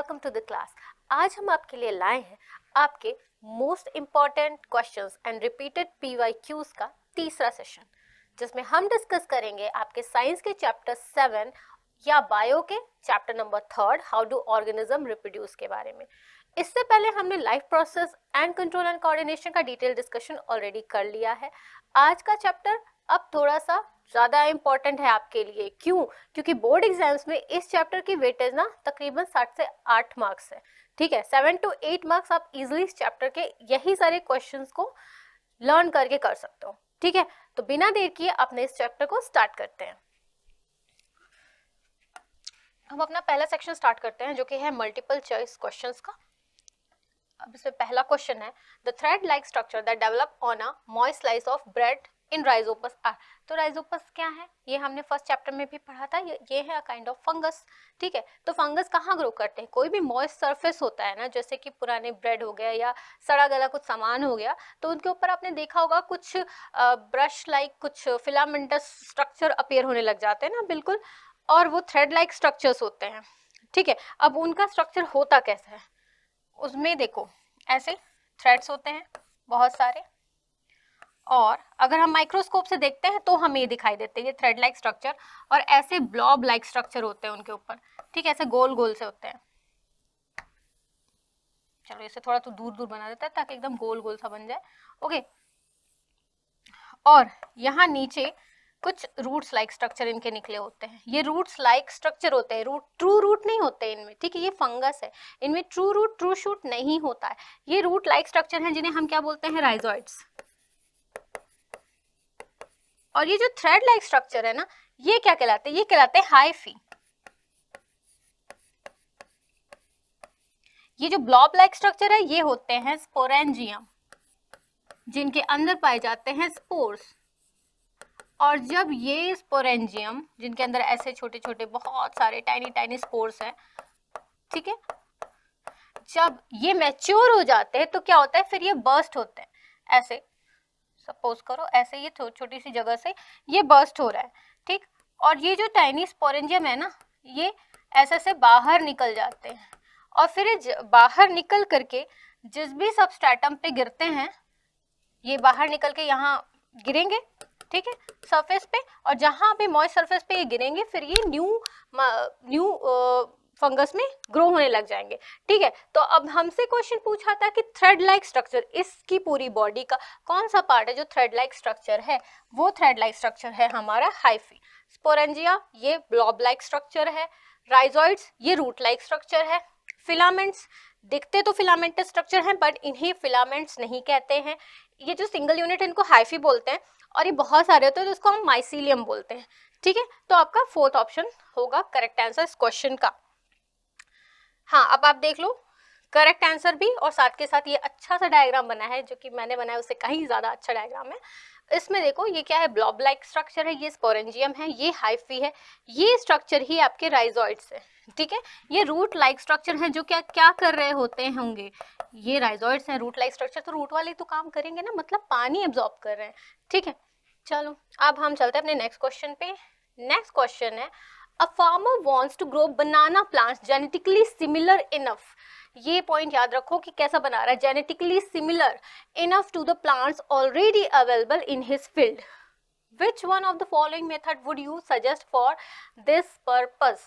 Welcome to the class. आज हम आपके लिए लाए हैं आपके most important questions and repeated PYQs का तीसरा सेशन, जिसमें हम डिस्कस करेंगे आपके साइंस के चैप्टर 7 या बायो के chapter number 3 how do organism reproduce के बारे में। इससे पहले हमने life process and control and coordination का डिटेल डिस्कशन ऑलरेडी कर लिया है। आज का चैप्टर अब थोड़ा सा ज़्यादा इम्पॉर्टेंट है आपके लिए। क्यों? क्योंकि बोर्ड एग्जाम्स में इस चैप्टर की वेटेज ना तकरीबन 7 से 8 मार्क्स है। ठीक है, 7 to 8 मार्क्स आप इजीली इस चैप्टर के यही सारे क्वेश्चंस को लर्न करके कर सकते हो। ठीक है, तो बिना देर किए अपने इस चैप्टर को स्टार्ट करते हैं। हम अपना पहला सेक्शन स्टार्ट करते हैं जो कि है मल्टीपल चॉइस क्वेश्चंस का। अब इसमें पहला क्वेश्चन है, the thread like structure that develop on a moist slice of bread in Rhizopus are. तो राइजोपस क्या है? ये हमने फर्स्ट चैप्टर में भी पढ़ा था। ये है अ काइंड ऑफ फंगस। ठीक है, तो फंगस कहाँ ग्रो करते हैं? कोई भी मॉइस्ट सरफेस होता है ना, जैसे कि पुराने ब्रेड हो गया या सड़ा गला कुछ सामान हो गया, तो उनके ऊपर आपने देखा होगा कुछ ब्रश लाइक कुछ फिलामेंटस स्ट्रक्चर अपीयर होने लग जाते हैं ना, बिल्कुल, और वो थ्रेड लाइक स्ट्रक्चर्स होते हैं। ठीक है, अब उनका स्ट्रक्चर होता कैसा है? उसमें देखो ऐसे थ्रेड्स होते हैं बहुत सारे, और अगर हम माइक्रोस्कोप से देखते हैं तो हमें ये दिखाई देते हैं ये थ्रेड लाइक स्ट्रक्चर, और ऐसे ब्लॉब लाइक स्ट्रक्चर होते हैं उनके ऊपर। ठीक है, ऐसे गोल गोल से होते हैं। चलो इसे थोड़ा तो दूर दूर बना देता है ताकि एकदम गोल गोल सा बन जाए। ओके, और यहाँ नीचे कुछ रूट्स लाइक स्ट्रक्चर इनके निकले होते हैं। ये रूट्स लाइक स्ट्रक्चर होते हैं, रूट ट्रू रूट नहीं होते इनमें। ठीक है, ये फंगस है, इनमें ट्रू रूट ट्रू शूट नहीं होता है। ये रूट लाइक स्ट्रक्चर हैं जिन्हें हम क्या बोलते हैं? राइजोइड्स। और ये जो थ्रेड लाइक स्ट्रक्चर है ना, ये क्या कहलाते हैं? ये कहलाते हैं हाइफी। ये जो ब्लॉब लाइक स्ट्रक्चर है ये होते हैं स्पोरेंजियम, जिनके अंदर पाए जाते हैं स्पोर्स। और जब ये स्पोरेंजियम, जिनके अंदर ऐसे छोटे छोटे बहुत सारे टाइनी टाइनी स्पोर्स हैं, ठीक है, जब ये मैच्योर हो जाते हैं तो क्या होता है? फिर ये बर्स्ट होते हैं। ऐसे सपोज करो, ऐसे ये छोटी सी जगह से ये बर्स्ट हो रहा है। ठीक, और ये जो टाइनी स्पोरेंजियम है ना, ये ऐसे से बाहर निकल जाते हैं, और फिर ये बाहर निकल करके जिस भी सबस्ट्रेटम पे गिरते हैं, ये बाहर निकल के यहाँ गिरेंगे। ठीक है, सरफेस पे, और जहाँ पे मॉइस्ट सरफेस पे ये गिरेंगे फिर ये न्यू फंगस में ग्रो होने लग जाएंगे। ठीक है, तो अब हमसे क्वेश्चन पूछा था कि थ्रेड लाइक स्ट्रक्चर, इसकी पूरी बॉडी का कौन सा पार्ट है जो थ्रेड लाइक स्ट्रक्चर है? वो थ्रेड लाइक स्ट्रक्चर है हमारा हाइफी। स्पोरेंजिया ये ब्लॉब लाइक स्ट्रक्चर है, राइजोइड्स ये रूट लाइक स्ट्रक्चर है, फिलामेंट्स दिखते तो फिलामेंटस स्ट्रक्चर हैं बट इन्हें फिलामेंट्स नहीं कहते हैं। ये जो सिंगल यूनिट इनको हाइफी बोलते हैं, और ये बहुत सारे होते हैं तो इसको हम माइसीलियम बोलते हैं। ठीक है, तो आपका फोर्थ ऑप्शन होगा करेक्ट आंसर इस क्वेश्चन का। हाँ, अब आप देख लो करेक्ट आंसर भी, और साथ के साथ ये अच्छा सा डायग्राम बना है जो कि मैंने बनाया उससे कहीं ज़्यादा अच्छा डायग्राम है। इसमें देखो ये क्या है? ब्लॉब लाइक स्ट्रक्चर है, ये स्पोरेंजियम है, ये हाइफी है, ये स्ट्रक्चर ही आपके राइजोइड्स है। ठीक है, ये रूट लाइक स्ट्रक्चर है जो क्या क्या कर रहे होते होंगे? ये राइजोइड्स हैं, रूट लाइक स्ट्रक्चर, तो रूट वाले तो काम करेंगे ना, मतलब पानी एब्जॉर्ब कर रहे हैं। ठीक है, चलो अब हम चलते हैं अपने नेक्स्ट क्वेश्चन पे। नेक्स्ट क्वेश्चन है, a farmer wants to grow banana plants genetically similar enough. ये पॉइंट याद रखो कि कैसा बना रहा है, genetically similar enough to the plants already available in his field. Which one of the following method would you suggest for this purpose?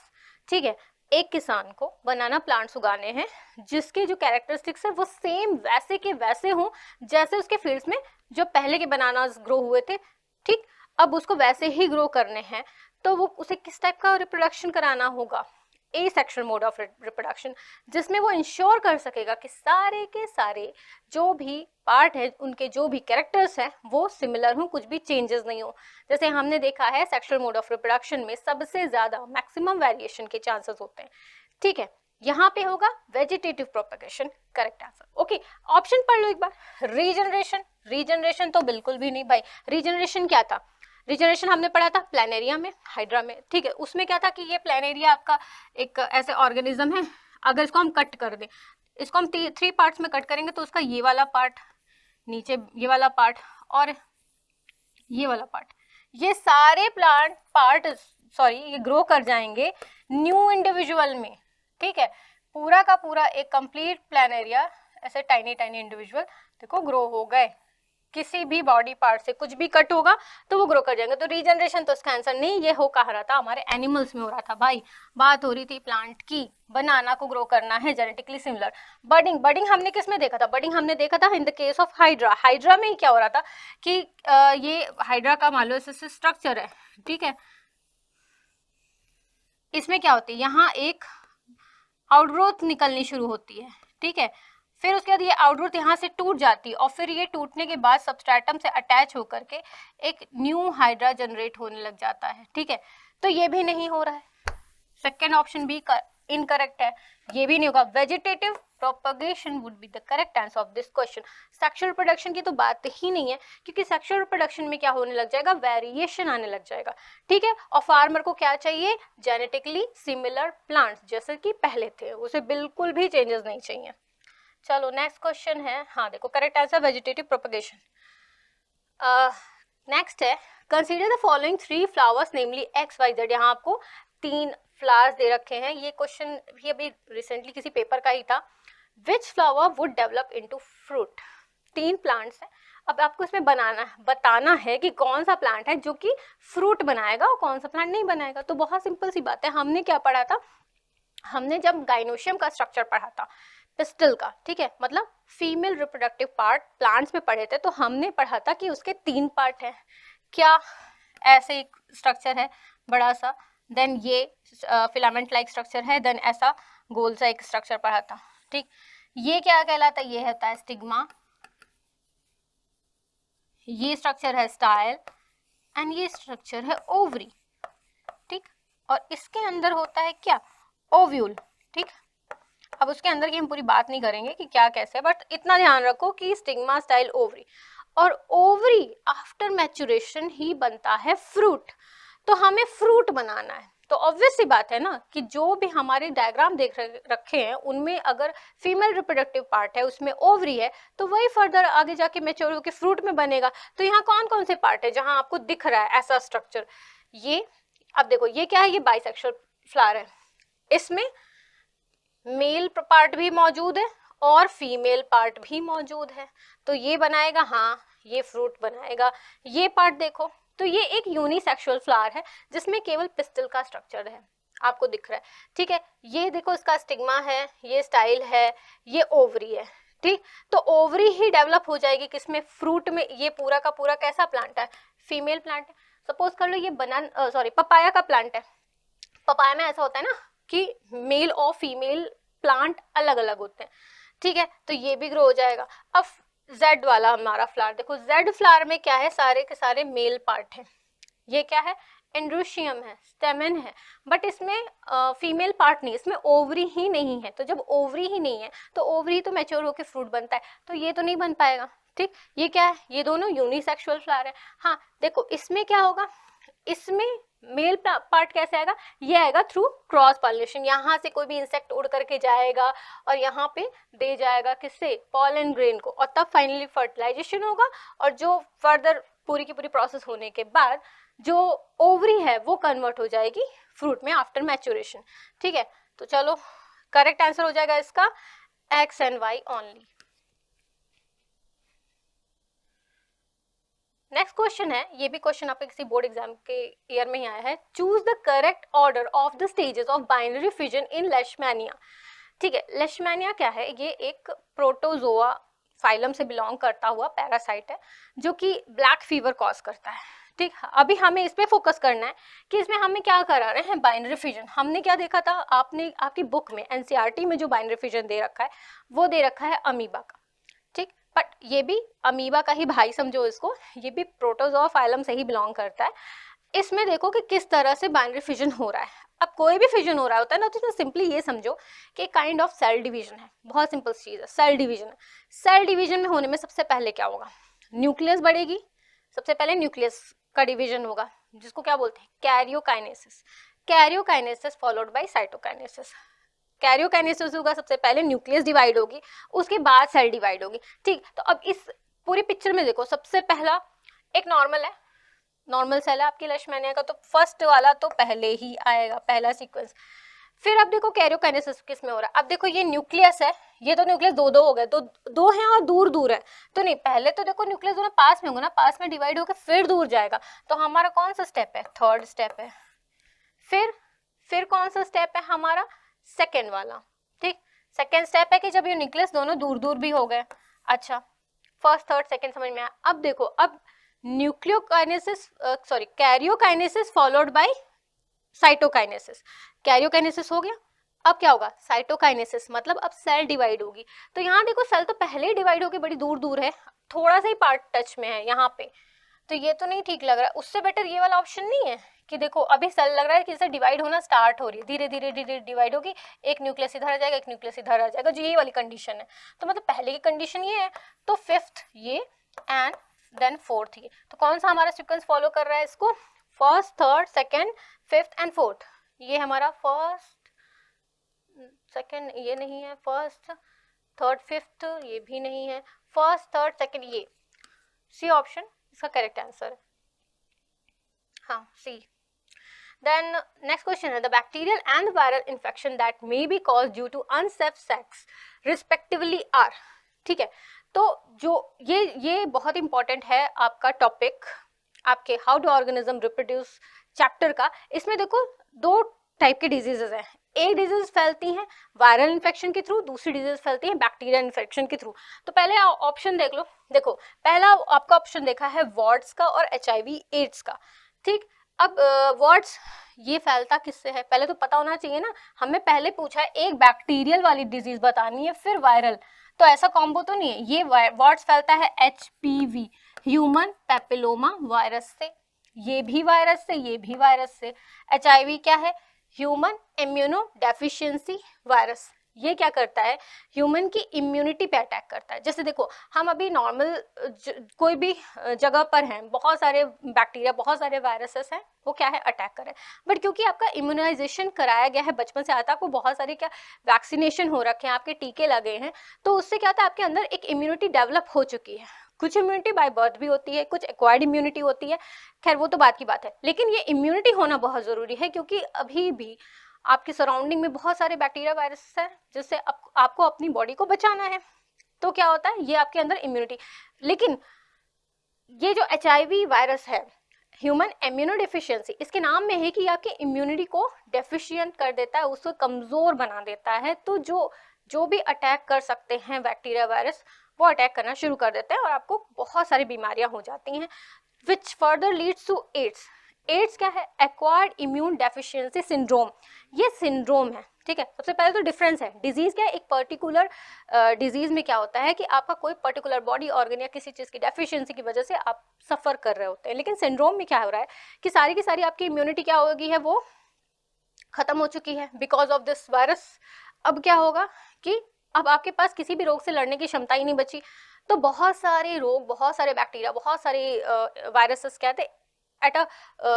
ठीक है, एक किसान को बनाना प्लांट्स उगाने हैं जिसके जो कैरेक्टरिस्टिक्स है वो सेम वैसे के वैसे हों जैसे उसके फील्ड्स में जो पहले के बनानास ग्रो हुए थे। ठीक, अब उसको वैसे ही ग्रो करने हैं, तो वो उसे किस टाइप का रिप्रोडक्शन कराना होगा? ए सेक्शुअल मोड ऑफ रिप्रोडक्शन, जिसमें वो इंश्योर कर सकेगा कि सारे के सारे जो भी पार्ट है, उनके जो भी कैरेक्टर्स हैं वो सिमिलर हों, कुछ भी चेंजेस नहीं हो। जैसे हमने देखा है सेक्शुअल मोड ऑफ रिप्रोडक्शन में सबसे ज्यादा मैक्सिमम वेरिएशन के चांसेस होते हैं। ठीक है, यहाँ पे होगा vegetative propagation correct answer. Okay, option पढ़ लो एक बार। रीजनरेशन, रीजनरेशन तो बिल्कुल भी नहीं भाई। रीजनरेशन क्या था? रीजनरेशन हमने पढ़ा था प्लानेरिया में, हाइड्रा में। ठीक है, उसमें क्या था कि ये प्लानेरिया आपका एक ऐसे ऑर्गेनिज्म है, अगर इसको हम कट कर दें, इसको हम 3 पार्ट्स में कट करेंगे तो उसका ये वाला पार्ट, नीचे ये वाला पार्ट और ये वाला पार्ट, ये सारे प्लांट पार्ट ये ग्रो कर जाएंगे न्यू इंडिविजुअल में। ठीक है, पूरा का पूरा एक कंप्लीट प्लानेरिया ऐसे टाइनी टाइनी इंडिविजुअल देखो ग्रो हो गए। किसी भी बॉडी पार्ट से कुछ भी कट होगा तो वो ग्रो कर जाएंगे। तो रीजनरेशन तो इसका आंसर नहीं, ये हो कहा रहा था हमारे एनिमल्स में हो रहा था भाई। बात हो रही थी प्लांट की, बनाना को ग्रो करना है जेनेटिकली सिमिलर। बर्डिंग, बर्डिंग हमने किस में देखा था? बर्डिंग हमने देखा था in the case of hydra. Hydra में क्या हो रहा था कि ये हाइड्रा का मान लो ऐसे स्ट्रक्चर है, ठीक है। इसमें क्या होती है, यहाँ एक आउटग्रोथ निकलनी शुरू होती है, ठीक है। फिर उसके बाद ये आउटग्रोथ यहाँ से टूट जाती है और फिर ये टूटने के बाद सबस्ट्रेटम से अटैच होकर के एक न्यू हाइड्रा जनरेट होने लग जाता है, ठीक है। तो ये भी नहीं हो रहा है, सेकेंड ऑप्शन भी इनकरेक्ट है, ये भी नहीं होगा। Vegetative propagation would be the correct answer of this question. Sexual reproduction की तो बात ही नहीं है, क्योंकि सेक्सुअल रिप्रोडक्शन में क्या होने लग जाएगा, वेरिएशन आने लग जाएगा, ठीक है। और फार्मर को क्या चाहिए, जेनेटिकली सिमिलर प्लांट्स जैसे कि पहले थे, उसे बिल्कुल भी चेंजेस नहीं चाहिए। चलो नेक्स्ट क्वेश्चन है, हाँ देखो correct answer vegetative propagation. Next है, consider the following 3 flowers namely XYZ। यहाँ आपको 3 फ्लावर्स दे रखे हैं, ये क्वेश्चन भी अभी रिसेंटली किसी पेपर का ही था। विच flower would develop into fruit. 3 plants हैं, अब आपको इसमें बताना है कि कौन सा प्लांट है जो कि फ्रूट बनाएगा और कौन सा प्लांट नहीं बनाएगा। तो बहुत सिंपल सी बात है, हमने क्या पढ़ा था, हमने जब गाइनोशियम का स्ट्रक्चर पढ़ा था, पिस्टल का, ठीक है, मतलब फीमेल रिप्रोडक्टिव पार्ट प्लांट्स में पढ़े थे, तो हमने पढ़ा था कि उसके 3 पार्ट हैं। क्या ऐसे एक स्ट्रक्चर है बड़ा सा, देन ये फिलामेंट लाइक स्ट्रक्चर है, देन ऐसा गोल सा एक स्ट्रक्चर पढ़ा था, ठीक। ये क्या कहलाता है, ये होता है स्टिग्मा, ये स्ट्रक्चर है स्टाइल, एंड ये स्ट्रक्चर है ओवरी, ठीक। और इसके अंदर होता है क्या, ओव्यूल, ठीक। अब उसके अंदर की हम पूरी बात नहीं करेंगे कि क्या कैसे, बट इतना ध्यान रखो कि स्टिग्मा, स्टाइल, ओवरी, और ओवरी आफ्टर मैचुरेशन ही बनता है फ्रूट। तो हमें फ्रूट बनाना है, तो ऑब्वियस सी बात है ना कि जो भी हमारे डायग्राम देख रखे हैं उनमें अगर फीमेल रिप्रोडक्टिव पार्ट है, उसमें ओवरी है, तो वही फर्दर आगे जाके मैच्योर होकर फ्रूट में बनेगा। तो यहाँ कौन कौन से पार्ट है जहां आपको दिख रहा है ऐसा स्ट्रक्चर, ये अब देखो ये क्या है, ये बाइसेक्सुअल फ्लावर है, इसमें मेल पार्ट भी मौजूद है और फीमेल पार्ट भी मौजूद है, तो ये बनाएगा, हाँ ये फ्रूट बनाएगा। ये पार्ट देखो, तो ये एक यूनिसेक्सुअल फ्लावर है जिसमें केवल पिस्टल का स्ट्रक्चर है, आपको दिख रहा है, ठीक है। ये देखो इसका स्टिग्मा है, ये स्टाइल है, ये ओवरी है, ठीक। तो ओवरी ही डेवलप हो जाएगी किसमें, फ्रूट में। ये पूरा का पूरा कैसा प्लांट है, फीमेल प्लांट है। सपोज कर लो ये पपाया का प्लांट है। पपाया में ऐसा होता है ना कि मेल और फीमेल प्लांट अलग अलग होते हैं, ठीक है। तो ये भी ग्रो हो जाएगा। अब जेड वाला हमारा फ्लावर देखो, जेड फ्लावर में क्या है, सारे के सारे मेल पार्ट हैं। ये क्या है, एंड्रोशियम है, स्टेमन है, बट इसमें फीमेल पार्ट नहीं, इसमें ओवरी ही नहीं है। तो जब ओवरी ही नहीं है तो ओवरी तो मैच्योर होकर फ्रूट बनता है, तो ये तो नहीं बन पाएगा, ठीक। ये क्या है, ये दोनों यूनिसेक्सुअल फ्लावर है। हाँ देखो इसमें क्या होगा, इसमें मेल पार्ट कैसे आएगा, ये आएगा थ्रू क्रॉस पॉलिनेशन। यहाँ से कोई भी इंसेक्ट उड़ करके जाएगा और यहाँ पे दे जाएगा किससे, पॉलन ग्रेन को, और तब फाइनली फर्टिलाइजेशन होगा। और जो फर्दर पूरी की पूरी प्रोसेस होने के बाद जो ओवरी है वो कन्वर्ट हो जाएगी फ्रूट में आफ्टर मैच्योरेशन, ठीक है। तो चलो करेक्ट आंसर हो जाएगा इसका X and Y only. Next question है, ये भी क्वेश्चन आपके किसी बोर्ड एग्जाम के ईयर में ही आया है। Choose the correct order of the stages of binary fission in Leishmania, ठीक है। लेशमैनिया क्या है, ये एक प्रोटोजोआ फाइलम से बिलोंग करता हुआ पैरासाइट है जो कि ब्लैक फीवर कॉज करता है, ठीक। अभी हमें इस पे फोकस करना है कि इसमें हमें क्या करा रहे हैं, बाइनरी फिजन। हमने क्या देखा था, आपने आपकी बुक में एनसीईआरटी में जो बाइनरी फिजन दे रखा है वो दे रखा है अमीबा का, ठीक। बट ये भी अमीबा का ही भाई समझो इसको, ये भी प्रोटोजोआ फाइलम से ही बिलोंग करता है। इसमें देखो कि किस तरह से बाइनरी फिजन हो रहा है। अब कोई भी फिजन हो रहा होता है ना, तो इसमें सिंपली ये समझो कि काइंड ऑफ सेल डिवीजन है, बहुत सिंपल चीज है, सेल डिवीजन है। सेल डिवीजन में होने में सबसे पहले क्या होगा, न्यूक्लियस बढ़ेगी, सबसे पहले न्यूक्लियस का डिवीजन होगा जिसको क्या बोलते हैं, karyokinesis. Karyokinesis followed by cytokinesis. Karyokinesis होगा, सबसे पहले न्यूक्लियस डिवाइड होगी, उसके बाद सेल डिवाइड होगी, ठीक। तो अब इस पूरी पिक्चर में देखो, सबसे पहला एक नॉर्मल है, नॉर्मल सेल है आपकी लेशमैनिया का, तो फर्स्ट वाला तो पहले ही आएगा, पहला सीक्वेंस। फिर अब देखो कैरियोकाइनेसिस किस में हो रहा है। अब देखो ये न्यूक्लियस है, ये तो न्यूक्लियस दो दो हो गए, तो दो हैं और दूर दूर है, तो नहीं, पहले तो देखो न्यूक्लियस दोनों पास में होंगे ना, पास में डिवाइड होकर फिर दूर जाएगा, तो हमारा कौन सा स्टेप है, थर्ड स्टेप है। फिर कौन सा स्टेप है हमारा, सेकेंड वाला, ठीक। सेकेंड स्टेप है कि जब ये न्यूक्लियस दोनों दूर दूर भी हो गए। अच्छा, फर्स्ट थर्ड सेकेंड समझ में आया। अब देखो, अब nucleokinesis sorry karyokinesis followed by cytokinesis. Karyokinesis हो गया, अब क्या होगा, साइटोकाइनेसिस, मतलब अब सेल डिवाइड होगी। तो यहाँ देखो सेल तो पहले ही डिवाइड होके बड़ी दूर दूर है, थोड़ा सा ही पार्ट टच में है यहाँ पे, तो ये तो नहीं ठीक लग रहा है। उससे बेटर ये वाला ऑप्शन नहीं है कि देखो अभी सेल लग रहा है कि इसे डिवाइड होना स्टार्ट हो रही है, धीरे धीरे धीरे डिवाइड होगी, एक न्यूक्लियस इधर आ जाएगा, एक न्यूक्लियस इधर आ जाएगा, जो ये वाली कंडीशन है। तो मतलब पहले की कंडीशन ये है, तो फिफ्थ ये एंड देन फोर्थ ये, तो कौन सा हमारा सीक्वेंस फॉलो कर रहा है इसको, first third second fifth and fourth. ये हमारा फर्स्ट सेकेंड ये नहीं है, फर्स्ट थर्ड फिफ्थ ये भी नहीं है, फर्स्ट थर्ड सेकेंड, ये सी ऑप्शन इसका करेक्ट आंसर है, हाँ सी। Then next question है, the bacterial and viral infection that may be caused due to unsafe sex respectively are, ठीक है। तो जो ये बहुत इंपॉर्टेंट है आपका टॉपिक, आपके how do organism reproduce chapter का। इसमें देखो दो टाइप के डिजीजेस हैं, एक डिजीज फैलती हैं वायरल इन्फेक्शन के थ्रू, दूसरी डिजीज फैलती है बैक्टीरियल इन्फेक्शन के थ्रू। तो पहले ऑप्शन देख लो, देखो पहला आपका ऑप्शन देखा है वॉर्ड्स का और HIV एड्स का, ठीक। अब वॉर्ड्स ये फैलता किससे है, पहले तो पता होना चाहिए ना, हमें पहले पूछा है एक बैक्टीरियल वाली डिजीज बतानी है फिर वायरल, तो ऐसा कॉम्बो तो नहीं है। ये वॉर्ड्स फैलता है HPV ह्यूमन पैपिलोमा वायरस से, ये भी वायरस से, ये भी वायरस से। HIV क्या है, ह्यूमन इम्यूनो डेफिशिएंसी वायरस, ये क्या करता है, ह्यूमन की इम्यूनिटी पे अटैक करता है। जैसे देखो हम अभी नॉर्मल कोई भी जगह पर हैं, बहुत सारे बैक्टीरिया बहुत सारे वायरसेस हैं, वो क्या है अटैक कर रहे हैं, बट क्योंकि आपका इम्यूनाइजेशन कराया गया है बचपन से आता, आपको बहुत सारे क्या वैक्सीनेशन हो रखे हैं, आपके टीके लगे हैं, तो उससे क्या होता है आपके अंदर एक इम्यूनिटी डेवलप हो चुकी है। कुछ इम्यूनिटी बाय बर्थ भी होती है, कुछ एक्वायर्ड इम्यूनिटी होती है, खैर वो तो बात की बात है, लेकिन ये इम्यूनिटी होना बहुत जरूरी है, क्योंकि अभी भी आपकी सराउंडिंग में बहुत सारे बैक्टीरिया वायरस हैं जिससे आपको अपनी बॉडी को बचाना है। तो क्या होता है, ये आपके अंदर इम्यूनिटी, लेकिन ये जो HIV वायरस है ह्यूमन इम्यूनो डेफिशिएंसी, इसके नाम में है कि आपकी इम्यूनिटी को डेफिशिएंट कर देता है, उसको कमजोर बना देता है। तो जो भी अटैक कर सकते हैं बैक्टीरिया वायरस, वो अटैक करना शुरू कर देते हैं और आपको बहुत सारी बीमारियां हो जाती हैं, which further leads to AIDS. AIDS क्या है, एक्वायर्ड इम्यून डेफिशिएंसी सिंड्रोम, ये सिंड्रोम है, ठीक है। सबसे पहले तो डिफरेंस है, डिजीज क्या है, एक पर्टिकुलर डिजीज में क्या होता है कि आपका कोई पर्टिकुलर बॉडी ऑर्गन या किसी चीज की डेफिशिएंसी की वजह से आप सफर कर रहे होते हैं, लेकिन सिंड्रोम में क्या हो रहा है कि सारी की सारी आपकी इम्यूनिटी क्या होगी है, वो खत्म हो चुकी है बिकॉज ऑफ दिस वायरस। अब क्या होगा कि अब आपके पास किसी भी रोग से लड़ने की क्षमता ही नहीं बची, तो बहुत सारे रोग, बहुत सारे बैक्टीरिया, बहुत सारे वायरसेस क्या थे एट अ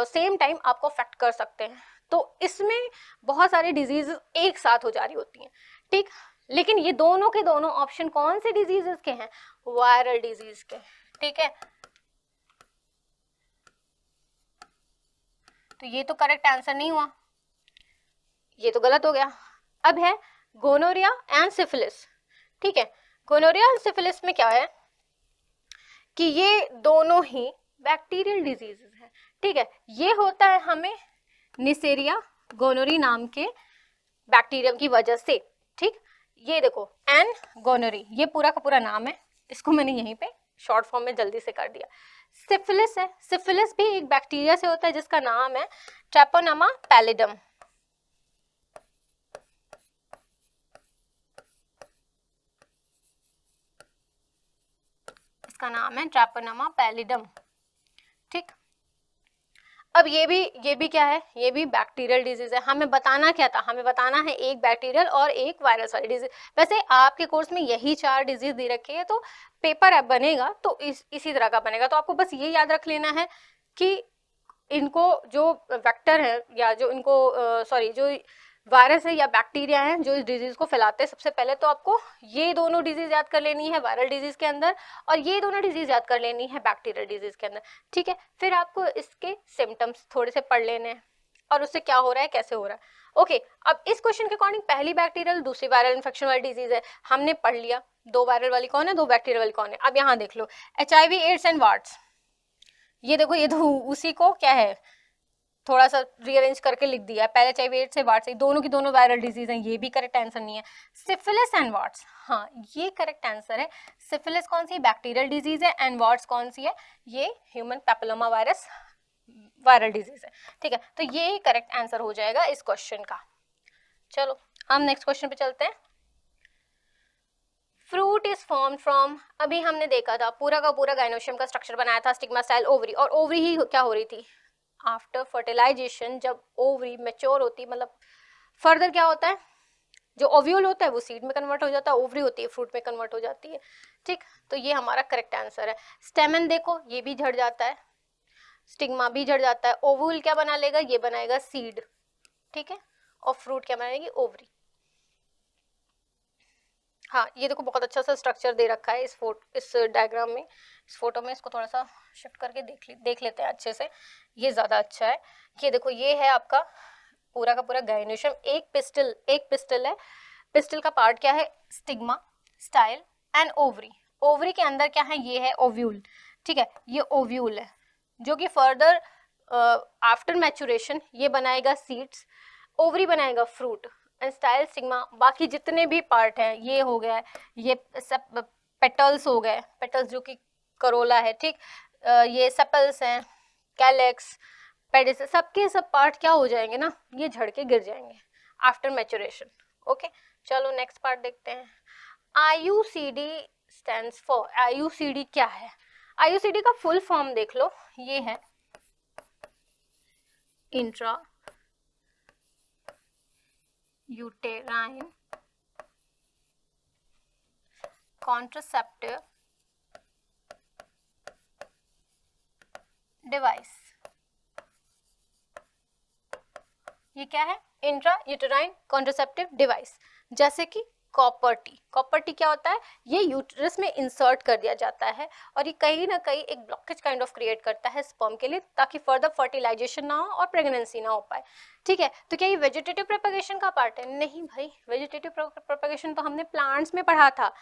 सेम टाइम आपको अफेक्ट कर सकते हैं। तो इसमें बहुत सारी डिजीज एक साथ हो जा रही होती हैं, ठीक। लेकिन ये दोनों के दोनों ऑप्शन कौन से डिजीजेस के हैं, वायरल डिजीज के, ठीक है। तो ये तो करेक्ट आंसर नहीं हुआ, ये तो गलत हो गया। अब है गोनोरिया एंड सिफिलिस, ठीक है। गोनोरिया एंड सिफिलिस में क्या है कि ये दोनों ही बैक्टीरियल डिजीजेस हैं, ठीक है। ये होता है हमें निसेरिया गोनोरी नाम के बैक्टीरियम की वजह से, ठीक। ये देखो एन गोनोरी, ये पूरा का पूरा नाम है, इसको मैंने यहीं पे शॉर्ट फॉर्म में जल्दी से कर दिया। सिफिलिस है, सिफिलिस भी एक बैक्टीरिया से होता है जिसका नाम है ट्रैपोनामा पैलिडम, इसका नाम है ट्रैपोनामा पैलिडम, ठीक। अब ये भी क्या है, ये भी बैक्टीरियल डिजीज है। हमें बताना क्या था, हमें बताना है एक बैक्टीरियल और एक वायरस वाली डिजीज। वैसे आपके कोर्स में यही 4 डिजीज दे रखी है, तो पेपर अब बनेगा तो इसी तरह का बनेगा। तो आपको बस ये याद रख लेना है कि इनको जो वेक्टर है या जो इनको जो वायरस है या बैक्टीरिया है जो इस डिजीज को फैलाते हैं, सबसे पहले तो आपको ये दोनों डिजीज याद कर लेनी है वायरल डिजीज के अंदर, और ये दोनों डिजीज याद कर लेनी है बैक्टीरियल डिजीज के अंदर, ठीक है। फिर आपको इसके सिम्टम्स थोड़े से पढ़ लेने हैं और उससे क्या हो रहा है कैसे हो रहा है, ओके, अब इस क्वेश्चन के अकॉर्डिंग पहली बैक्टीरियल दूसरी वायरल इन्फेक्शन वाली डिजीज है, हमने पढ़ लिया। 2 वायरल वाली कौन है, 2 बैक्टीरियल वाली कौन है। अब यहाँ देख लो HIV एड्स एंड वार्ड्स, ये देखो ये तो उसी को क्या है थोड़ा सा रीअरेंज करके लिख दिया है। पहले HIV एड्स से वार्ड्स, दोनों की दोनों वायरल डिजीज हैं, ये भी करेक्ट आंसर नहीं है। सिफिलिस एंड वार्ड्स, हाँ ये करेक्ट आंसर है। सिफिलिस कौन सी बैक्टीरियल डिजीज है एंड वार्ड्स कौन सी है, ये human papilloma virus viral disease है। ठीक है, तो ये करेक्ट आंसर हो जाएगा इस क्वेश्चन का। चलो हम नेक्स्ट क्वेश्चन पे चलते हैं। फ्रूट इज फॉर्म फ्रॉम, अभी हमने देखा था पूरा का पूरा गाइनोशियम का स्ट्रक्चर बनाया था, स्टिग्मा स्टाइल ओवरी, और ओवरी ही क्या हो रही थी आफ्टर फर्टिलाइजेशन, जब ओवरी मैच्योर होती, मतलब फर्दर क्या होता है, जो ओव्यूल होता है वो सीड में कन्वर्ट हो जाता है, ओवरी होती है फ्रूट में कन्वर्ट हो जाती है। ठीक, तो ये हमारा करेक्ट आंसर है। स्टेमन देखो ये भी झड़ जाता है, स्टिग्मा भी झड़ जाता है, ओव्यूल क्या बना लेगा, ये बनाएगा सीड। ठीक है, और फ्रूट क्या बनाएगी, ओवरी। हाँ ये देखो बहुत अच्छा सा स्ट्रक्चर दे रखा है इस डायग्राम में, इस फोटो में। इसको थोड़ा सा शिफ्ट करके देख लेते हैं अच्छे से, ये ज़्यादा अच्छा है। ये देखो ये है आपका पूरा का पूरा गाइनोशियम, एक पिस्टल है। पिस्टल का पार्ट क्या है, stigma, style and ovary. Ovary के अंदर क्या है, ये है ओव्यूल। ठीक है, ये ओव्यूल है जो कि फर्दर आफ्टर मैचुरेशन ये बनाएगा सीड्स, ओवरी बनाएगा फ्रूट एंड स्टाइल स्टिग्मा। बाकी जितने भी पार्ट हैं, ये हो गया, ये सब पेटल्स हो गए, पेटल्स जो कि करोला है। ठीक, ये सेपल्स हैं, कैलेक्स, पेडिस, सबके सब पार्ट क्या हो जाएंगे ना, ये झड़ के गिर जाएंगे आफ्टर मैचुरेशन। ओके, चलो नेक्स्ट पार्ट देखते हैं। IUCD स्टैंड्स फॉर, IUCD क्या है, IUCD का फुल फॉर्म देख लो, ये है इंट्रा यूटेराइन कॉन्ट्रासेप्टिव डिवाइस। ये क्या है, इंट्रा यूटेराइन कॉन्ट्रासेप्टिव डिवाइस। जैसे कि कॉपर टी, कॉपर टी क्या होता है, ये यूट्रस में इंसर्ट कर दिया जाता है और ये कहीं ना कहीं एक ब्लॉकेज काइंड ऑफ क्रिएट करता है स्पर्म के लिए, ताकि फर्दर फर्टिलाइजेशन ना हो और प्रेगनेंसी ना हो पाए। ठीक है, तो क्या ये वेजिटेटिव प्रोपेगेशन का पार्ट है, नहीं भाई, वेजिटेटिव प्रोपेगेशन तो हमने प्लांट्स में पढ़ा था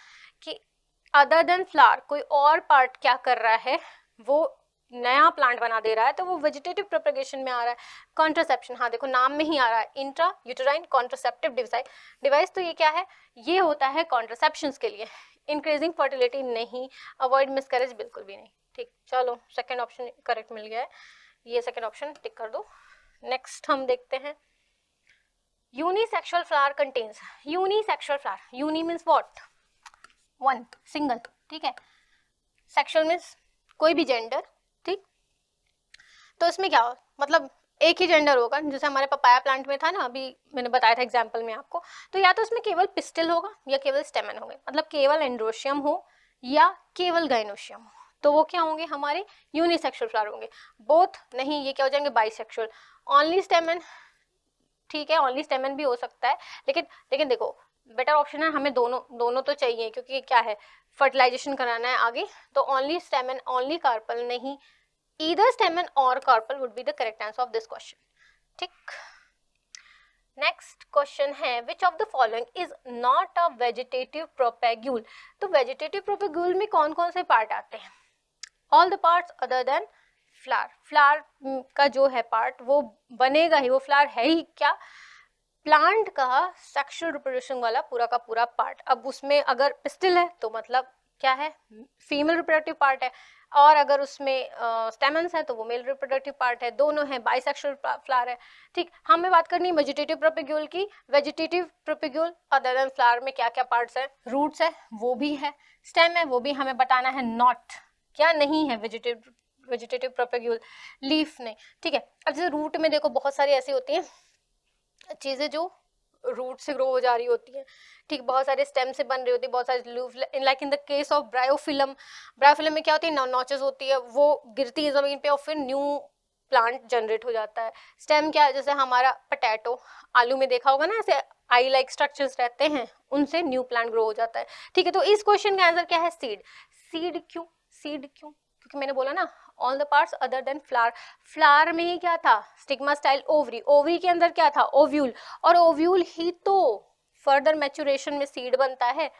कि अदर देन फ्लावर कोई और पार्ट क्या कर रहा है, वो नया प्लांट बना दे रहा है, तो वो वेजिटेटिव प्रोपेगेशन में आ रहा है। कॉन्ट्रासेप्शन, हाँ देखो नाम में ही आ रहा है, इंट्रा यूटेराइन कॉन्ट्रासेप्टिव डिवाइस। तो ये क्या है, ये होता है कॉन्ट्रासेप्शंस के लिए, इंक्रीजिंग फर्टिलिटी नहीं, अवॉइड मिसकैरेज बिल्कुल भी नहीं। ठीक, चलो सेकंड ऑप्शन करेक्ट मिल गया है, ये सेकंड ऑप्शन टिक कर दो। नेक्स्ट हम देखते हैं, unisexual flower contains, unisexual flower, uni means what, one, single. ठीक है, सेक्सुअल मीन्स कोई भी जेंडर। ठीक, तो इसमें क्या हो, मतलब एक ही जेंडर होगा, जैसे हमारे पपाया प्लांट में था ना, अभी मैंने बताया था एग्जांपल में आपको। तो या तो इसमें केवल पिस्टल होगा या केवल स्टेमन होंगे, मतलब केवल एंड्रोशियम हो या केवल गाइनोशियम हो, तो वो क्या होंगे, हमारे यूनिसेक्सुअल फ्लावर होंगे। बोथ नहीं, ये क्या हो जाएंगे, बाइसेक्सुअल। ओनली स्टेमन, ठीक है ओनली स्टेमन भी हो सकता है, लेकिन देखो बेटर ऑप्शन है, हमें दोनों तो चाहिए, क्योंकि क्या है फर्टिलाइजेशन कराना है आगे। तो ओनली स्टेमन ओनली कार्पल नहीं, either stamen or carpel would be the correct answer of this question. ठीक, नेक्स्ट क्वेश्चन है, which of the following is not a vegetative propagule। तो वेजिटेटिव प्रोपेग्यूल में कौन कौन से पार्ट आते हैं, all the parts other than flower। Flower का जो है पार्ट वो बनेगा ही, वो फ्लावर है ही क्या, प्लांट का सेक्सुअल रिप्रोडक्शन वाला पूरा का पूरा पार्ट। अब उसमें अगर पिस्टिल है तो मतलब क्या है, फीमेल रिप्रोडक्टिव पार्ट है, और अगर उसमें स्टेमन्स है तो वो मेल रिप्रोडक्टिव पार्ट है, दोनों है, बाइसेक्सुअल फ्लावर है। ठीक, हमें बात करनी है वेजिटेटिव प्रोपेग्यूल की। Vegetative propagule other than flower में क्या क्या पार्ट्स है, रूट्स है वो भी है, स्टेम है वो भी हमें बताना है, नॉट क्या नहीं है वेजिटेटिव प्रोपेग्यूल, लीफ नहीं। ठीक है, अब जैसे रूट में देखो बहुत सारी ऐसी होती हैं चीज़ें जो रूट से ग्रो हो जा रही होती हैं। ठीक, बहुत सारे स्टेम से बन रही होती है, बहुत सारे लूफ, like in the case of bryophyllum. Bryophyllum में क्या होती है, नॉचेस होती है, वो गिरती है जमीन पे और फिर न्यू प्लांट जनरेट हो जाता है। स्टेम क्या है, जैसे हमारा पोटैटो, आलू में देखा होगा ना, ऐसे आई लाइक स्ट्रक्चर्स रहते हैं, उनसे न्यू प्लांट ग्रो हो जाता है। ठीक है, तो इस क्वेश्चन का आंसर क्या है, सीड। सीड क्यों, सीड क्यों, क्योंकि मैंने बोला ना all the parts other than flower, flower में ही क्या था, स्टिग्मा स्टाइल ओवरी, ओवरी के अंदर क्या था, ओव्यूल, और ओव्यूल ही तो फर्दर मैच्योरेशन में सीड बनता है,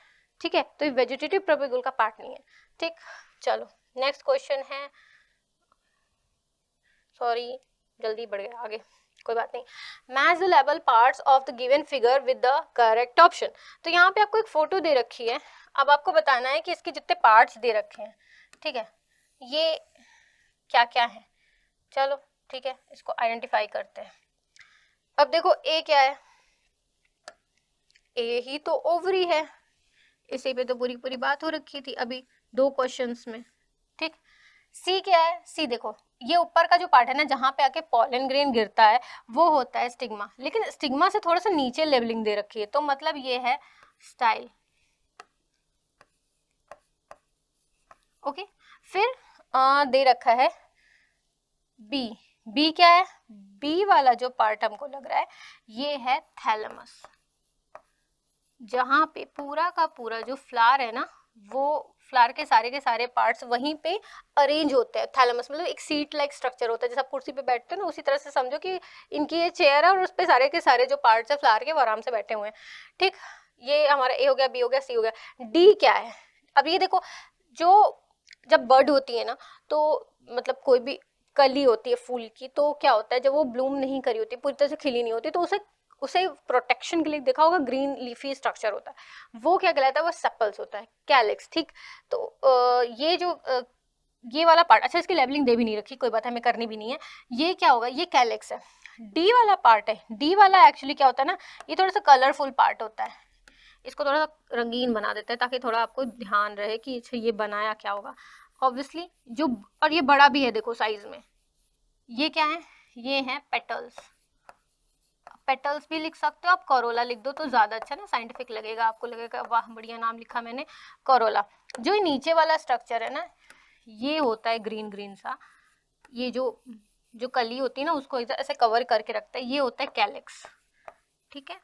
ठीक है, तो ये वेजिटेटिव प्रोपेगुल का पार्ट नहीं है, ठीक। चलो नेक्स्ट क्वेश्चन है, सॉरी जल्दी बढ़ गया आगे, कोई बात नहीं। Match the level parts of the given figure with the correct option. तो यहाँ पे आपको एक फोटो दे रखी है, अब आपको बताना है कि इसके जितने पार्ट्स दे रखे हैं, ठीक है, ये क्या क्या है। चलो ठीक है, इसको आइडेंटिफाई करते हैं। अब देखो ए क्या है, ए ही तो ओवरी है, इसी पे तो पूरी पूरी बात हो रखी थी अभी 2 क्वेश्चंस में, ठीक। सी क्या है, सी देखो ये ऊपर का जो पार्ट है ना, जहां पे आके पॉलन ग्रेन गिरता है वो होता है स्टिग्मा, लेकिन स्टिग्मा से थोड़ा सा नीचे लेवलिंग दे रखी है, तो मतलब ये है स्टाइल, ओके। फिर दे रखा है बी, बी क्या है, बी वाला जो पार्ट हमको लग रहा है ये है थैलेमस, जहां पे पूरा का पूरा जो फ्लावर है ना, वो फ्लावर के सारे पार्ट्स वहीं पे अरेंज होते हैं। थैलेमस मतलब एक सीट लाइक स्ट्रक्चर होता है, जैसे आप कुर्सी पे बैठते हो ना, उसी तरह से समझो कि इनकी ये चेयर है और उस पे सारे के सारे जो पार्ट्स है फ्लावर के वो आराम से बैठे हुए हैं, ठीक। ये हमारा ए हो गया, बी हो गया, सी हो गया। डी क्या है, अब ये देखो जो जब बर्ड होती है ना, तो मतलब कोई भी कली होती है फूल की, तो क्या होता है जब वो ब्लूम नहीं करी होती, पूरी तरह से खिली नहीं होती, तो उसे उसे प्रोटेक्शन के लिए देखा होगा ग्रीन लीफी स्ट्रक्चर होता है, वो क्या कहलाता है, वो सेपल्स होता है, कैलिक्स, ठीक। तो ये जो ये वाला पार्ट, अच्छा इसकी लेबलिंग दे भी नहीं रखी, कोई बात है हमें करनी भी नहीं है, ये क्या होगा, ये कैलिक्स है। डी वाला पार्ट है, डी वाला एक्चुअली क्या होता है ना, ये थोड़ा सा कलरफुल पार्ट होता है, इसको थोड़ा सा रंगीन बना देते हैं ताकि थोड़ा आपको ध्यान रहे कि अच्छा ये बनाया क्या होगा, ऑब्वियसली जो, और ये बड़ा भी है देखो साइज में। ये क्या है, ये है पेटल्स, पेटल्स भी लिख सकते हो आप, कोरोला लिख दो तो ज्यादा अच्छा ना, साइंटिफिक लगेगा, आपको लगेगा वाह बढ़िया नाम लिखा मैंने, कोरोला। जो नीचे वाला स्ट्रक्चर है ना, ये होता है ग्रीन ग्रीन सा, ये जो जो कली होती है ना उसको ऐसे कवर करके रखता है, ये होता है कैलिक्स, ठीक है।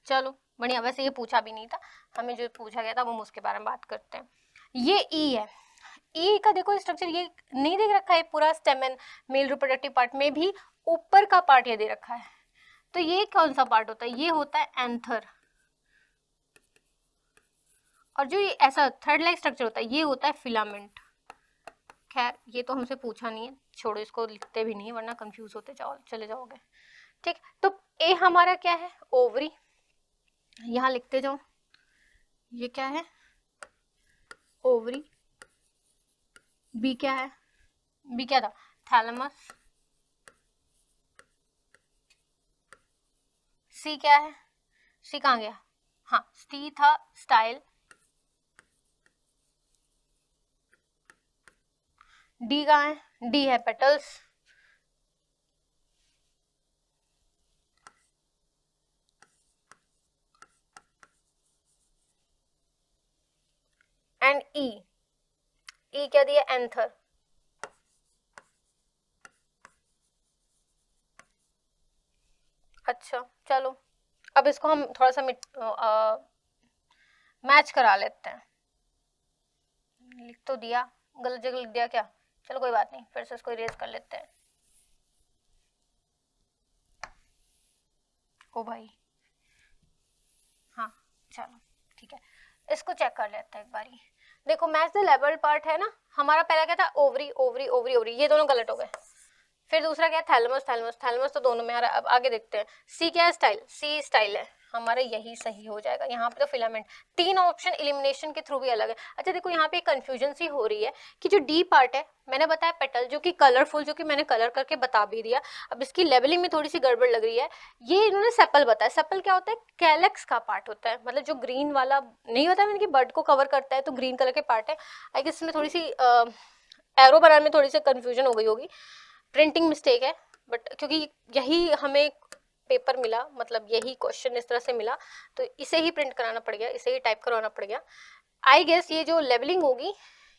चलो बढ़िया, वैसे ये पूछा भी नहीं था, हमें जो पूछा गया था वो उसके बारे में बात करते हैं। ये ई है, ई का देखो स्ट्रक्चर, ये नहीं देख रखा है पूरा स्टेमन, मेल रिप्रोडक्टिव पार्ट में भी ऊपर का पार्ट ये दे रखा है, तो ये कौन सा पार्ट होता है, ये होता है एंथर, और जो ये ऐसा थ्रेड लाइक स्ट्रक्चर होता है ये होता है फिलामेंट। खैर ये तो हमसे पूछा नहीं है, छोड़ो इसको लिखते भी नहीं है वरना कंफ्यूज होते चले जाओगे, ठीक। तो ए हमारा क्या है, ओवरी, यहाँ लिखते जाओ, ये क्या है, ओवरी। बी क्या है, बी क्या था, थैलेमस। सी क्या है, सी कहाँ गया, हाँ सी था स्टाइल। डी कहाँ है, डी है पेटल्स। एंड ई, ई क्या दिया, एंथर। अच्छा चलो अब इसको हम थोड़ा सा मैच करा लेते हैं, लिख तो दिया, गलत जगह लिख दिया क्या, चलो कोई बात नहीं, फिर से इसको इरेज कर लेते हैं। ओ भाई हाँ चलो ठीक है, इसको चेक कर लेते हैं एक बारी। देखो मैच द लेवल पार्ट है ना, हमारा पहला क्या था, ओवरी ओवरी ओवरी ओवरी, ये दोनों गलत हो गए। फिर दूसरा क्या है, थैलेमस थैलेमस थैलेमस, तो दोनों में आ रहा है। अब आगे देखते हैं, सी क्या है, स्टाइल, सी स्टाइल है हमारा, यही सही हो जाएगा। यहाँ पे तो फिलामेंट, 3 ऑप्शन एलिमिनेशन के थ्रू भी अलग है। अच्छा देखो यहाँ पे एक कंफ्यूजन सी हो रही है कि जो डी पार्ट है, मैंने बताया पेटल जो कि कलरफुल, जो कि मैंने कलर करके बता भी दिया, अब इसकी लेवलिंग में थोड़ी सी गड़बड़ लग रही है। ये इन्होंने सेपल बताया, सेपल क्या होता है, कैलेक्स का पार्ट होता है, मतलब जो ग्रीन वाला नहीं होता मैंने कि बर्ड को कवर करता है, तो ग्रीन कलर के पार्ट है। आई गेस इसमें थोड़ी सी एरो बनाने में थोड़ी सी कंफ्यूजन हो गई होगी, प्रिंटिंग मिस्टेक है, बट क्योंकि यही हमें पेपर मिला, मतलब यही क्वेश्चन इस तरह से मिला, तो इसे ही प्रिंट कराना पड़ गया, इसे ही टाइप करवाना पड़ गया। आई गेस ये जो लेवलिंग होगी,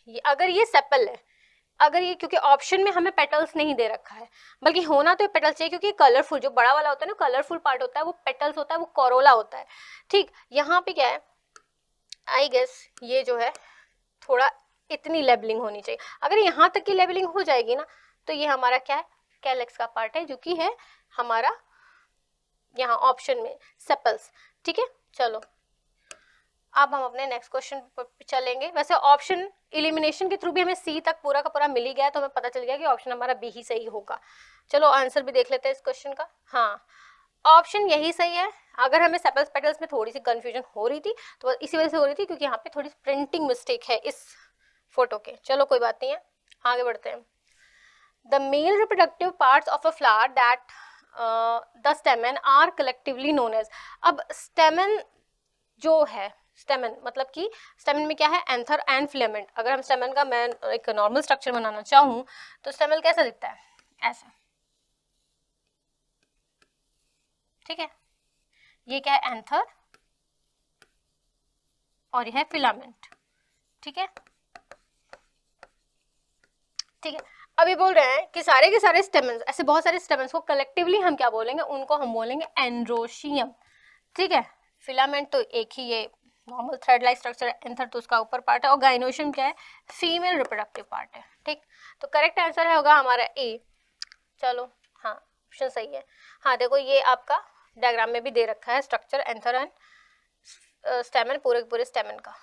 ये अगर ये सेपल है, अगर ये, क्योंकि ऑप्शन में हमें पेटल्स नहीं दे रखा है, बल्कि होना तो पेटल्स चाहिए, क्योंकि कलरफुल जो बड़ा वाला होता है ना, कलरफुल पार्ट होता है, वो पेटल्स होता है, वो कोरोला होता है, ठीक। यहाँ पे क्या है, आई गेस ये जो है थोड़ा इतनी लेबलिंग होनी चाहिए। अगर यहाँ तक की लेबलिंग हो जाएगी ना तो ये हमारा क्या है, कैलेक्स का पार्ट है, जो कि है हमारा यहाँ ऑप्शन में सेपल्स। ठीक है, चलो अब हम अपने नेक्स्ट क्वेश्चन पर चलेंगे। वैसे ऑप्शन इलिमिनेशन के थ्रू भी हमें सी तक पूरा का पूरा मिल ही गया, तो हमें पता चल गया कि ऑप्शन हमारा बी ही सही होगा। चलो आंसर भी देख लेते हैं इस क्वेश्चन का। हाँ, ऑप्शन यही सही है। अगर हमें सेपल्स पेटल्स में थोड़ी सी कंफ्यूजन हो रही थी तो इसी वजह से हो रही थी क्योंकि यहाँ पे थोड़ी प्रिंटिंग मिस्टेक है इस फोटो के। चलो कोई बात नहीं है, आगे बढ़ते हैं। The male reproductive parts of a flower that the stamen are collectively known as. अब स्टेमन जो है, स्टेमन मतलब कि स्टेमन में क्या है, एंथर एंड फिलामेंट। अगर हम स्टेमन का मैं एक नॉर्मल स्ट्रक्चर बनाना चाहूँ तो स्टेमन कैसा दिखता है, ऐसा। ठीक है, ये क्या है, एंथर, और यह है फिलामेंट। ठीक है, ठीक है। अब ये बोल रहे हैं कि सारे के सारे स्टेमन्स, ऐसे बहुत सारे स्टेमन्स को कलेक्टिवली हम क्या बोलेंगे, उनको हम बोलेंगे एंड्रोशियम। ठीक है, फिलामेंट तो एक ही ये नॉर्मल थ्रेड लाइक स्ट्रक्चर है, एंथर तो उसका ऊपर पार्ट है, और गाइनोशियम क्या है, फीमेल रिप्रोडक्टिव पार्ट है। ठीक, तो करेक्ट आंसर है होगा हमारा ए। चलो हाँ, ऑप्शन सही है। हाँ देखो, ये आपका डायग्राम में भी दे रखा है स्ट्रक्चर एंथर एंड स्टेमन, पूरे स्टेमन का।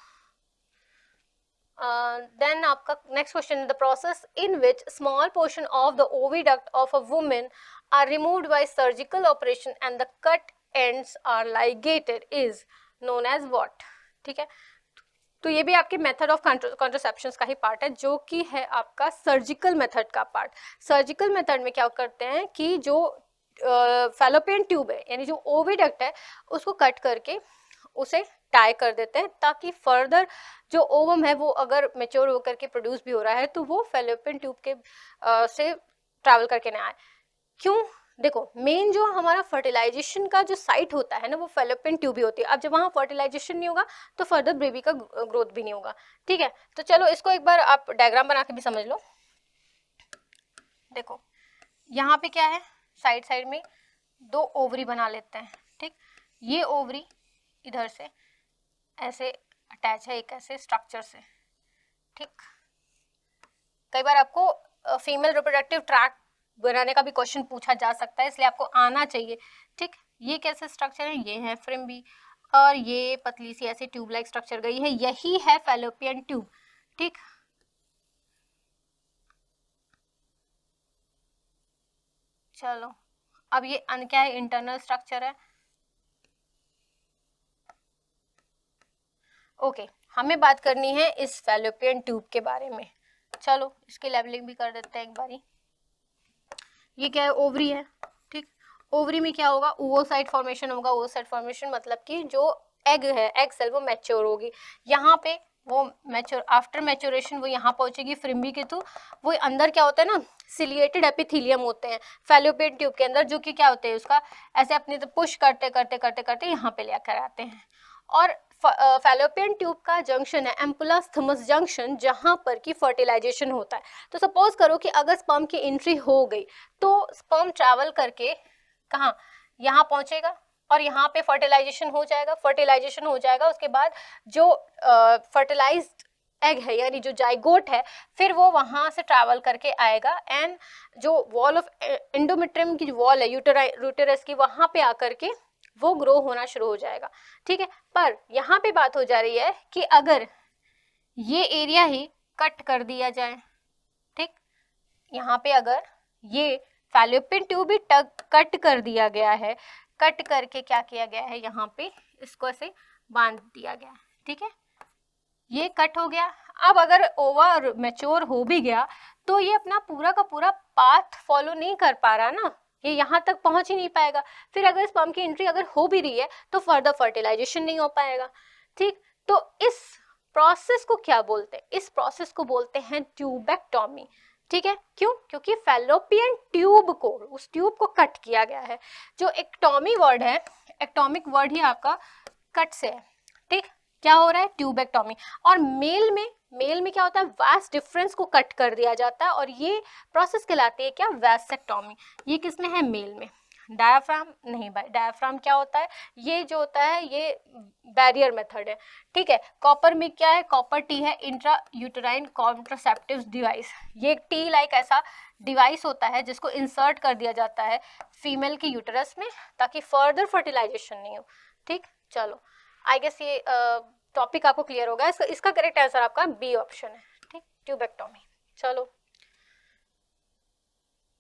Then आपका next question, the process in which small portion of the oviduct of a women are removed by surgical operation and the cut ends are ligated is known as what. ठीक है, तो ये भी आपके method of contraception का ही part है, जो कि है आपका सर्जिकल मेथड का पार्ट। सर्जिकल मेथड में क्या करते हैं कि जो फैलोपियन ट्यूब है, यानी जो ओविडक्ट है, उसको कट करके उसे टाई कर देते हैं, ताकि फर्दर जो ओवम है वो अगर मेच्योर होकर के प्रोड्यूस भी हो रहा है तो वो फैलोपियन ट्यूब के से ट्रैवल करके ना आए। क्यों, देखो मेन जो हमारा फर्टिलाइजेशन का जो साइट होता है ना, वो फैलोपियन ट्यूब ही होती है। अब जब वहाँ फर्टिलाइजेशन नहीं होगा तो फर्दर बेबी का ग्रोथ भी नहीं होगा। ठीक है, तो चलो इसको एक बार आप डायग्राम बना के भी समझ लो। देखो यहाँ पे क्या है, साइड साइड में दो ओवरी बना लेते हैं। ठीक, ये ओवरी इधर से ऐसे अटैच है एक ऐसे स्ट्रक्चर से। ठीक, कई बार आपको फीमेल रिप्रोडक्टिव ट्रैक्ट बनाने का भी क्वेश्चन पूछा जा सकता है, इसलिए आपको आना चाहिए। ठीक, ये कैसे स्ट्रक्चर है, ये है फ्रिम्बी, और ये पतली सी ऐसे ट्यूब लाइक स्ट्रक्चर गई है, यही है फैलोपियन ट्यूब। ठीक, चलो अब ये क्या है, इंटरनल स्ट्रक्चर है। ओके, हमें बात करनी है इस फैलोपियन ट्यूब के बारे में। चलो इसकी लेवलिंग भी कर देते हैं एक बारी। ये क्या है, ओवरी है। ठीक, ओवरी में क्या होगा, ओवोसाइट फॉर्मेशन होगा। ओवोसाइट फॉर्मेशन मतलब कि जो एग है, एग सेल वो मैच्योर होगी। यहाँ पे वो मैच्योर, आफ्टर मैच्योरेशन वो यहाँ पहुंचेगी फ्रिम्बी के थ्रू। वो अंदर क्या होता है ना, सिलिएटेड एपिथेलियम होते हैं फैलोपियन ट्यूब के अंदर, जो कि क्या होते हैं उसका ऐसे अपने तो पुश करते करते करते करते यहाँ पे लेकर आते हैं। और फैलोपियन ट्यूब का जंक्शन है एम्पुलस थमस जंक्शन, जहां पर कि फर्टिलाइजेशन होता है। तो सपोज करो कि अगर स्पर्म की एंट्री हो गई तो स्पर्म ट्रैवल करके कहाँ, यहाँ पहुंचेगा और यहाँ पे फर्टिलाइजेशन हो जाएगा। फर्टिलाइजेशन हो जाएगा उसके बाद जो फर्टिलाइज्ड एग है यानी जो जाइगोट है, फिर वो वहां से ट्रैवल करके आएगा एंड जो वॉल ऑफ एंडोमेट्रियम की वॉल है यूटेरस की, वहां पे आकर के वो ग्रो होना शुरू हो जाएगा। ठीक है, पर यहाँ पे बात हो जा रही है कि अगर ये एरिया ही कट कर दिया जाए, ठीक, यहाँ पे अगर ये फैलोपियन ट्यूब भी कट कर दिया गया है, कट करके क्या किया गया है, यहाँ पे इसको ऐसे बांध दिया गया। ठीक है, ये कट हो गया। अब अगर ओवर मैच्योर हो भी गया तो ये अपना पूरा का पूरा पाथ फॉलो नहीं कर पा रहा ना, ये यहाँ तक पहुंच ही नहीं पाएगा। फिर अगर स्पर्म की एंट्री अगर हो भी रही है तो फर्दर फर्टिलाइजेशन नहीं हो पाएगा। ठीक, तो इस प्रोसेस को क्या बोलते हैं, इस प्रोसेस को बोलते हैं ट्यूबेक्टोमी। ठीक है, क्यों, क्योंकि फैलोपियन ट्यूब को, उस ट्यूब को कट किया गया है। जो एक्टोमी वर्ड है, एक्टोमिक वर्ड ही आपका कट से है। ठीक, क्या हो रहा है, ट्यूबेक्टोमी। और मेल में क्या होता है, वास्ट डिफरेंस को कट कर दिया जाता है और ये प्रोसेस कहलाती है क्या, वैसेक्टोमी। ये किसमें है, मेल में। डायाफ्राम नहीं भाई, डायाफ्राम क्या होता है, ये जो होता है ये बैरियर मेथड है, ठीक है। कॉपर में क्या है, कॉपर टी है इंट्रा यूटेराइन कॉन्ट्रासेप्टिव डिवाइस, ये एक टी लाइक ऐसा डिवाइस होता है जिसको इंसर्ट कर दिया जाता है फीमेल के यूटेरस में ताकि फर्दर फर्टिलाइजेशन नहीं हो, ठीक। चलो आई गेस ये टॉपिक आपको क्लियर होगा। इसका करेक्ट आंसर आपका बी ऑप्शन है, ठीक, ट्यूबेक्टोमी। चलो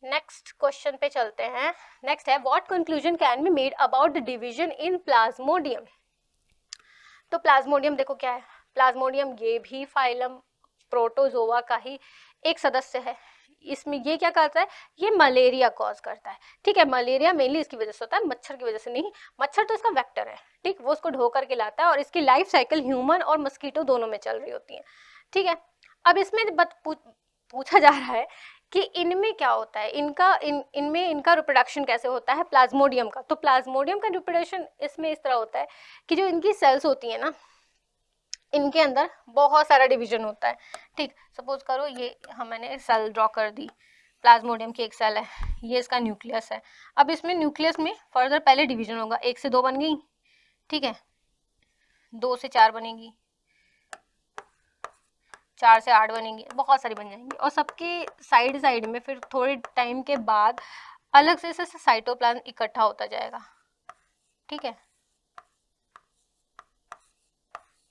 नेक्स्ट क्वेश्चन पे चलते हैं। नेक्स्ट है what conclusion can be made about the division in Plasmodium. तो प्लाज्मोडियम देखो क्या है, प्लाज्मोडियम ये भी फाइलम प्रोटोजोआ का ही एक सदस्य है। इसमें ये क्या करता है, ये मलेरिया कॉज करता है, ठीक है। मलेरिया मेनली इसकी वजह से होता है, मच्छर की वजह से नहीं, मच्छर तो इसका वेक्टर है, ठीक, वो उसको ढो करके लाता है और इसकी लाइफ साइकिल ह्यूमन और मस्कीटो दोनों में चल रही होती है, ठीक है। अब इसमें पूछा जा रहा है कि इनमें क्या होता है, इनमें इनका रिप्रोडक्शन कैसे होता है प्लाज्मोडियम का। तो प्लाज्मोडियम का रिप्रोडक्शन इसमें इस तरह होता है कि जो इनकी सेल्स होती है ना, इनके अंदर बहुत सारा डिवीजन होता है, ठीक। सपोज करो ये मैंने सेल ड्रॉ कर दी, प्लाज्मोडियम की एक सेल है, ये इसका न्यूक्लियस है। अब इसमें न्यूक्लियस में फर्दर पहले डिवीजन होगा, 1 से 2 बन गई, ठीक है, 2 से 4 बनेगी, 4 से 8 बनेंगी, बहुत सारी बन जाएंगी और सबके साइड साइड में फिर थोड़े टाइम के बाद अलग से साइटोप्लाज्म इकट्ठा होता जाएगा, ठीक है।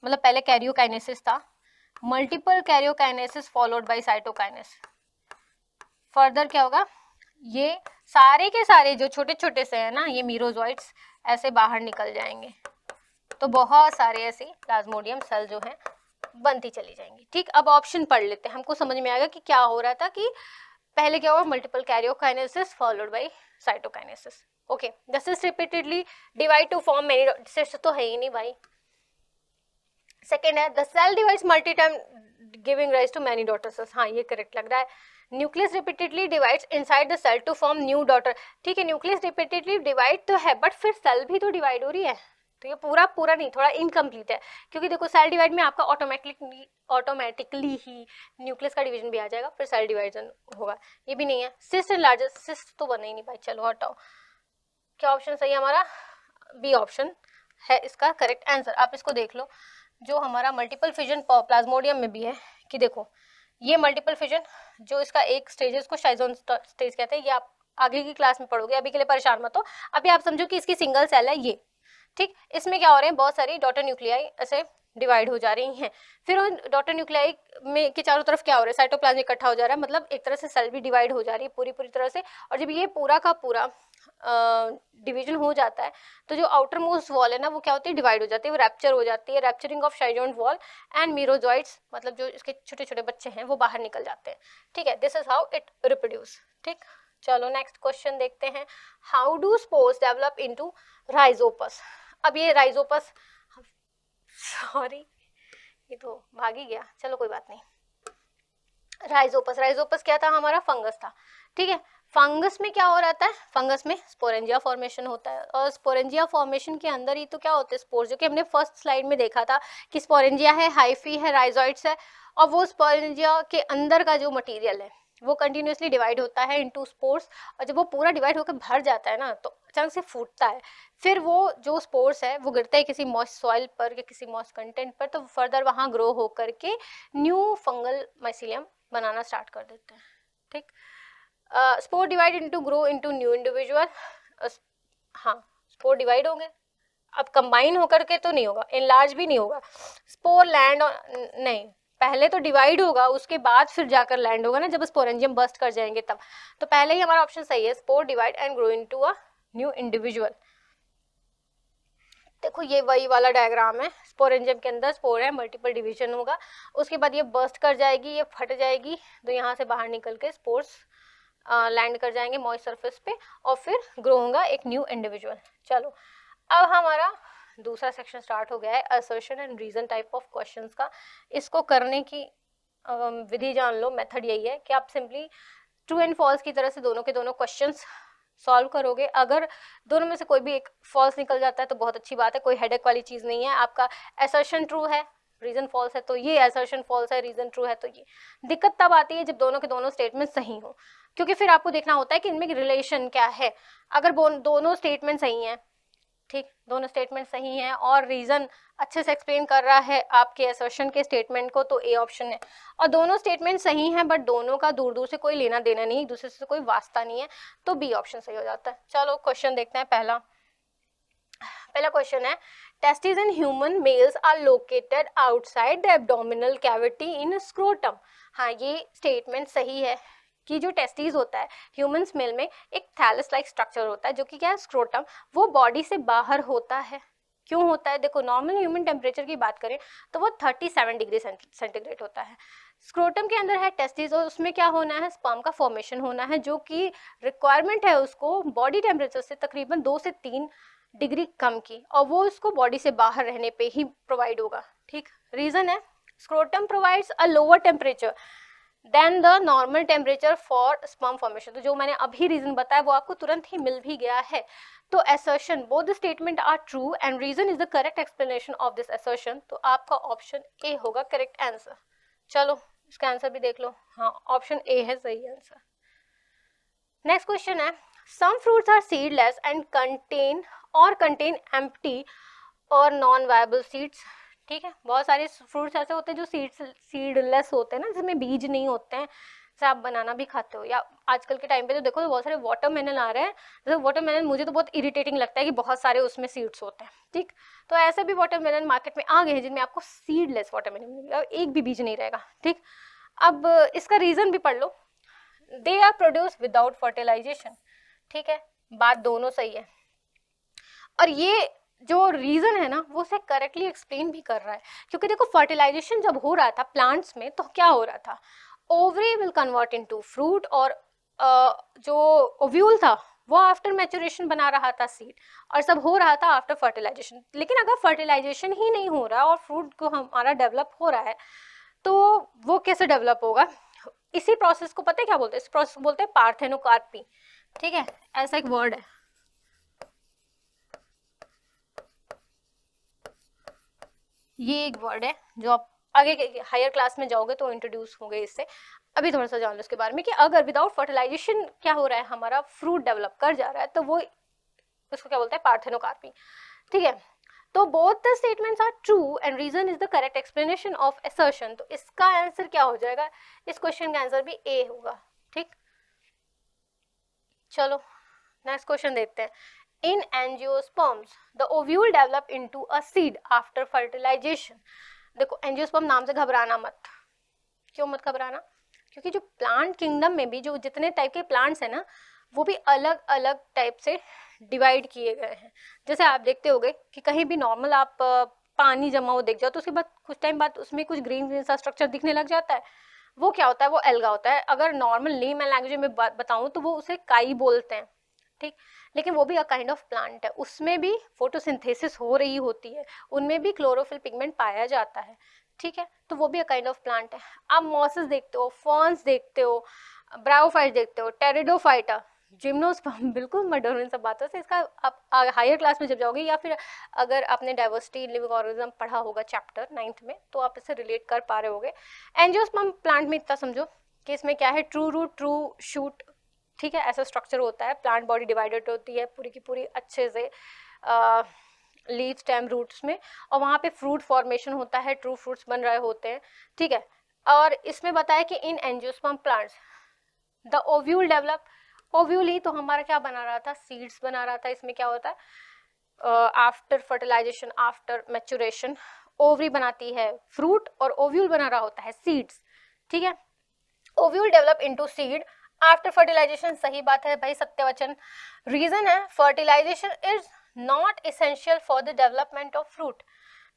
मतलब पहले कैरियोकाइनेसिस था, multiple karyokinesis followed by cytokinesis. Further क्या होगा, ये सारे के सारे जो छोटे छोटे से है ना, ये मीरोजोइट्स ऐसे बाहर निकल जाएंगे, तो बहुत सारे ऐसे प्लाज्मोडियम सेल जो हैं बनती चली जाएंगी, ठीक। अब ऑप्शन पढ़ लेते हैं, हमको समझ में आएगा कि क्या हो रहा था कि पहले क्या हुआ, multiple karyokinesis followed by cytokinesis, okay. The cyst repeatedly divide to form many, cyst तो है ही नहीं भाई। सेकेंड है the cell divides multi time giving rise to many daughter cells, हाँ ये करेक्ट लग रहा है। Nucleus repeatedly divides inside the cell to form new daughter, ठीक है। न्यूक्लियस रिपीटेडली डिवाइड तो है बट फिर सेल भी तो डिवाइड हो रही है, तो ये पूरा नहीं, थोड़ा इनकम्प्लीट है, क्योंकि देखो सेल डिवाइड में आपका ऑटोमेटिकली ही न्यूक्लियस का डिवीजन भी आ जाएगा, फिर सेल डिवीजन होगा, ये भी नहीं है। सिस्ट एंड लार्जेस्ट, सिस्ट तो बना ही नहीं भाई, चलो हटाओ। क्या ऑप्शन सही है हमारा, बी ऑप्शन है इसका करेक्ट आंसर। आप इसको देख लो, जो हमारा मल्टीपल फिजन प्लाज्मोडियम में भी है कि देखो ये मल्टीपल फिजन जो इसका एक स्टेज है, इसको शाइजोन स्टेज कहते हैं, ये आप आगे की क्लास में पढ़ोगे, अभी के लिए परेशान मत हो। अभी आप समझो कि इसकी सिंगल सेल है ये, ठीक। इसमें क्या हो रहे हैं, बहुत सारी डॉटर न्यूक्लियाई ऐसे डिवाइड हो जा रही हैं, फिर उन डॉटर न्यूक्लियाई में के चारों तरफ क्या हो रहा है, साइटोप्लाज्म इकट्ठा हो जा रहा है, मतलब एक तरह से सेल भी डिवाइड हो जा रही है पूरी तरह से। और जब ये पूरा का पूरा डिवीजन हो जाता है तो जो आउटर मोस्ट वॉल है ना, वो क्या होती है, डिवाइड हो जाती है, वो रैप्चर हो जाती है, रैप्चरिंग ऑफ शाइजोन वॉल एंड मीरोजॉइड्स, मतलब जो इसके छोटे छोटे बच्चे हैं वो बाहर निकल जाते हैं, ठीक है। This is how it reproduce, ठीक। चलो नेक्स्ट क्वेश्चन देखते हैं, how do spores develop into Rhizopus. अब ये राइजोपस, सॉरी ये तो भाग ही गया, चलो कोई बात नहीं। राइजोपस क्या था, हमारा फंगस था, ठीक है। फंगस में क्या हो रहता है, फंगस में स्पोरेंजिया फॉर्मेशन होता है, और स्पोरेंजिया फॉर्मेशन के अंदर ही तो क्या होते हैं स्पोर्स, जो कि हमने फर्स्ट स्लाइड में देखा था कि स्पोरेंजिया है, हाइफी है, राइजोइड्स है, और वो स्पोरेंजिया के अंदर का जो मटेरियल है वो कंटिन्यूसली डिवाइड होता है इनटू स्पोर्स, और जब वो पूरा डिवाइड होकर भर जाता है ना तो अचानक से फूटता है, फिर वो जो स्पोर्स है वो गिरता है किसी मॉइस्ट सॉइल पर या किसी मॉइस्ट कंटेंट पर, तो फर्दर वहाँ ग्रो होकर के न्यू फंगल माइसीलियम बनाना स्टार्ट कर देते हैं, ठीक। Spore divide into grow into new individual, हाँ स्पोर डिवाइड होंगे, अब कंबाइन होकर के तो नहीं होगा, इनलार्ज भी नहीं होगा, स्पोर लैंड नहीं, पहले तो डिवाइड होगा उसके बाद फिर जाकर लैंड होगा ना, जब स्पोरेंजियम बस्ट कर जाएंगे तब। तो पहले ही हमारा ऑप्शन सही है, spore divide and grow into a new individual. देखो ये वही वाला डायग्राम है, स्पोरेंजियम के अंदर स्पोर है, मल्टीपल डिवीजन होगा, उसके बाद ये बस्ट कर जाएगी, ये फट जाएगी, तो यहाँ से बाहर निकल के स्पोर्स लैंड कर जाएंगे मॉइस्ट सरफेस पे, और फिर ग्रो होगा एक न्यू इंडिविजुअल। चलो अब हमारा दूसरा सेक्शन स्टार्ट हो गया है, assertion and reason type of questions का। इसको करने की विधि जान लो, मेथड यही है कि आप सिंपली ट्रू एंड फॉल्स की तरह से दोनों के दोनों क्वेश्चंस सॉल्व करोगे। अगर दोनों में से कोई भी एक फॉल्स निकल जाता है तो बहुत अच्छी बात है, कोई हेडेक वाली चीज़ नहीं है। आपका असर्शन ट्रू है रीजन फॉल्स है तो ये, असर्शन फॉल्स है, रीजन ट्रू है तो ये। दिक्कत तब आती है जब दोनों के दोनों स्टेटमेंट सही हो, क्योंकि फिर आपको देखना होता है कि इनमें रिलेशन क्या है। अगर दोनों स्टेटमेंट सही हैं, ठीक, दोनों स्टेटमेंट सही हैं और रीजन अच्छे से एक्सप्लेन कर रहा है आपके असर्शन के स्टेटमेंट को, तो ए ऑप्शन है। और दोनों स्टेटमेंट सही हैं बट दोनों का दूर दूर से कोई लेना देना नहीं, एक दूसरे से कोई वास्ता नहीं है, तो बी ऑप्शन सही हो जाता है। चलो क्वेश्चन देखते हैं। पहला क्वेश्चन है, testis in human males are located outside the abdominal cavity in scrotum. हाँ, ये स्टेटमेंट सही है कि जो टेस्टिस होता है ह्यूमंस मेल में एक थैलस लाइक स्ट्रक्चर होता है, जो कि क्या है, स्क्रोटम, वो बॉडी से बाहर होता है। क्यों होता है? देखो, नॉर्मल ह्यूमन टेम्परेचर की बात करें तो वो 37 डिग्री सेंटीग्रेड होता है। स्क्रोटम के अंदर है टेस्टिस और उसमें क्या होना है, स्पर्म का फॉर्मेशन होना है, जो कि रिक्वायरमेंट है उसको बॉडी टेम्परेचर से तकरीबन 2 से 3 डिग्री कम की, और वो उसको बॉडी से बाहर रहने पे ही प्रोवाइड होगा। ठीक, रीजन है scrotum provides a lower temperature than the normal temperature for sperm formation. तो जो मैंने अभी रीजन बताया वो आपको तुरंत ही मिल भी गया है। तो assertion both the statement are true and reason is the correct explanation of this assertion। तो आपका ऑप्शन ए होगा करेक्ट आंसर। चलो इसका आंसर भी देख लो। हाँ, ऑप्शन ए है सही आंसर। नेक्स्ट क्वेश्चन है, some fruits are seedless and contain empty और non viable seeds। ठीक है, बहुत सारे फ्रूट्स ऐसे होते हैं जो सीडलेस होते हैं ना, जिसमें बीज नहीं होते हैं। जैसे आप बनाना भी खाते हो, या आजकल के टाइम पे तो देखो तो बहुत सारे वाटरमेलन आ रहे हैं। जैसे वाटरमेलन मुझे तो बहुत इरिटेटिंग लगता है कि बहुत सारे उसमें सीड्स होते हैं। ठीक, तो ऐसे भी वाटरमेलन मार्केट में आ गए हैं जिनमें आपको सीडलेस वाटरमेलन मिलेगा, एक भी बीज नहीं रहेगा। ठीक, अब इसका रीजन भी पढ़ लो, they are produce without fertilization. ठीक है, बात दोनों सही है, और ये जो रीजन है ना वो उसे करेक्टली एक्सप्लेन भी कर रहा है। क्योंकि देखो, फर्टिलाइजेशन जब हो रहा था प्लांट्स में तो क्या हो रहा था, ovary will convert into fruit, और जो ओव्यूल था वो आफ्टर मैच्योरेशन बना रहा था सीड, और सब हो रहा था आफ्टर फर्टिलाइजेशन। लेकिन अगर फर्टिलाइजेशन ही नहीं हो रहा और फ्रूट को हमारा डेवलप हो रहा है तो वो कैसे डेवलप होगा? इसी प्रोसेस को पता है क्या बोलते हैं? इस प्रोसेस को बोलते हैं पार्थेनोकार्पी। ठीक है, ऐसा एक वर्ड है। ये एक वर्ड है जो आप आगे हायर क्लास में जाओगे तो इंट्रोड्यूस होंगे इससे। अभी थोड़ा सा जान लो इसके बारे में कि अगर विदाउट फर्टिलाइजेशन क्या हो रहा है, हमारा फ्रूट डेवलप कर जा रहा है, तो वो उसको क्या बोलते हैं, पार्थेनोकार्पी। ठीक है, तो both the statements are true and reason is the correct explanation of assertion. तो इसका आंसर क्या हो जाएगा? इस क्वेश्चन का आंसर भी ए होगा। ठीक, चलो नेक्स्ट क्वेश्चन देखते हैं। In angiosperms, the ovule develop into a seed after fertilization। देखो, एंजियोस्पर्म नाम से घबराना मत। क्यों मत घबराना? क्योंकि जो प्लांट किंगडम में भी जो जितने टाइप के प्लांट्स हैं ना, वो भी अलग अलग टाइप से डिवाइड किए गए हैं। जैसे आप देखते होगे कि कहीं भी नॉर्मल आप पानी जमा हो देख जाओ तो उसके बाद कुछ टाइम बाद उसमें कुछ ग्रीन ग्रीन सा स्ट्रक्चर दिखने लग जाता है। वो क्या होता है? वो एल्गा होता है। अगर नॉर्मल लेमन लैंग्वेज में बताऊं तो वो उसे काई बोलते हैं। ठीक, लेकिन वो भी अ काइंड ऑफ प्लांट है, उसमें भी फोटोसिंथेसिस हो रही होती है, उनमें भी क्लोरोफिल पिगमेंट पाया जाता है। ठीक है, तो वो भी अ काइंड ऑफ प्लांट है। आप मॉसेस देखते हो, फर्न्स देखते हो, ब्रायोफाइट देखते हो, टेरिडोफाइटा, जिम्नोस्पर्म, बिल्कुल मॉडर्न सब बातों से। इसका आप हायर क्लास में जब जाओगे, या फिर अगर आपने डाइवर्सिटी लिविंग ऑर्गेनिज्म पढ़ा होगा चैप्टर 9th में, तो आप इससे रिलेट कर पा रहे होगे। एंजियोस्पर्म प्लांट में इतना समझो कि इसमें क्या है, ट्रू रूट, ट्रू शूट, ठीक है, ऐसा स्ट्रक्चर होता है। प्लांट बॉडी डिवाइडेड होती है पूरी की पूरी अच्छे से लीव, स्टेम, रूट्स में, और वहाँ पे फ्रूट फॉर्मेशन होता है, ट्रू फ्रूट्स बन रहे होते हैं। ठीक है, और इसमें बताया कि in angiosperm plants the ovule develop, ovule ही तो हमारा क्या बना रहा था, सीड्स बना रहा था। इसमें क्या होता है, after fertilisation, after maturation, ovary बनाती है फ्रूट और ओव्यूल बना रहा होता है सीड्स। ठीक है, ovule develop into seed after fertilisation. सही बात है भाई, सत्यवचन। रीजन है fertilisation is not essential for the development of fruit.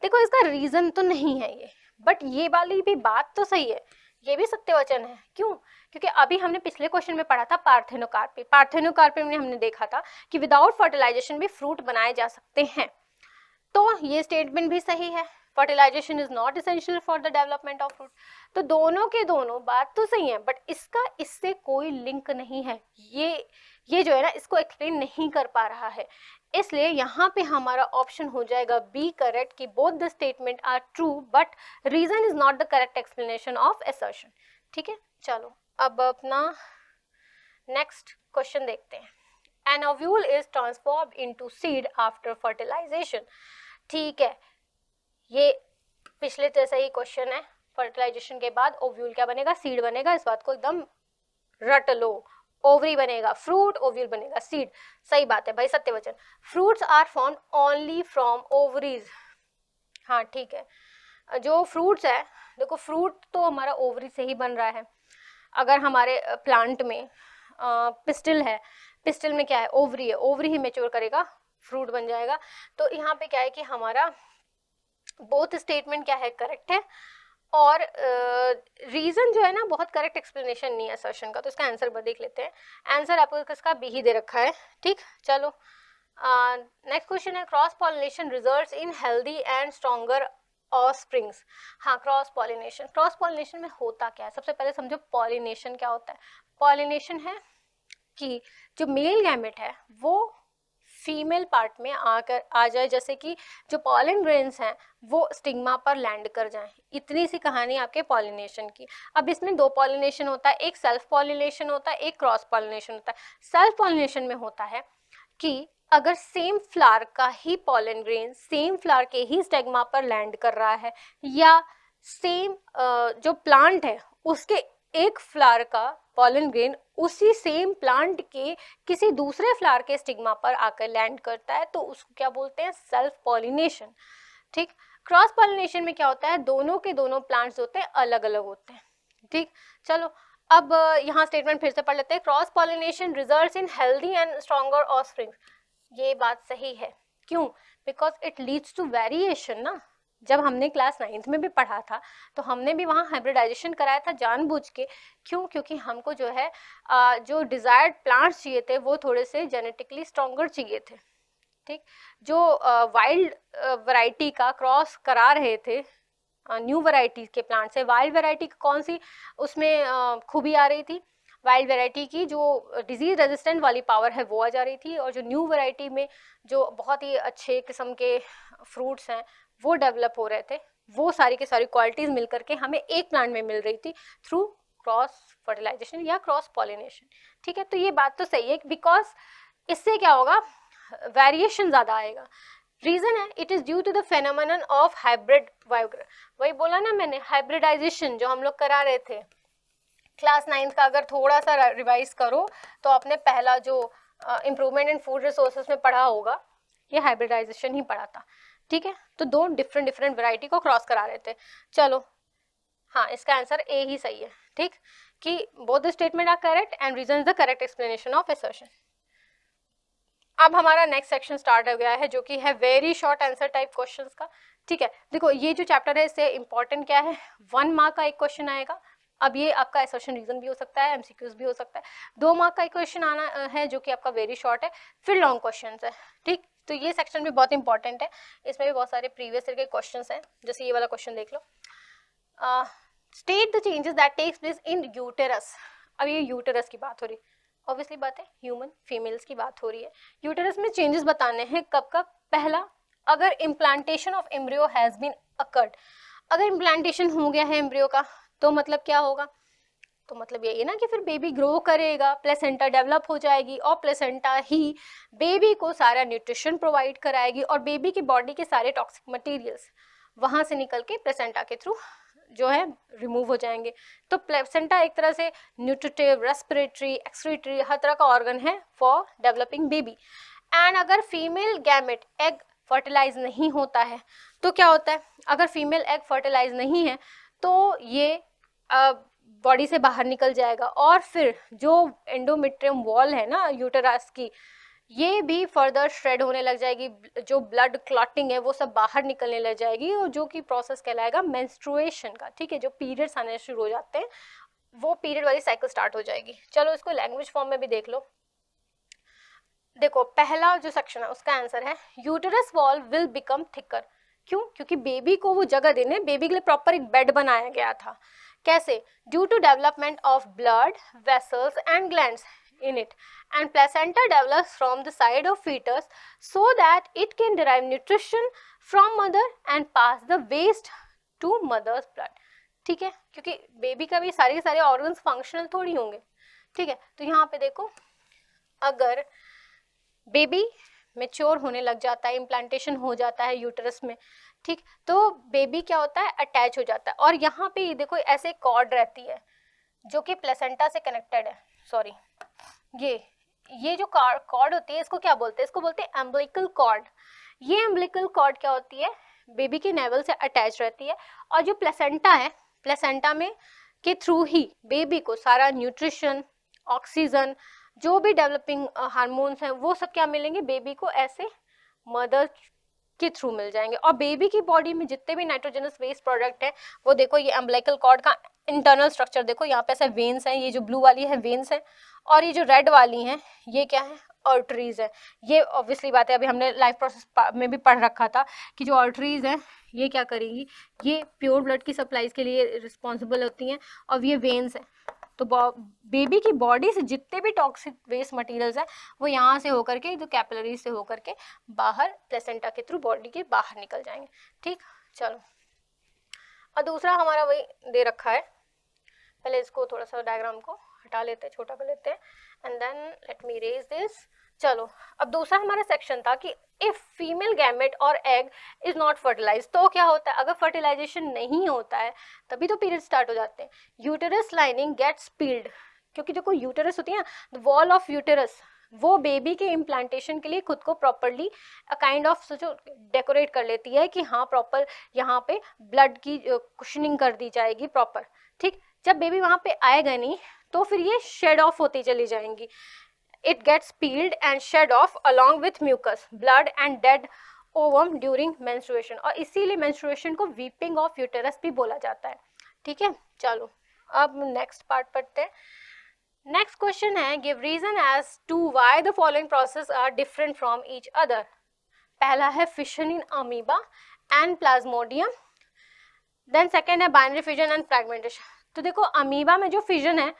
देखो, इसका रीजन तो नहीं है ये, बट ये वाली भी बात तो सही है, ये भी सत्यवचन है। क्यों? क्योंकि अभी हमने पिछले क्वेश्चन में पढ़ा था पार्थेनोकार्पी। पार्थेनोकार्पी में हमने देखा था कि विदाउट फर्टिलाइजेशन भी फ्रूट बनाए जा सकते हैं। तो ये स्टेटमेंट भी सही है, fertilisation is not essential for the development of fruit. तो दोनों के दोनों बात तो सही है, बट इसका इससे कोई लिंक नहीं है, ये जो है ना इसको एक्सप्लेन नहीं कर पा रहा है, इसलिए यहाँ पे हमारा ऑप्शन हो जाएगा बी करेक्ट कि both the statement are true but reason is not the correct explanation of assertion. ठीक है, चलो अब अपना नेक्स्ट क्वेश्चन देखते हैं। An ovule is transformed into seed after fertilization। ठीक है, ये पिछले जैसा ही क्वेश्चन है, फर्टिलाइजेशन के बाद ओव्यूल क्या बनेगा, सीड बनेगा, इस बात को एकदम रट लो। ओवरी बनेगा फ्रूट, ओव्यूल बनेगा सीड, सही बात है भाई, सत्य वचन। Fruits are form only from ovaries. हाँ ठीक है, जो फ्रूट्स है, देखो फ्रूट तो हमारा ओवरी से ही बन रहा है। अगर हमारे प्लांट में पिस्टिल है, पिस्टिल में क्या है, ओवरी है, ओवरी ही मैच्योर करेगा, फ्रूट बन जाएगा। तो यहाँ पे क्या है कि हमारा बोथ स्टेटमेंट क्या है, करेक्ट है, और रीजन जो है ना बहुत करेक्ट एक्सप्लेनेशन नहीं है असर्शन का, तो इसका आंसर देख लेते हैं। आंसर आपको इसका बी ही दे रखा है। ठीक, चलो नेक्स्ट क्वेश्चन है, cross pollination results in healthy and stronger offsprings. हाँ, क्रॉस पॉलिनेशन, क्रॉस पॉलिनेशन में होता क्या है, सबसे पहले समझो पॉलिनेशन क्या होता है। पॉलिनेशन है कि जो मेल गैमेट है वो फीमेल पार्ट में आकर आ जाए, जैसे कि जो पॉलन ग्रेन्स हैं वो स्टिग्मा पर लैंड कर जाएं। इतनी सी कहानी आपके पॉलिनेशन की। अब इसमें दो पॉलिनेशन होता है, एक सेल्फ पॉलिनेशन होता है, एक क्रॉस पॉलिनेशन होता है। सेल्फ पॉलिनेशन में होता है कि अगर सेम फ्लावर का ही पॉलन ग्रेन सेम फ्लावर के ही स्टिग्मा पर लैंड कर रहा है, या सेम जो प्लांट है उसके एक फ्लावर का पॉलन ग्रेन उसी सेम प्लांट के किसी दूसरे फ्लावर के स्टिग्मा पर आकर लैंड करता है, तो उसको क्या बोलते हैं, सेल्फ पॉलिनेशन। ठीक, क्रॉस पॉलिनेशन में क्या होता है, दोनों के दोनों प्लांट्स होते हैं अलग अलग होते हैं। ठीक, चलो अब यहाँ स्टेटमेंट फिर से पढ़ लेते हैं। Cross pollination results in healthy and stronger offsprings. ये बात सही है, क्यों, because it leads to variation ना। जब हमने क्लास 9th में भी पढ़ा था तो हमने भी वहाँ हाइब्रिडाइजेशन कराया था जानबूझ के, क्यों, क्योंकि हमको जो है जो डिजायर्ड प्लांट्स चाहिए थे वो थोड़े से जेनेटिकली स्ट्रॉन्गर चाहिए थे। ठीक, जो वाइल्ड वैरायटी का क्रॉस करा रहे थे न्यू वैरायटी के प्लांट से, वाइल्ड वैरायटी कौन सी उसमें खूबी आ रही थी, वाइल्ड वैरायटी की जो डिजीज रेजिस्टेंट वाली पावर है वो आ जा रही थी, और जो न्यू वैरायटी में जो बहुत ही अच्छे किस्म के फ्रूट्स हैं वो डेवलप हो रहे थे, वो सारी की सारी क्वालिटीज मिल करके हमें एक प्लांट में मिल रही थी थ्रू क्रॉस फर्टिलाइजेशन या क्रॉस पॉलिनेशन। ठीक है, तो ये बात तो सही है, बिकॉज इससे क्या होगा, वेरिएशन ज्यादा आएगा। रीजन है, it is due to the phenomenon of hybrid vigour. वही बोला ना मैंने, हाइब्रिडाइजेशन जो हम लोग करा रहे थे क्लास 9th का, अगर थोड़ा सा रिवाइज करो तो आपने पहला जो इम्प्रूवमेंट इन फूड रिसोर्सेज में पढ़ा होगा, ये हाइब्रिडाइजेशन ही पढ़ा था। ठीक है, तो दो डिफरेंट वैरायटी को क्रॉस करा रहे थे। चलो हाँ, इसका आंसर ए ही सही है। ठीक, कि both the statement are correct and reason is the correct explanation of assertion. अब हमारा नेक्स्ट सेक्शन स्टार्ट हो गया है, जो कि है very short answer type questions का। ठीक है, देखो ये जो चैप्टर है इससे इंपॉर्टेंट क्या है, 1 मार्क का एक क्वेश्चन आएगा। अब ये आपका असर्शन रीजन भी हो सकता है, एमसीक्यूज भी हो सकता है। 2 मार्क का एक क्वेश्चन आना है जो कि आपका वेरी शॉर्ट है, फिर लॉन्ग क्वेश्चन है। ठीक, तो ये सेक्शन भी बहुत इंपॉर्टेंट है, इसमें भी बहुत सारे प्रीवियस ईयर के क्वेश्चन हैं, जैसे ये वाला क्वेश्चन देख लो। State the changes that takes place in uterus. अब ये यूटेरस की बात हो रही है, ऑब्वियसली बात है, ह्यूमन फीमेल्स की बात हो रही है। यूटेरस में चेंजेस बताने हैं, कब कब, पहला, अगर implantation of embryo has been occurred. अगर इम्प्लांटेशन हो गया है एम्ब्रियो का तो मतलब क्या होगा, तो मतलब यही है ना कि फिर बेबी ग्रो करेगा, प्लेसेंटा डेवलप हो जाएगी, और प्लेसेंटा ही बेबी को सारा न्यूट्रिशन प्रोवाइड कराएगी, और बेबी की बॉडी के सारे टॉक्सिक मटेरियल्स वहां से निकल के प्लेसेंटा के थ्रू जो है रिमूव हो जाएंगे। तो प्लेसेंटा एक तरह से न्यूट्रिटिव, रेस्पिरेटरी, एक्सक्रीटरी, हर तरह का ऑर्गन है फॉर डेवलपिंग बेबी। एंड अगर फीमेल गैमेट एग फर्टिलाइज नहीं होता है तो क्या होता है, अगर फीमेल एग फर्टिलाइज नहीं है तो ये बॉडी से बाहर निकल जाएगा, और फिर जो एंडोमेट्रियम वॉल है ना यूटेरस की, ये भी फर्दर श्रेड होने लग जाएगी, जो ब्लड क्लॉटिंग है वो सब बाहर निकलने लग जाएगी, और जो कि प्रोसेस कहलाएगा मेंस्ट्रुएशन का। ठीक है, जो पीरियड्स आने शुरू हो जाते हैं वो पीरियड वाली साइकिल स्टार्ट हो जाएगी। चलो इसको लैंग्वेज फॉर्म में भी देख लो। देखो पहला जो सेक्शन है उसका आंसर है uterus wall will become thicker. क्यों? क्योंकि बेबी को वो जगह देने, बेबी के लिए प्रॉपर एक बेड बनाया गया था। कैसे? Due to development of blood vessels and glands in it, and placenta develops from the side of fetus so that it can derive nutrition from mother and pass the waste to mother's blood. ठीक है, क्योंकि baby का भी सारे के सारे organs functional थोड़ी होंगे। ठीक है, तो यहाँ पे देखो, अगर बेबी मेच्योर होने लग जाता है, इम्प्लांटेशन हो जाता है यूटरस में, ठीक, तो बेबी क्या होता है, अटैच हो जाता है। और यहाँ पे ये देखो ऐसे कॉर्ड रहती है जो कि प्लेसेंटा से कनेक्टेड है। सॉरी, ये जो कॉर्ड होती है इसको क्या बोलते हैं? इसको बोलते हैं अम्बिलिकल कॉर्ड। ये अम्बिलिकल कॉर्ड क्या होती है? बेबी के नेवल से अटैच रहती है। और जो प्लेसेंटा है, प्लेसेंटा में के थ्रू ही बेबी को सारा न्यूट्रिशन, ऑक्सीजन, जो भी डेवलपिंग हार्मोन्स हैं वो सब क्या मिलेंगे बेबी को, ऐसे मदर के थ्रू मिल जाएंगे। और बेबी की बॉडी में जितने भी नाइट्रोजनस वेस्ट प्रोडक्ट है वो देखो, ये अम्बिलिकल कॉर्ड का इंटरनल स्ट्रक्चर देखो, यहाँ पे ऐसे वेन्स हैं, ये जो ब्लू वाली है वेन्स है, और ये जो रेड वाली हैं ये क्या है, आर्टरीज है। ये ऑब्वियसली बात है, अभी हमने लाइफ प्रोसेस में भी पढ़ रखा था कि जो आर्टरीज हैं ये क्या करेंगी, ये प्योर ब्लड की सप्लाईज के लिए रिस्पॉन्सिबल होती हैं, और ये वेन्स हैं। तो बेबी की बॉडी से जितने भी टॉक्सिक वेस्ट मटेरियल्स हैं वो यहाँ से होकर के, जो कैपिलरीज से होकर के बाहर प्लेसेंटा के थ्रू बॉडी के बाहर निकल जाएंगे। ठीक, चलो, और दूसरा हमारा वही दे रखा है। पहले इसको थोड़ा सा डायग्राम को हटा लेते हैं, छोटा कर लेते हैं, and then let me raise this. चलो, अब दूसरा हमारा सेक्शन था कि इफ फीमेल गैमेट और एग इज नॉट फर्टिलाइज, तो क्या होता है? अगर फर्टिलाइजेशन नहीं होता है तभी तो पीरियड स्टार्ट हो जाते हैं। यूटेरस लाइनिंग गेट्स पील्ड, क्योंकि जो कोई यूटेरस होती है ना, द वॉल ऑफ यूटेरस, वो बेबी के इम्प्लांटेशन के लिए खुद को प्रॉपरली काइंड ऑफ सोचो डेकोरेट कर लेती है कि हाँ प्रॉपर यहाँ पे ब्लड की कुशनिंग कर दी जाएगी प्रॉपर। ठीक, जब बेबी वहाँ पे आएगा नहीं तो फिर ये शेड ऑफ होती चली जाएंगी। It gets peeled and shed off along with mucus, blood and dead ovum during menstruation, और इसीलिए menstruation को weeping of uterus भी बोला जाता है। ठीक है, चलो अब नेक्स्ट पार्ट पढ़ते हैं। नेक्स्ट क्वेश्चन है, give reason as to why the following process are different from each other. पहला है fission in amoeba and plasmodium, then second है बाइनरी फिजन एंड फ्रैगमेंटेशन। तो देखो, अमीबा में जो फिजन है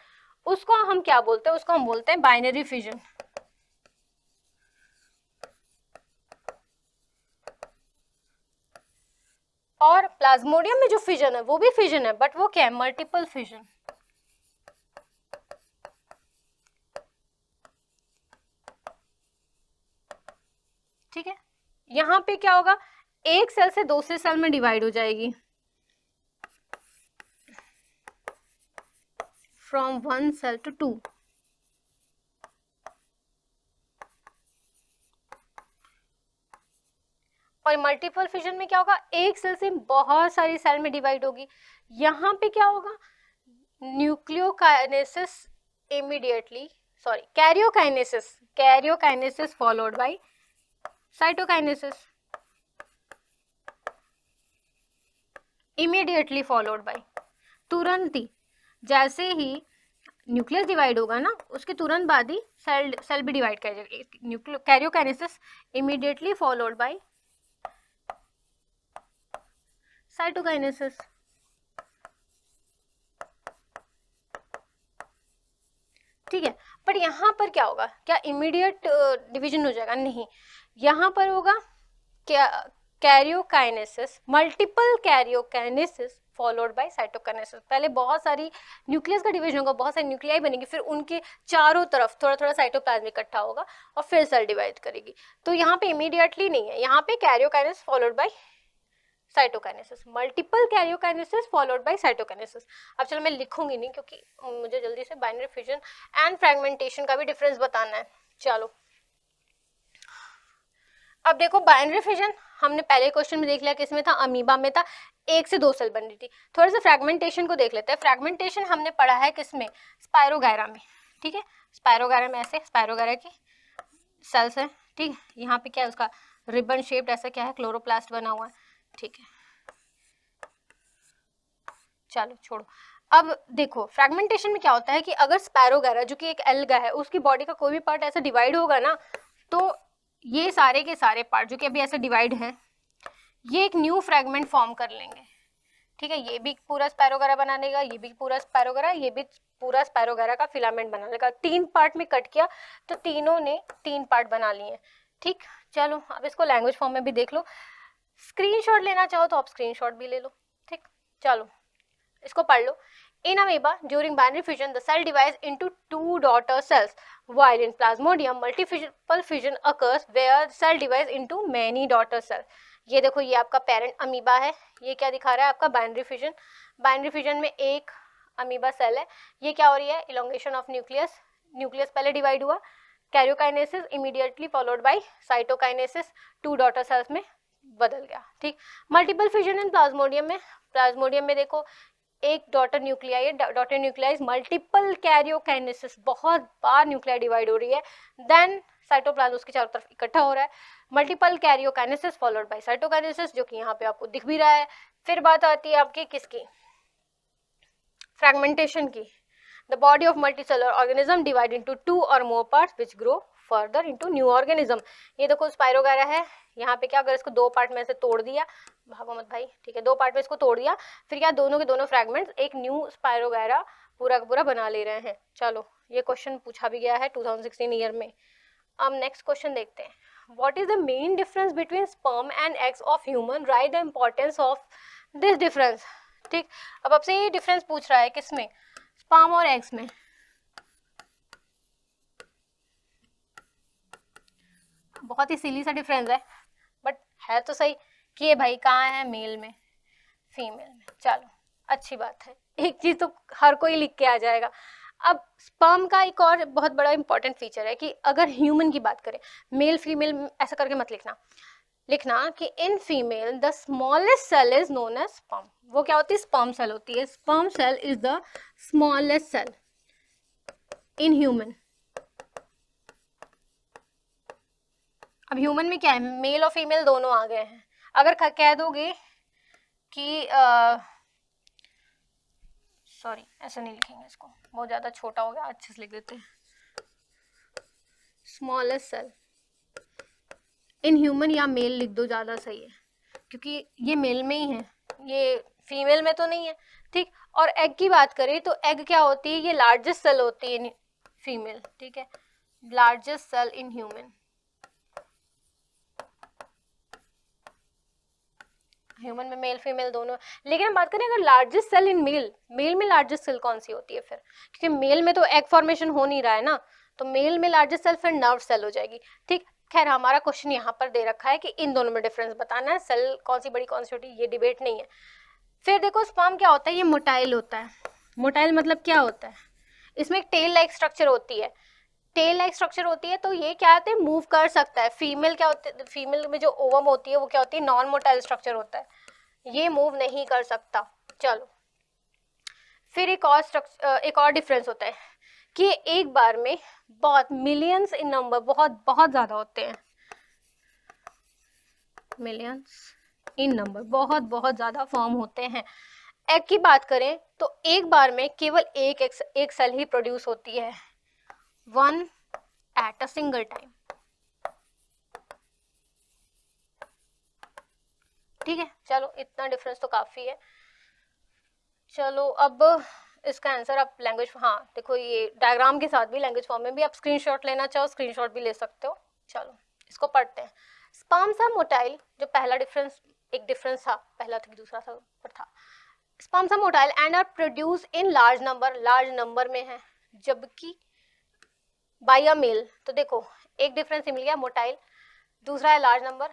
उसको हम क्या बोलते हैं? उसको हम बोलते हैं बाइनरी फिजन। और प्लाज्मोडियम में जो फिजन है वो भी फिजन है, बट वो क्या है? Multiple fission. ठीक है, यहां पे क्या होगा, एक सेल से दूसरे सेल में डिवाइड हो जाएगी, from one cell to two. और मल्टीपल फिजन में क्या होगा, एक सेल से बहुत सारी सेल में डिवाइड होगी। यहाँ पे क्या होगा, nucleokinesis immediately, sorry karyokinesis followed by cytokinesis, immediately followed by, तुरंत ही, जैसे ही न्यूक्लियस डिवाइड होगा ना उसके तुरंत बाद ही सेल भी डिवाइड कर जाएगी। Karyokinesis immediately followed by cytokinesis. ठीक है, पर यहाँ पर क्या होगा, क्या इमीडिएट डिवीजन हो जाएगा? नहीं, यहाँ पर होगा क्या, karyokinesis, multiple karyokinesis followed by cytokinesis. पहले बहुत सारी न्यूक्लियस का डिवीजन होगा, बहुत सारी न्यूक्लियाई बनेगी, फिर उनके चारों तरफ थोड़ा थोड़ा साइटोप्लाज्म इकट्ठा होगा और फिर सेल डिवाइड करेगी। तो यहाँ पे इमीडिएटली नहीं है, यहाँ पे karyokinesis followed by cytokinesis, multiple karyokinesis followed by cytokinesis. अब चलो मैं लिखूंगी नहीं क्योंकि मुझे जल्दी से बाइनरी फिजन एंड फ्रैगमेंटेशन का भी डिफरेंस बताना है। चलो, अब देखो, बाइनरी फिजन हमने पहले क्वेश्चन में देख लिया, किसमें था? अमीबा में था, एक से दो सेल बन रही थी। थोड़ा सा फ्रैगमेंटेशन को देख लेते हैं। फ्रैगमेंटेशन हमने पढ़ा है किसमें? स्पायरोगायरा में। ठीक है, स्पायरोगायरा में ऐसे स्पायरोगायरा की सेल्स है। ठीक है, यहाँ पे क्या है, उसका रिबन शेप्ड ऐसा क्या है, क्लोरोप्लास्ट बना हुआ है। ठीक है, चलो छोड़ो। अब देखो, फ्रैगमेंटेशन में क्या होता है कि अगर स्पायरोगायरा जो कि एक एल्गा है उसकी बॉडी का कोई भी पार्ट ऐसा डिवाइड होगा ना, तो ये सारे के सारे पार्ट जो कि अभी ऐसे डिवाइड हैं, ये एक न्यू फ्रेगमेंट फॉर्म कर लेंगे, ठीक है। ये भी पूरा स्पायरोगैरा बना लेगा, ये भी पूरा स्पायरोगैरा, ये भी पूरा स्पायरोगैरा का फिलामेंट बना लेगा। 3 पार्ट में कट किया तो तीनों ने 3 पार्ट बना लिए, ठीक। चलो अब इसको लैंग्वेज फॉर्म में भी देख लो, स्क्रीनशॉट लेना चाहो तो आप स्क्रीनशॉट भी ले लो, ठीक। चलो इसको पढ़ लो। In amoeba, during binary fission, the cell divides into 2 daughter cells, while in Plasmodium, multiple fission occurs where cell divides into many daughter cells. ये देखो, ये आपका पेरेंट अमीबा है, ये क्या दिखा रहा है आपका बाइनरी फिजन। बाइनरी फिजन में एक अमीबा सेल है, ये क्या हो रही है, इलोंगेशन ऑफ न्यूक्लियस। न्यूक्लियस पहले डिवाइड हुआ, karyokinesis immediately followed by cytokinesis, 2 daughter cells में बदल गया, ठीक। मल्टीपल फिजन इन प्लाज्मोडियम में देखो एक डॉटर न्यूक्लियाई है, डॉटर न्यूक्लियाई मल्टीपल कैरियोकाइनेसिस, बहुत बार न्यूक्लिया डिवाइड हो रही है, देन साइटोप्लाज्म उसके चारों तरफ इकट्ठा हो रहा है, multiple karyokinesis followed by cytokinesis, जो कि यहाँ पे आपको दिख भी रहा है। फिर बात आती है आपकी किसकी, फ्रैगमेंटेशन की। The body of multicellular organism divide into 2 और more parts which grow further into new organism. ये देखो स्पायरोगैरा है, यहाँ पे क्या, अगर इसको 2 पार्ट में से तोड़ दिया, भागो मत भाई, ठीक है, 2 पार्ट में इसको तोड़ दिया, फिर क्या दोनों के दोनों फ्रैगमेंट्स एक न्यू स्पायरोगैरा पूरा का पूरा बना ले रहे हैं। चलो ये क्वेश्चन पूछा भी गया है 2016 ईयर में। अब नेक्स्ट क्वेश्चन देखते हैं, what is the main difference between sperm and eggs of human, right the importance of this difference, ठीक। अब आपसे ये डिफरेंस पूछ रहा है किसमें, स्पर्म और एग्स में। बहुत ही सिली सा डिफरेंस है, बट है तो सही कि ये भाई कहाँ है, मेल में, फीमेल में। चलो अच्छी बात है, एक चीज तो हर कोई लिख के आ जाएगा। अब स्पर्म का एक और बहुत बड़ा इंपॉर्टेंट फीचर है कि अगर ह्यूमन की बात करें, मेल फीमेल ऐसा करके मत लिखना कि in female the smallest cell is known as sperm. वो क्या होती है, स्पर्म सेल होती है। Sperm cell is the smallest cell in human. अब ह्यूमन में क्या है, मेल और फीमेल दोनों आ गए हैं। अगर कह दोगे कि सॉरी ऐसे नहीं लिखेंगे इसको, बहुत ज़्यादा छोटा हो गया, अच्छे से लिख देते हैं, स्मॉलेस्ट सेल इन ह्यूमन, या मेल लिख दो, ज़्यादा सही है, क्योंकि ये मेल में ही है, ये फीमेल में तो नहीं है, ठीक। और एग की बात करें तो एग क्या होती है, ये लार्जेस्ट सेल होती है फीमेल, ठीक है, largest cell in human. Human में मेल फीमेल दोनों, लेकिन हम बात करें अगर लार्जेस्ट सेल इन मेल में लार्जेस्ट सेल कौन सी होती है फिर, क्योंकि मेल में तो एग फॉर्मेशन हो नहीं रहा है ना, तो मेल में लार्जेस्ट सेल फिर नर्व सेल हो जाएगी, ठीक। खैर हमारा क्वेश्चन यहाँ पर दे रखा है कि इन दोनों में डिफरेंस बताना है, सेल कौन सी बड़ी कौन सी छोटी, ये डिबेट नहीं है। फिर देखो स्पर्म क्या होता है, ये मोटाइल होता है। मोटाइल मतलब क्या होता है, इसमें एक टेल लाइक स्ट्रक्चर होती है, टेल लाइक स्ट्रक्चर होती है, तो ये क्या होता है, मूव कर सकता है। फीमेल क्या होती है, फीमेल में जो ओवम होती है वो क्या होती है, नॉन मोटाइल स्ट्रक्चर होता है, ये मूव नहीं कर सकता। चलो फिर एक और डिफरेंस होता है कि एक बार में बहुत मिलियंस इन नंबर, बहुत बहुत ज्यादा होते हैं, मिलियंस इन नंबर, बहुत बहुत ज्यादा फॉर्म होते हैं। एग की बात करें तो एक बार में केवल एक सेल ही प्रोड्यूस होती है, one at a single time, ठीक है। चलो इतना डिफरेंस तो काफी है। चलो अब इसका आंसर आप लैंग्वेज, हाँ देखो ये डायग्राम के साथ भी लैंग्वेज फॉर्म में भी आप स्क्रीनशॉट लेना चाहो स्क्रीनशॉट भी ले सकते हो। चलो इसको पढ़ते हैं। स्पर्म सा मोटाइल, जो पहला डिफरेंस, एक डिफरेंस था, पहला था कि दूसरा था पर था, स्पर्म सा motile and are produce in large number में है, जबकि बाय अ मेल, तो देखो एक डिफरेंस मिल गया, मोटाइल, दूसरा है लार्ज नंबर,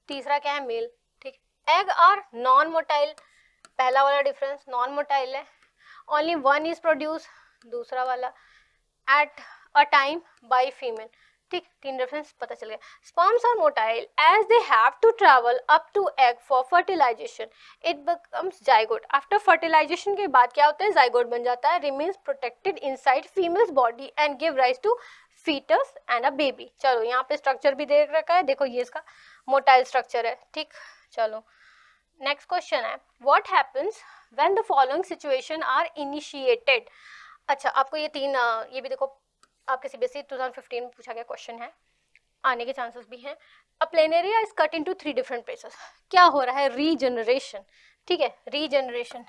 तीसरा क्या है, मेल, ठीक। एग आर नॉन मोटाइल, पहला वाला डिफरेंस नॉन मोटाइल है, ओनली वन इज प्रोड्यूस, दूसरा वाला at a time by female, ठीक। 3 डिफरेंस पता चल गया। Sperms are motile as they have to travel up to egg for fertilisation, it becomes zygote. After fertilisation के बाद क्या होता है, जाइगोट बन जाता है, remains protected inside females body and give rise to foetus and a baby. चलो यहाँ पे स्ट्रक्चर भी देख रखा है, देखो ये इसका मोटाइल स्ट्रक्चर है, ठीक। चलो नेक्स्ट क्वेश्चन है, what happens when the following situation are initiated. अच्छा आपको ये 3 ये भी देखो आपके सीबीएसई 2015 में पूछा गया क्वेश्चन है। आने के चांसेस भी हैं। A planaria is cut into 3 different places. क्या हो रहा है? रीजनरेशन, ठीक है, रीजनरेशन।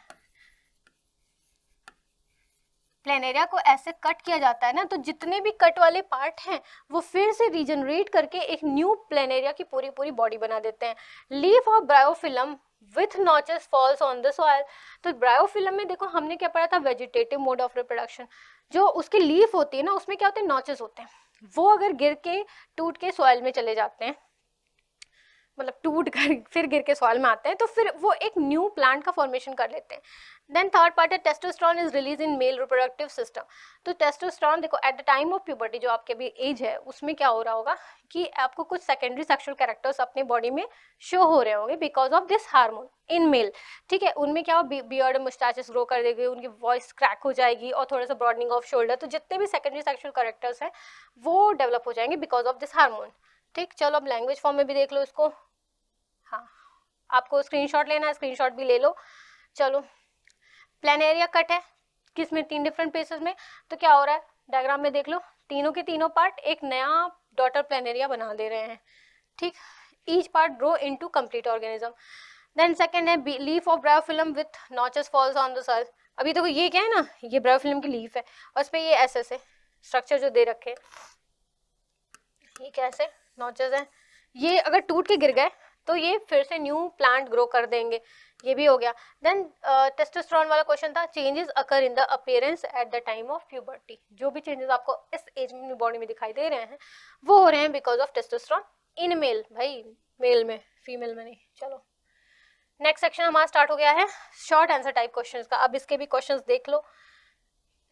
प्लेनेरिया को ऐसे कट किया जाता है ना, तो जितने भी कट वाले पार्ट हैं वो फिर से रीजनरेट करके एक न्यू प्लेनेरिया की पूरी पूरी बॉडी बना देते हैं। Leaf of Bryophyllum with notches falls on the soil. तो ब्रायोफिलम में देखो हमने क्या पढ़ा था? Vegetative mode of reproduction. जो उसकी लीफ होती है ना, उसमें क्या होते हैं? नॉचेस होते हैं। वो अगर गिर के टूट के सॉइल में चले जाते हैं, मतलब टूट कर फिर गिर के सॉइल में आते हैं, तो फिर वो एक न्यू प्लांट का फॉर्मेशन कर लेते हैं। देन थर्ड पार्ट है testosterone is release in male reproductive system. तो टेस्टोस्टेरोन देखो at the time of puberty, जो आपके अभी एज है, उसमें क्या हो रहा होगा कि आपको कुछ सेकेंडरी सेक्सुअल कैरेक्टर्स अपने बॉडी में शो हो रहे होंगे because of this hormone in male, ठीक है। उनमें क्या हो, बियर्ड मुस्टैचेस ग्रो कर देगी, उनकी वॉइस क्रैक हो जाएगी और थोड़ा सा ब्रॉडनिंग ऑफ शोल्डर। तो जितने भी सेकेंडरी सेक्सुअल कैरेक्टर्स हैं वो डेवलप हो जाएंगे बिकॉज ऑफ दिस हार्मोन, ठीक। चलो अब लैंग्वेज फॉर्म में भी देख लो इसको। हाँ, आपको स्क्रीनशॉट लेना है, स्क्रीनशॉट भी ले लो। चलो, प्लेनेरिया कट है किसमें? 3 डिफरेंट प्लेसेस में। तो क्या हो रहा है? डायग्राम में देख लो, तीनों के तीनों पार्ट एक नया डॉटर प्लेनेरिया बना दे रहे हैं, ठीक। Each part grow into complete organism. Then second है leaf of Bryophyllum with notches falls on the soil. अभी देखो ये क्या है ना, ये ब्रायोफिलम की लीफ है और इस पे ये ऐसे स्ट्रक्चर जो दे रखे हैं, ये कैसे नॉचेस है, ये अगर टूट के गिर गए तो ये फिर से न्यू प्लांट ग्रो कर देंगे। ये भी हो गया। देन टेस्टोस्टेरोन वाला क्वेश्चन था, changes occur in the appearance at the time of puberty. जो भी चेंजेस आपको इस एज में बॉडी में दिखाई दे रहे हैं वो हो रहे हैं because of testosterone in male, भाई मेल में, फीमेल में नहीं। चलो नेक्स्ट सेक्शन हमारा स्टार्ट हो गया है शॉर्ट आंसर टाइप क्वेश्चंस का। अब इसके भी क्वेश्चंस देख लो।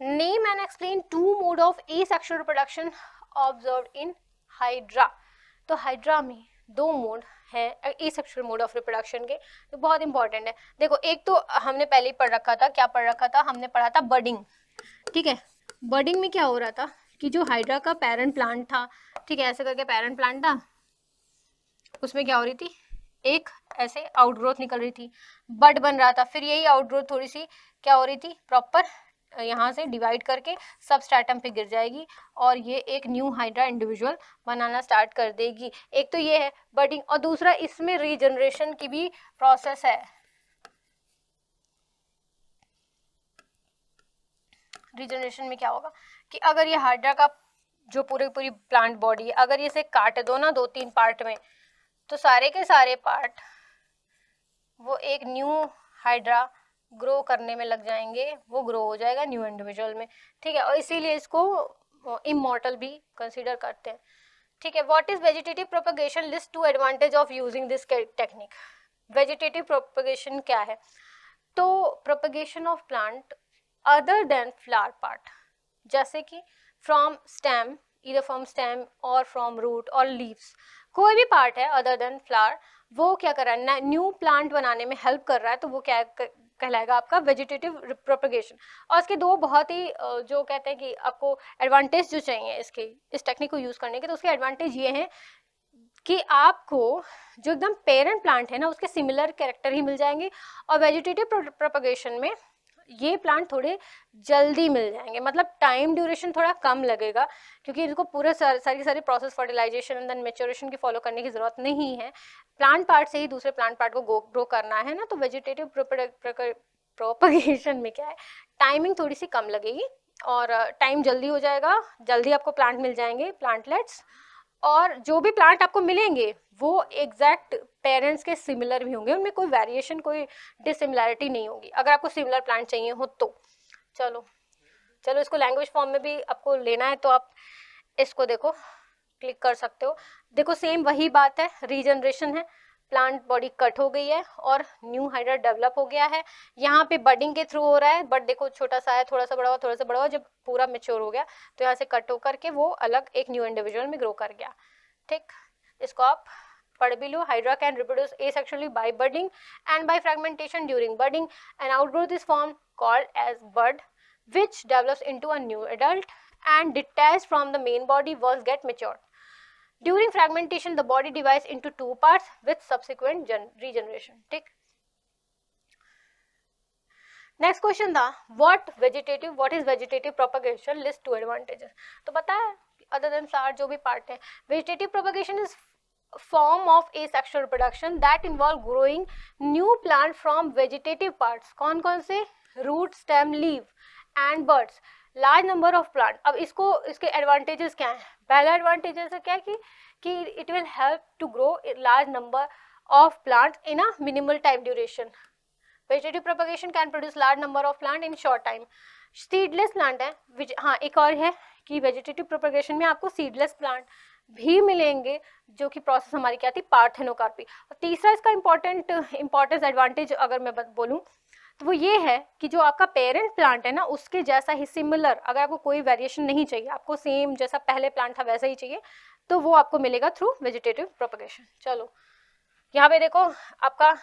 Name and explain 2 mode of asexual reproduction observed in Hydra. तो हाइड्रा में 2 मोड है एसेक्सुअल मोड ऑफ रिप्रोडक्शन के, तो बहुत इंपॉर्टेंट है। देखो एक तो हमने पहले ही पढ़ रखा था, क्या पढ़ रखा था? हमने पढ़ा था बडिंग, ठीक है। बडिंग में क्या हो रहा था कि जो हाइड्रा का पेरेंट प्लांट था, ठीक है, ऐसे करके पेरेंट प्लांट था, उसमें क्या हो रही थी? एक ऐसे आउटग्रोथ निकल रही थी, बड बन रहा था, फिर यही आउटग्रोथ थोड़ी सी क्या हो रही थी? प्रॉपर यहाँ से डिवाइड करके सबस्ट्रेटम पे गिर जाएगी और ये एक न्यू हाइड्रा इंडिविजुअल बनाना स्टार्ट कर देगी। एक तो ये है बडिंग, और दूसरा इसमें रीजनरेशन की भी प्रोसेस है। रीजनरेशन में क्या होगा कि अगर ये हाइड्रा का जो पूरी प्लांट बॉडी है, अगर ये इसे काट दो ना 2-3 पार्ट में, तो सारे के सारे पार्ट वो एक न्यू हाइड्रा ग्रो करने में लग जाएंगे, वो ग्रो हो जाएगा न्यू इंडिविजुअल में, ठीक है। और इसीलिए इसको इमॉर्टल भी कंसीडर करते हैं, ठीक है। What is vegetative propagation? List 2 advantage of using this technique. Vegetative propagation क्या है? तो propagation of plant other than flower part, जैसे कि from stem, either from stem और फ्रॉम रूट और लीव्स, कोई भी पार्ट है अदर देन फ्लावर, वो क्या कर रहा है? न्यू प्लांट बनाने में हेल्प कर रहा है, तो वो क्या कहलाएगा? आपका वेजिटेटिव प्रोपगेशन। और इसके 2 बहुत ही जो कहते हैं कि आपको एडवांटेज जो चाहिए इसके, इस टेक्निक को यूज करने के, तो उसके एडवांटेज ये हैं कि आपको जो एकदम पेरेंट प्लांट है ना उसके सिमिलर कैरेक्टर ही मिल जाएंगे, और वेजिटेटिव प्रोपगेशन में ये प्लांट थोड़े जल्दी मिल जाएंगे, मतलब टाइम ड्यूरेशन थोड़ा कम लगेगा, क्योंकि इसको पूरे सारी process fertilisation and then maturation की फॉलो करने की जरूरत नहीं है। प्लांट पार्ट से ही दूसरे प्लांट पार्ट को ग्रो करना है ना, तो वेजिटेटिव प्रोपगेशन में क्या है? टाइमिंग थोड़ी सी कम लगेगी और टाइम जल्दी हो जाएगा, जल्दी आपको प्लांट मिल जाएंगे, प्लांटलेट्स, और जो भी प्लांट आपको मिलेंगे वो एग्जैक्ट पेरेंट्स के सिमिलर भी होंगे, उनमें कोई वेरिएशन, कोई डिसिमिलैरिटी नहीं होगी, अगर आपको सिमिलर प्लांट चाहिए हो तो। चलो इसको लैंग्वेज फॉर्म में भी आपको लेना है तो आप इसको देखो, क्लिक कर सकते हो। देखो सेम वही बात है, रीजनरेशन है, प्लांट बॉडी कट हो गई है और न्यू हाइड्रा डेवलप हो गया है। यहाँ पे बडिंग के थ्रू हो रहा है, बट देखो छोटा सा है, थोड़ा सा बड़ा हुआ, थोड़ा सा बड़ा हुआ, जब पूरा मेच्योर हो गया तो यहाँ से कट होकर के वो अलग एक न्यू इंडिविजुअल में ग्रो कर गया, ठीक। इसको आप पढ़ भी लो। Hydra can reproduce asexually by budding and by fragmentation during budding. An outgrowth is formed called as bud, which develops into a new adult and detached from the main body once get matured. During fragmentation, the body divides into 2 parts with subsequent regeneration. ठीक। Next question था what is vegetative propagation, list 2 advantages. तो पता है other than flower जो भी part है। Vegetative propagation is form of asexual reproduction that involve growing new plant from vegetative parts। कौन कौन से? root, stem, leaf and buds, large number of plant। अब इसके एडवांटेजेस क्या हैं? पहला एडवांटेजेस है क्या कि it will help to grow a large number of plants in a minimal time duration। vegetative propagation can produce large number of plant in short time। seedless plant है, हाँ एक और है कि वेजिटेटिव प्रोपगेशन में आपको सीडलेस प्लांट भी मिलेंगे जो कि प्रोसेस हमारी क्या थी? पार्थेनोकार्पी। और तीसरा इसका इम्पोर्टेंस एडवांटेज अगर मैं बोलूँ तो वो ये है कि जो आपका पेरेंट प्लांट है ना उसके जैसा ही सिमिलर, अगर आपको कोई वेरिएशन नहीं चाहिए, आपको सेम जैसा पहले प्लांट था वैसा ही चाहिए, तो वो आपको मिलेगा थ्रू वेजिटेटिव प्रोपगेशन। चलो यहाँ पे देखो आपका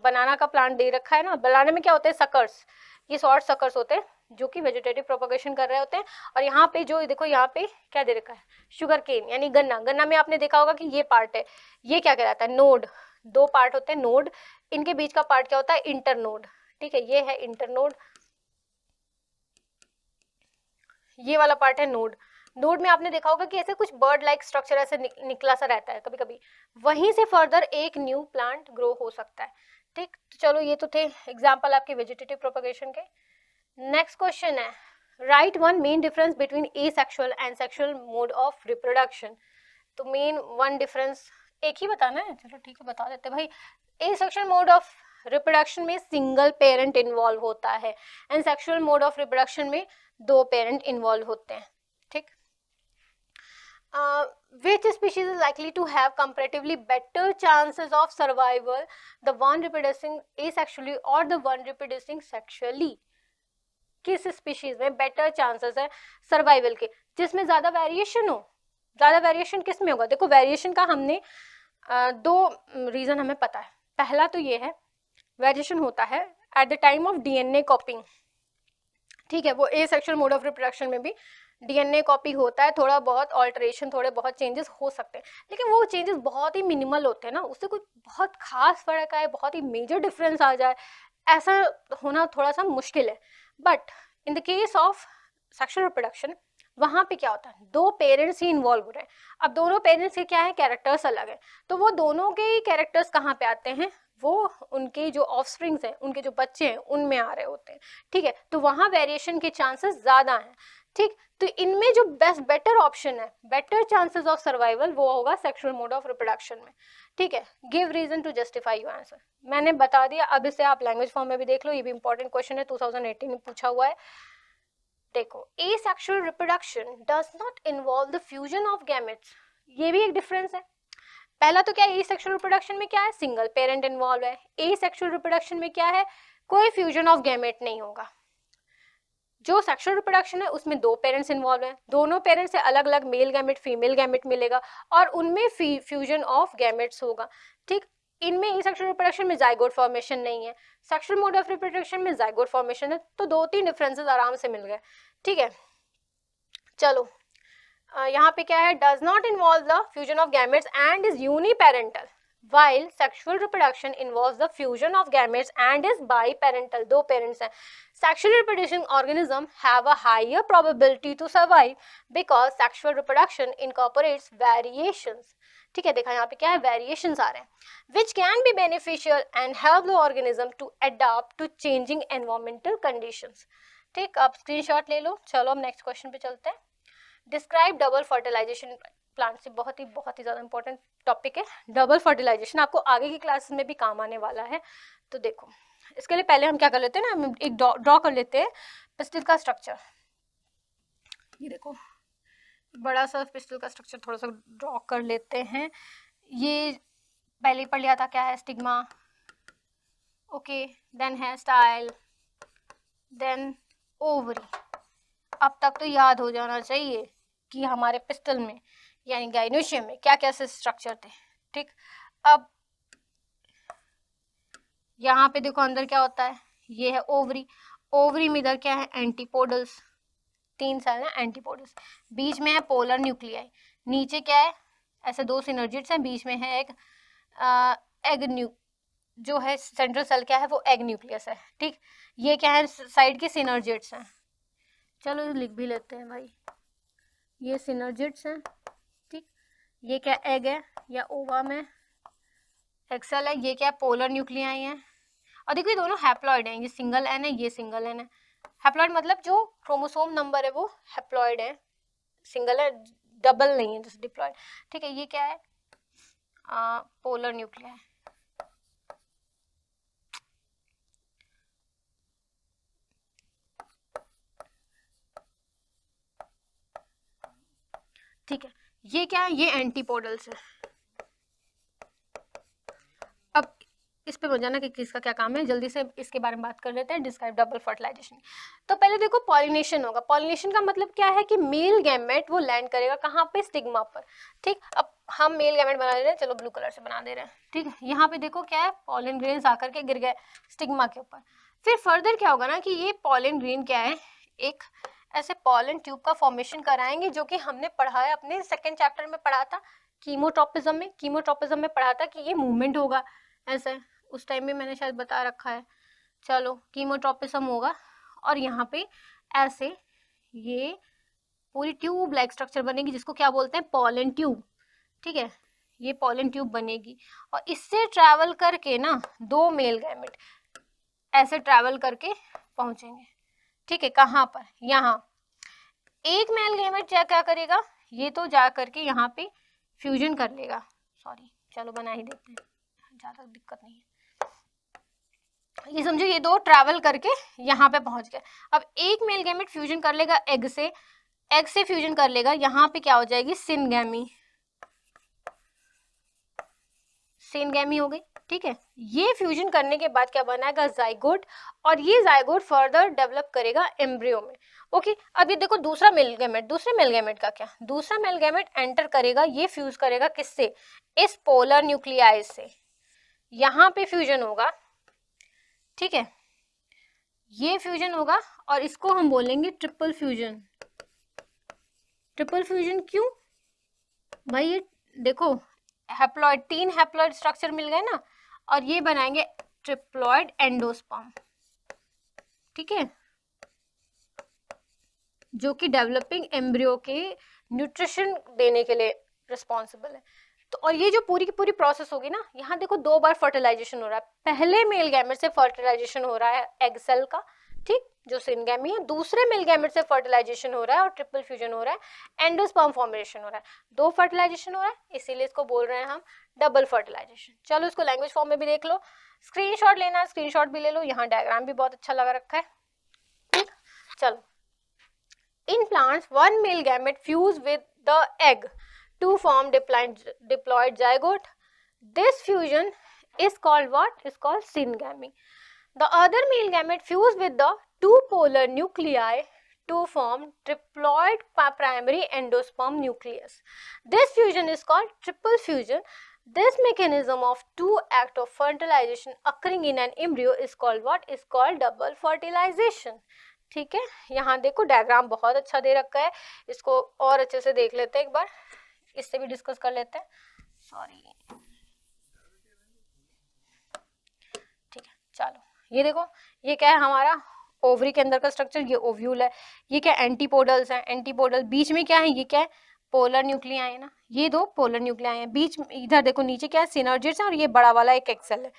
बनाना का प्लांट दे रखा है ना। बनाने में क्या होते हैं? सकर्स, ये शॉर्ट सकर्स होते हैं जो कि वेजिटेटिव प्रोपगेशन कर रहे होते हैं। और यहाँ पे जो देखो यहाँ पे क्या दे रखा है? शुगर केन यानी गन्ना। गन्ना में आपने देखा होगा कि ये पार्ट है, ये क्या कहलाता है? नोड। दो पार्ट होते हैं नोड, इनके बीच का पार्ट क्या होता है? इंटरनोड। ठीक है, ये है इंटरनोड, ये वाला पार्ट है नोड। नोड में आपने देखा होगा कि ऐसे कुछ बर्ड लाइक स्ट्रक्चर ऐसे निकला सा रहता है कभी कभी, वहीं से फर्दर एक न्यू प्लांट ग्रो हो सकता है। ठीक, तो चलो ये तो थे एग्जाम्पल आपके वेजिटेटिव प्रोपगेशन के। नेक्स्ट क्वेश्चन है, right one main difference between asexual and sexual mode of reproduction. तो मेन वन डिफरेंस एक ही बताना है, चलो ठीक है बता देते भाई। एसेक्सुअल मोड ऑफ रिप्रोडक्शन में सिंगल पेरेंट इन्वॉल्व होता है and sexual mode of reproduction में दो पेरेंट इन्वॉल्व होते हैं। ठीक, which species is likely to have comparatively better chances of survival, the one reproducing asexually or the one reproducing sexually। किस species में better chances है सर्वाइवल के, जिसमें ज्यादा वेरिएशन हो? ज्यादा वेरिएशन किस में होगा? देखो वेरिएशन का हमने दो रीजन हमें पता है। पहला तो ये है वेरिएशन होता है at the time of DNA कॉपिंग। ठीक है, वो एसेक्सुअल मोड ऑफ रिप्रोडक्शन में भी डीएनए कॉपी होता है, थोड़ा बहुत ऑल्टरेशन, थोड़े बहुत चेंजेस हो सकते हैं, लेकिन वो चेंजेस बहुत ही मिनिमल होते हैं ना, उससे कुछ बहुत खास फर्क आए, बहुत ही मेजर डिफरेंस आ जाए, ऐसा होना थोड़ा सा मुश्किल है। But in the case of sexual reproduction वहाँ पे क्या होता है? दो पेरेंट्स ही इन्वॉल्व हो रहे हैं। अब दोनों पेरेंट्स के क्या है? कैरेक्टर्स अलग है, तो वो दोनों के कैरेक्टर्स कहाँ पे आते हैं? वो उनके जो ऑफस्प्रिंग्स हैं, उनके जो बच्चे हैं, उनमें आ रहे होते हैं। ठीक है, तो वहाँ वेरिएशन के चांसेस ज्यादा हैं। ठीक, तो इनमें जो बेटर ऑप्शन है, बेटर चांसेस ऑफ सर्वाइवल, वो होगा सेक्सुअल मोड ऑफ रिप्रोडक्शन में। ठीक है, give reason to justify your answer. मैंने बता दिया, अब इसे आप लैंग्वेज फॉर्म में भी देख लो, ये भी इंपॉर्टेंट क्वेश्चन है, 2018 में पूछा हुआ है। देखो, asexual reproduction does not involve the fusion of gametes। ये भी एक डिफरेंस है। पहला तो क्या है? asexual reproduction में क्या है? सिंगल पेरेंट इन्वॉल्व है। asexual reproduction में क्या है? कोई फ्यूजन ऑफ गैमेट नहीं होगा। जो सेक्सुअल रिप्रोडक्शन है उसमें दो पेरेंट्स इन्वॉल्व हैं, दोनों पेरेंट्स से अलग अलग मेल गैमेट फीमेल गैमेट मिलेगा और उनमें फ्यूजन ऑफ गैमेट्स होगा। ठीक, इनमें एसेक्सुअल रिप्रोडक्शन में जाइगोट फॉर्मेशन नहीं है, सेक्सुअल मोड ऑफ रिप्रोडक्शन में जाइगोट फॉर्मेशन है, तो दो तीन डिफरेंसेस आराम से मिल गए। ठीक है, चलो यहाँ पे क्या है? Does not involve the fusion of gametes and is uniparental, while sexual reproduction involves the fusion of gametes and is biparental। दो पेरेंट्स हैं। Sexually reproducing organisms have a higher probability to survive because sexual reproduction incorporates variations। ठीक है, देखा यहाँ पे क्या है? Variations आ रहे हैं, which can be beneficial and help the organism to adapt to changing environmental conditions। ठीक, आप स्क्रीनशॉट ले लो। चलो अब नेक्स्ट क्वेश्चन पे चलते हैं। डिस्क्राइब डबल फर्टिलाइजेशन प्लांट से, बहुत ही ज़्यादा इंपॉर्टेंट टॉपिक है डबल फर्टिलाइजेशन, आपको आगे की क्लासेस में भी काम आने वाला है। तो देखो, इसके लिए पहले हम क्या कर लेते हैं ना, हम एक ड्रॉ कर लेते हैं पिस्टल का स्ट्रक्चर। ये देखो, बड़ा सा पिस्टल का स्ट्रक्चर थोड़ा सा ड्रॉ कर लेते हैं। ये पहले पढ़ लिया था, क्या है? स्टिग्मा। ओके, देन है स्टाइल, देन ओवरी। अब तक तो याद हो जाना चाहिए कि हमारे पिस्टल में यानी गाइनोशियम में क्या क्या से स्ट्रक्चर थे। ठीक, अब यहाँ पे देखो अंदर क्या होता है? ये है ओवरी। ओवरी में इधर क्या है? एंटीपोडल्स, तीन सेल है एंटीपोडल्स। बीच में है पोलर न्यूक्लियाई। नीचे क्या है? ऐसे दो सिनर्जिड्स हैं, बीच में है एक एग जो है सेंट्रल सेल क्या है? वो एग न्यूक्लियस है। ठीक, ये क्या है? साइड के सिनर्जिड्स हैं। चलो लिख भी लेते हैं भाई, ये सिनर्जिड्स हैं, ठीक। ये क्या एग है या ओवा में एक्सेल है, ये क्या पोलर न्यूक्लियाई हैं। और देखो ये दोनों हैप्लॉइड हैं, ये सिंगल एन है, ये सिंगल एन है। हैप्लॉइड मतलब जो क्रोमोसोम नंबर है वो हैप्लॉइड है, सिंगल है, डबल नहीं है जैसे डिप्लॉइड, ठीक है। ये क्या है, पोलर न्यूक्लियाई। ठीक है, ये क्या है, ये एंटीपोडल्स है। अब इस पे हो जाना कि किसका क्या काम है, जल्दी से इसके बारे में बात कर लेते हैं। Describe double fertilisation. तो पहले देखो पॉलिनेशन होगा। पॉलिनेशन का मतलब क्या है कि मेल गैमेट वो लैंड करेगा कहाँ पे, स्टिग्मा पर, ठीक। अब हम मेल गैमेट बना दे रहे हैं, चलो ब्लू कलर से बना दे रहे हैं, ठीक है। यहाँ पे देखो क्या है, पॉलन ग्रेन्स आकर के गिर गए स्टिग्मा के ऊपर। फिर फर्दर क्या होगा ना कि ये पॉलन ग्रेन क्या है, एक ऐसे पॉलन ट्यूब का फॉर्मेशन कराएंगे, जो कि हमने पढ़ा है अपने सेकेंड चैप्टर में पढ़ा था कीमोट्रोपिज्म में। कीमोट्रोपिज्म में पढ़ा था कि ये मूवमेंट होगा ऐसे, उस टाइम भी मैंने शायद बता रखा है। चलो कीमोट्रोपिज्म होगा और यहाँ पे ऐसे ये पूरी ट्यूब लाइक स्ट्रक्चर बनेगी, जिसको क्या बोलते हैं, पॉलन ट्यूब, ठीक है। ये पॉलन ट्यूब बनेगी और इससे ट्रैवल करके ना दो मेल गैमेट ऐसे ट्रैवल करके पहुंचेंगे, ठीक है। कहाँ पर, यहाँ एक मेल गैमेट क्या करेगा, ये तो जा करके यहाँ पे फ्यूजन कर लेगा, सॉरी चलो बना ही देते हैं, ज्यादा दिक्कत नहीं है। ये समझो ये दो ट्रैवल करके यहाँ पे पहुंच गए। अब एक मेल गैमेट फ्यूजन कर लेगा एग से फ्यूजन कर लेगा, यहाँ पे क्या हो जाएगी, सिनगैमी हो गई, ठीक है। ये फ्यूजन करने के बाद क्या बनाएगा, जाइगोट, और ये जाइगोट फर्दर डेवलप करेगा एम्ब्रियो में, ओके। अब ये देखो दूसरा मेल गैमेट, दूसरे मेल गैमेट का क्या, दूसरा मेल गैमेट एंटर करेगा, ये फ्यूज करेगा किससे, इस पोलर न्यूक्लियाई से, यहाँ पे फ्यूजन होगा, ठीक है। ये फ्यूजन होगा और इसको हम बोलेंगे ट्रिपल फ्यूजन। ट्रिपल फ्यूजन क्यों भाई, ये देखो हैप्लॉइड, 3 हैप्लॉइड स्ट्रक्चर मिल गए ना, और ये बनाएंगे ट्रिप्लॉइड एंडोस्पर्म, ठीक है, जो कि डेवलपिंग एम्ब्रियो के न्यूट्रिशन देने के लिए रिस्पॉन्सिबल है। तो और ये जो पूरी की पूरी प्रोसेस होगी ना, यहाँ देखो 2 बार फर्टिलाइजेशन हो रहा है। पहले मेल गैमेट से फर्टिलाइजेशन हो रहा है एग सेल का, ठीक, जो सिनगैमी है। दूसरे मेल गैमेट से फर्टिलाइजेशन हो रहा है और ट्रिपल फ्यूजन हो रहा है, एंडोस्पर्म फॉर्मेशन हो रहा है। 2 फर्टिलाइजेशन हो रहा है, इसीलिए इसको बोल रहे हैं हम डबल फर्टिलाइजेशन। चलो इसको लैंग्वेज फॉर्म में भी देख लो, स्क्रीनशॉट लेना है स्क्रीनशॉट भी ले लो, यहाँ डायग्राम भी बहुत अच्छा लगा रखा है, ठीक। चलो, in plants one male gamete fuse with the egg to form diploid zygote. This fusion is called what? Is called syngamy. The other male gamete fuse with the two polar nuclei to form triploid primary endosperm nucleus. This fusion is called triple fusion. This mechanism of two act of fertilization occurring in an embryo is called what? Is called double fertilization. ठीक है, यहाँ देखो diagram बहुत अच्छा दे रखा है, इसको और अच्छे से देख लेते हैं एक बार, इससे भी डिस्कस कर लेते हैं, सॉरी, ठीक है। चलो ये देखो, ये क्या है हमारा ओवरी के अंदर का स्ट्रक्चर, ये ओव्यूल है, ये क्या एंटीपोडल्स हैं, एंटीपोडल बीच में क्या है, ये क्या है पोलर न्यूक्लियाई है ना, ये 2 पोलर न्यूक्लियाई हैं, बीच इधर देखो नीचे क्या है सिनर्जिड्स है, और ये बड़ा वाला एक एक्सेल है।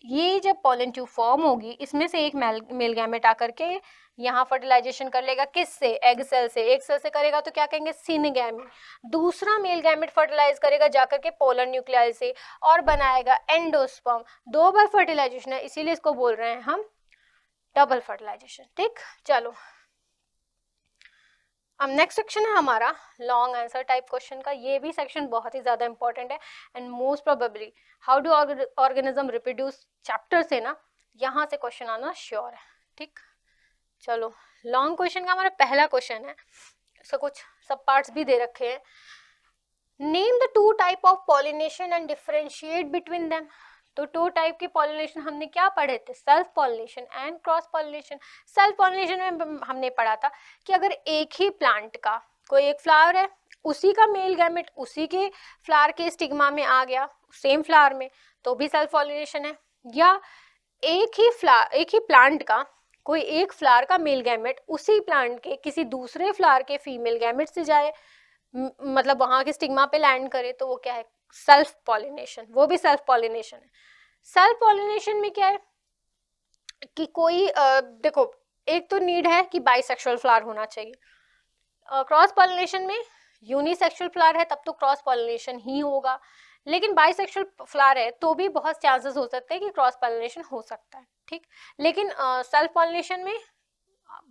ये जब पॉलन ट्यूब फॉर्म होगी, इसमें से एक मेल गैमेट आकर के यहाँ फर्टिलाइजेशन कर लेगा, किससे, एग सेल से। एग सेल से करेगा तो क्या कहेंगे, सिनगैमी। दूसरा मेल गैमेट फर्टिलाइज करेगा जाकर के पोलर न्यूक्लियाई से और बनाएगा एंडोस्पर्म। 2 बार फर्टिलाइजेशन है, इसीलिए इसको बोल रहे हैं हम डबल फर्टिलाइजेशन, ठीक। चलो अब नेक्स्ट सेक्शन है हमारा लॉन्ग आंसर टाइप क्वेश्चन का। ये भी सेक्शन बहुत ही ज्यादा इंपॉर्टेंट है and most probably how do organism reproduce chapter से ना यहाँ से क्वेश्चन आना श्योर है, ठीक। चलो लॉन्ग क्वेश्चन का हमारा पहला क्वेश्चन है, इसका कुछ सब पार्ट्स भी दे रखे हैं। Name the 2 type of pollination and differentiate between them. तो 2 टाइप के पॉलिनेशन हमने क्या पढ़े थे, self pollination and cross pollination. Self pollination में हमने पढ़ा था कि अगर एक ही प्लांट का कोई एक फ्लावर है, उसी का मेल गैमेट उसी के फ्लावर के स्टिग्मा में आ गया सेम फ्लावर में, तो भी सेल्फ पॉलिनेशन है। या एक ही प्लांट का कोई एक फ्लावर का मेल गैमेट उसी प्लांट के किसी दूसरे फ्लावर के फीमेल गैमेट से जाए, मतलब वहां के स्टिग्मा पे लैंड करे, तो वो क्या है, सेल्फ पॉलिनेशन। वो भी सेल्फ पॉलिनेशन है। सेल्फ पॉलिनेशन में क्या है कि कोई देखो, एक तो नीड है कि बाइसेक्सुअल फ्लावर होना चाहिए। क्रॉस पॉलिनेशन में यूनिसेक्सुअल फ्लावर है तब तो क्रॉस पॉलिनेशन ही होगा, लेकिन बाइसेक्सुअल फ्लावर है तो भी बहुत चांसेस हो सकते हैं कि क्रॉस पॉलिनेशन हो सकता है, ठीक। लेकिन सेल्फ पॉलिनेशन में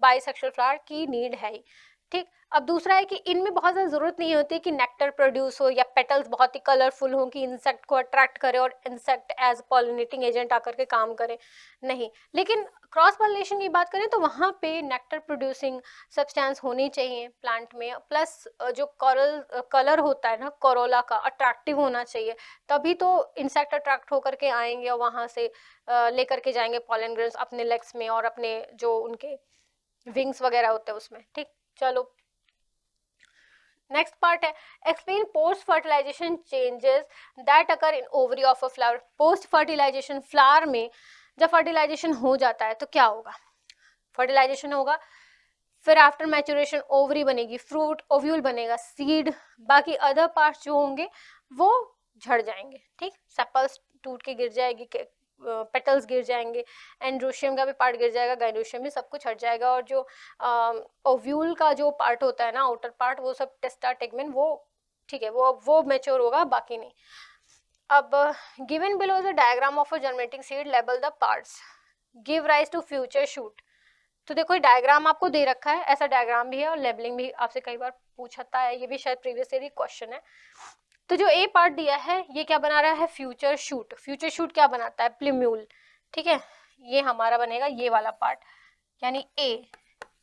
बाइसेक्सुअल फ्लावर की नीड है ही, ठीक। अब दूसरा है कि इनमें बहुत ज़्यादा जरूरत नहीं होती कि नेक्टर प्रोड्यूस हो या पेटल्स बहुत ही कलरफुल हो कि इंसेक्ट को अट्रैक्ट करे और इंसेक्ट एज पॉलिनेटिंग एजेंट आकर के काम करे, नहीं। लेकिन क्रॉस पॉलिनेशन की बात करें तो वहाँ पे नेक्टर प्रोड्यूसिंग सब्सटेंस होनी चाहिए प्लांट में, प्लस जो कलर होता है ना कोरोला का, अट्रैक्टिव होना चाहिए, तभी तो इंसेक्ट अट्रैक्ट होकर के आएंगे और वहाँ से लेकर के जाएंगे पॉलन ग्रेन्स अपने लेग्स में और अपने जो उनके विंग्स वगैरह होते हैं उसमें, ठीक। चलो नेक्स्ट पार्ट है explain post fertilisation changes that occur in ovary of a flower. Post fertilisation, flower में जब फर्टिलाइजेशन हो जाता है तो क्या होगा, फर्टिलाइजेशन होगा, फिर आफ्टर मैचुरेशन ओवरी बनेगी, फ्रूट, ओव्यूल बनेगा, सीड, बाकी अदर पार्ट्स जो होंगे वो झड़ जाएंगे, ठीक। सेपल्स टूट के गिर जाएगी, पेटल्स गिर जाएंगे, एंड्रोशियम का भी पार्ट गिर जाएगा, गाइनोशियम भी, सब कुछ हट जाएगा, और जो ओव्यूल का जो पार्ट होता है ना, आउटर पार्ट, वो सब टेस्टा टेगमेन, वो ठीक है, वो मैच्योर होगा, बाकी नहीं। अब given below is a diagram of a germinating seed, label the parts, give rise to future shoot. तो देखो डायग्राम आपको दे रखा है, ऐसा डायग्राम भी है और लेबलिंग भी आपसे कई बार पूछता है, ये भी शायद प्रीवियस ईयर क्वेश्चन है। तो जो ए पार्ट दिया है ये क्या बना रहा है, फ्यूचर शूट। फ्यूचर शूट क्या बनाता है, प्लूम्यूल, ठीक है, ये हमारा बनेगा ये वाला पार्ट, यानी ए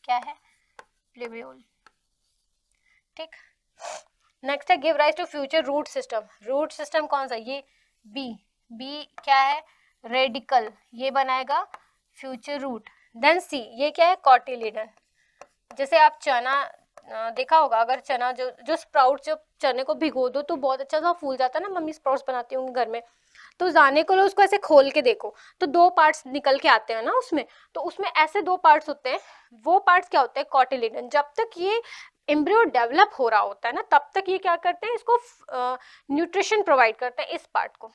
क्या है, प्लूम्यूल, ठीक। नेक्स्ट है give rise to future root system. Root system कौन सा, ये बी, बी क्या है, रेडिकल, ये बनाएगा फ्यूचर रूट। देन सी, ये क्या है, कॉटिलिडन। जैसे आप चना देखा होगा, अगर चना जो स्प्राउट, जो चने को भिगो दो तो बहुत अच्छा सा फूल जाता है ना, मम्मी स्प्राउट्स बनाती होंगी घर में, तो जाने को लो उसको ऐसे खोल के देखो तो दो पार्ट्स निकल के आते हैं ना उसमें, तो उसमें ऐसे दो पार्ट्स होते हैं, वो पार्ट्स क्या होते हैं, कॉटिलिडन। जब तक ये एम्ब्रियो डेवलप हो रहा होता है ना, तब तक ये क्या करते हैं, इसको न्यूट्रिशन प्रोवाइड करते हैं इस पार्ट को,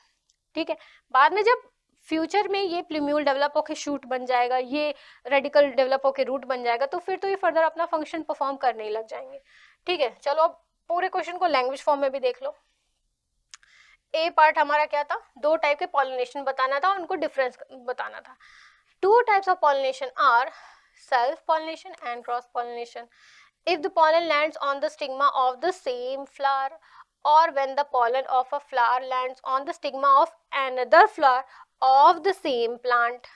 ठीक है। बाद में जब फ्यूचर में ये प्लूम्यूल डेवलप होकर शूट बन जाएगा, ये रेडिकल डेवलप होकर रूट बन जाएगा, तो फिर तो ये फर्दर अपना फंक्शन परफॉर्म करने ही लग जाएंगे, ठीक है। चलो अब पूरे क्वेश्चन को लैंग्वेज फॉर्म में भी देख लो। ए पार्ट हमारा क्या था, दो टाइप के पॉलिनेशन बताना था, उनको डिफरेंस बताना था। Two types of pollination are self pollination and cross pollination. If the pollen lands on the stigma of the same flower, or when the pollen of a flower lands on the stigma of another flower of the same plant,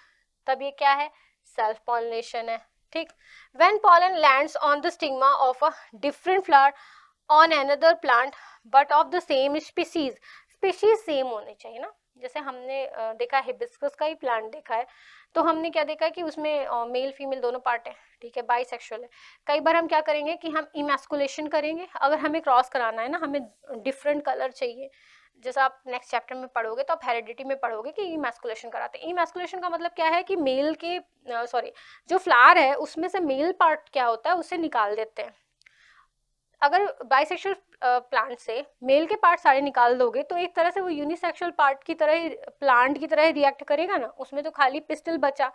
तब ये क्या है, self pollination है, ठीक। When pollen lands on the stigma of a different flower on another plant but of the same species, species same होने चाहिए ना, जैसे हमने देखा हिबिस्कस का ही प्लांट देखा है, तो हमने क्या देखा कि उसमें मेल फीमेल दोनों पार्ट है, ठीक है, बाइसेक्सुअल है। कई बार हम क्या करेंगे कि हम इमैस्कुलेशन करेंगे, अगर हमें क्रॉस कराना है ना, हमें डिफरेंट कलर चाहिए, जैसा आप नेक्स्ट चैप्टर में पढ़ोगे तो आप हेरिडिटी में पढ़ोगे कि इमैस्कुलेशन कराते हैं। इमैस्कुलेशन का मतलब क्या है कि मेल के जो फ्लावर है उसमें से मेल पार्ट क्या होता है उसे निकाल देते हैं। अगर बाइसेक्सुअल प्लांट से मेल के पार्ट सारे निकाल दोगे तो एक तरह से वो यूनिसेक्सुअल पार्ट की तरह ही, प्लांट की तरह ही रिएक्ट करेगा ना, उसमें तो खाली पिस्टल बचा।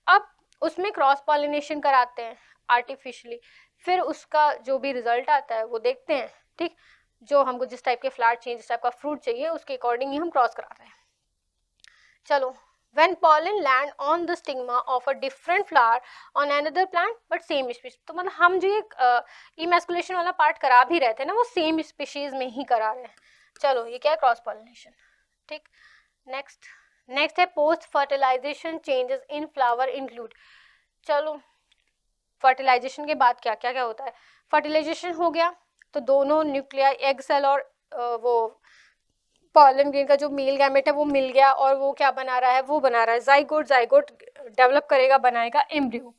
अब उसमें क्रॉस पॉलिनेशन कराते हैं आर्टिफिशियली, फिर उसका जो भी रिजल्ट आता है वो देखते हैं, ठीक। जो हमको जिस टाइप के फ्लावर चाहिए, जिस टाइप का फ्रूट चाहिए, उसके अकॉर्डिंग ही हम क्रॉस कराते हैं। चलो, when pollen land on the stigma of a different flower on another plant but same species, तो मतलब हम जो ये इमैस्कुलेशन वाला पार्ट करा भी रहे थे ना, वो सेम स्पीशीज में ही करा रहे हैं। चलो, ये क्या है, क्रॉस पॉलिनेशन, ठीक। नेक्स्ट है post fertilisation changes in flower include. चलो, फर्टिलाइजेशन के बाद क्या क्या क्या होता है, फर्टिलाइजेशन हो गया तो दोनों न्यूक्लियाई, एग सेल और वो पॉलन ग्रेन का जो मेल गैमेट है वो मिल गया, और वो क्या बना रहा है, वो बना रहा है जाइगोट। जाइगोट डेवलप करेगा, बनाएगा embryo.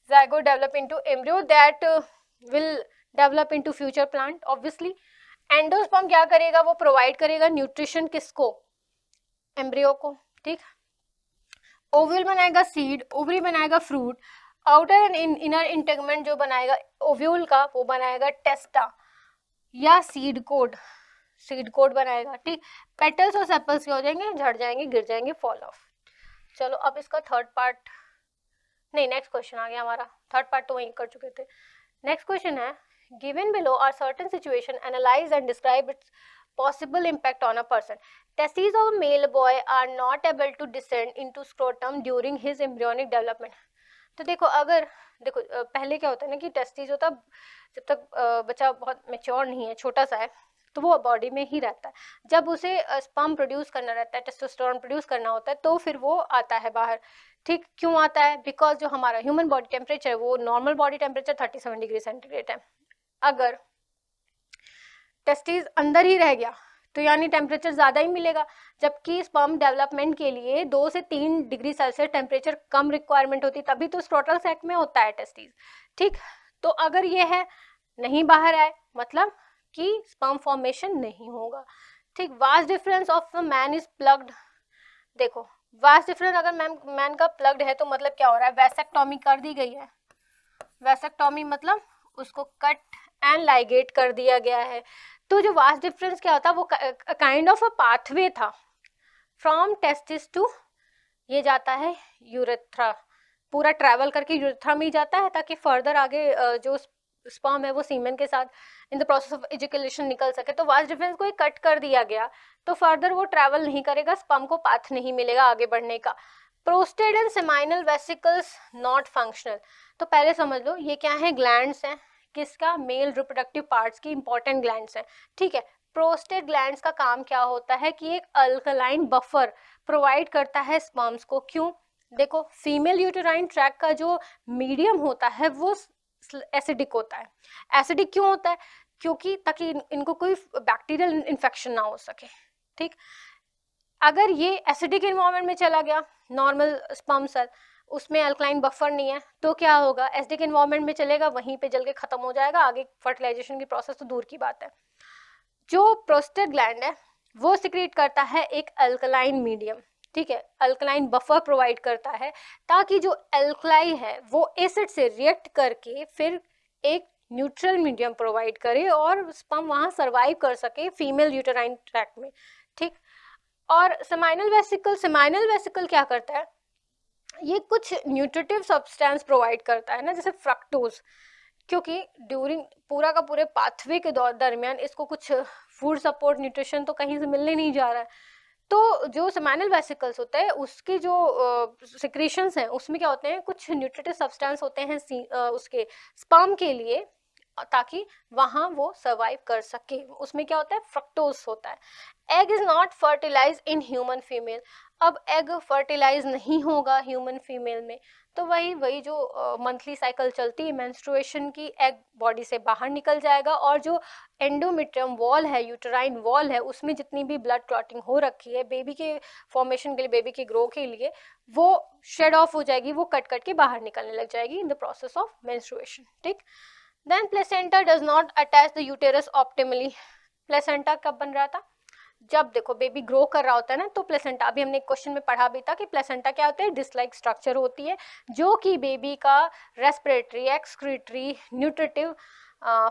Zygote develop into embryo that will develop into future plant obviously. Endosperm क्या करेगा, वो प्रोवाइड करेगा न्यूट्रिशन किसको, एम्ब्रियो को, ठीक। ओवल बनाएगा सीड, ओवरी बनाएगा fruit, outer and inner integument जो बनाएगा ओव्यूल का वो बनाएगा टेस्टा या सीड कोड बनाएगा, ठीक। पेटल्स और सेपल्स क्या हो जाएंगे, झड़ जाएंगे, गिर जाएंगे, फॉल ऑफ। चलो अब इसका थर्ड पार्ट, नहीं नेक्स्ट क्वेश्चन आ गया हमारा, थर्ड पार्ट तो वहीं कर चुके थे। नेक्स्ट क्वेश्चन है, given below are certain situation, analyse and describe its possible impact on a person. Testes of a male boy are not able to descend into scrotum during his embryonic development. तो देखो अगर देखो पहले क्या होता है ना कि टेस्टिस होता जब तक बच्चा बहुत मेच्योर नहीं है, छोटा सा है, तो वो बॉडी में ही रहता है। जब उसे स्पर्म प्रोड्यूस करना रहता है, टेस्टोस्टेरोन प्रोड्यूस करना होता है, तो फिर वो आता है बाहर, ठीक। क्यों आता है? बिकॉज जो हमारा ह्यूमन बॉडी टेम्परेचर है वो normal body temperature 37 degree centigrade है। अगर टेस्टिस अंदर ही रह गया तो यानी टेम्परेचर ज़्यादा ही मिलेगा, जबकि स्पर्म डेवलपमेंट के लिए 2 से 3 डिग्री सेल्सियस टेम्परेचर कम रिक्वायरमेंट होती, तभी तो स्क्रोटल सैक में होता है टेस्टिस, ठीक। तो अगर ये है नहीं बाहर आए, मतलब कि स्पर्म फॉर्मेशन नहीं होगा, ठीक। Vas deferens of the man is plugged, देखो वास्ट डिफरेंस अगर मैन का प्लग्ड है तो मतलब क्या हो रहा है, वैसेक्टोमी कर दी गई है। वैसेक्टोमी मतलब उसको कट एंड लाइगेट कर दिया गया है। तो जो वास्ट डिफरेंस क्या होता है, वो काइंड ऑफ अ पाथवे था फ्रॉम टेस्टिस टू, ये जाता है यूरेथ्रा, पूरा ट्रैवल करके यूरेथ्रा में ही जाता है, ताकि फर्दर आगे जो स्पर्म है वो सीमेन के साथ इन द प्रोसेस ऑफ एजुकेशन निकल सके। तो वास्ट डिफरेंस को कट कर दिया गया, तो फर्दर वो ट्रैवल नहीं करेगा, स्पर्म को पाथ नहीं मिलेगा आगे बढ़ने का। Prostate and seminal vesicles not functional, तो पहले समझ लो ये क्या है, ग्लैंड्स हैं, किसका, मेल रिप्रोडक्टिव पार्ट्स की इंपॉर्टेंट ग्लैंड्स हैं, ठीक है। प्रोस्टेट ग्लैंड्स का काम क्या होता है कि एक अल्कलाइन बफर प्रोवाइड करता है स्पर्म्स को। क्यों? देखो फीमेल यूटेराइन ट्रैक का जो मीडियम होता है वो एसिडिक होता है। एसिडिक क्यों होता है? क्योंकि ताकि इनको कोई बैक्टीरियल इन्फेक्शन ना हो सके, ठीक। अगर ये एसिडिक इन्वायरमेंट में चला गया नॉर्मल स्पर्म सेल, उसमें अल्कलाइन बफर नहीं है, तो क्या होगा, एसिडिक इन्वायरमेंट में चलेगा, वहीं पे जल के खत्म हो जाएगा, आगे फर्टिलाइजेशन की प्रोसेस तो दूर की बात है। जो प्रोस्टेट ग्लैंड है वो सिक्रीट करता है एक अल्कलाइन मीडियम, ठीक है, अल्कलाइन बफर प्रोवाइड करता है, ताकि जो अल्कलाई है वो एसिड से रिएक्ट करके फिर एक न्यूट्रल मीडियम प्रोवाइड करे और स्पर्म वहाँ सर्वाइव कर सके फीमेल यूटेराइन ट्रैक्ट में, ठीक। और सेमाइनल वेसिकल क्या करता है, ये कुछ न्यूट्रिटिव सब्सटेंस प्रोवाइड करता है ना, जैसे फ्रक्टोज, क्योंकि ड्यूरिंग पूरा का पूरे पाथवे के दरमियान इसको कुछ फूड सपोर्ट न्यूट्रिशन तो कहीं से मिलने नहीं जा रहा है। तो जो सेमाइनल वेसिकल्स होते हैं उसके जो सिक्रीशंस हैं उसमें क्या होते हैं, कुछ न्यूट्रिटिव सब्सटेंस होते हैं उसके स्पर्म के लिए, ताकि वहाँ वो सर्वाइव कर सके। उसमें क्या होता है, फ्रक्टोज होता है। Egg is not fertilise in human female, अब एग फर्टिलाइज नहीं होगा ह्यूमन फीमेल में, तो वही जो मंथली साइकिल चलती है मेंस्ट्रुएशन की, एग बॉडी से बाहर निकल जाएगा और जो एंडोमेट्रियम वॉल है, यूटेराइन वॉल है, उसमें जितनी भी ब्लड क्लॉटिंग हो रखी है बेबी के फॉर्मेशन के लिए, बेबी के ग्रो के लिए, वो शेड ऑफ हो जाएगी, वो कट के बाहर निकलने लग जाएगी in the process of menstruation, ठीक। Then placenta does not attach the uterus optimally. Placenta कब बन रहा था, जब देखो बेबी ग्रो कर रहा होता है ना, तो प्लेसेंटा, अभी हमने एक क्वेश्चन में पढ़ा भी था कि प्लेसेंटा क्या होता है, डिस्क-लाइक स्ट्रक्चर होती है जो कि बेबी का रेस्पिरेटरी, एक्सक्रीटरी, न्यूट्रिटिव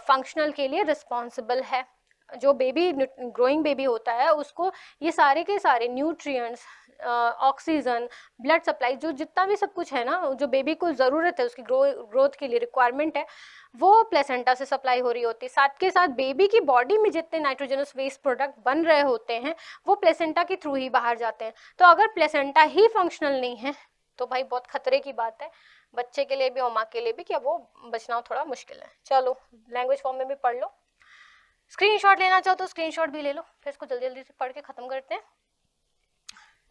फंक्शनल के लिए रिस्पॉन्सिबल है। जो बेबी ग्रोइंग बेबी होता है उसको ये सारे के सारे न्यूट्रिएंट्स, ऑक्सीजन, ब्लड सप्लाई, जो जितना भी सब कुछ है ना, जो बेबी को ज़रूरत है उसकी ग्रोथ के लिए रिक्वायरमेंट है, वो प्लेसेंटा से सप्लाई हो रही होती है। साथ के साथ बेबी की बॉडी में जितने नाइट्रोजनस वेस्ट प्रोडक्ट बन रहे होते हैं वो प्लेसेंटा के थ्रू ही बाहर जाते हैं। तो अगर प्लेसेंटा ही फंक्शनल नहीं है तो भाई बहुत खतरे की बात है बच्चे के लिए भी और माँ के लिए भी, कि अब वो बचना थोड़ा मुश्किल है। चलो लैंग्वेज फॉर्म में भी पढ़ लो, स्क्रीनशॉट लेना चाहो तो स्क्रीनशॉट भी ले लो, फिर इसको जल्दी जल्दी से पढ़ के खत्म करते हैं।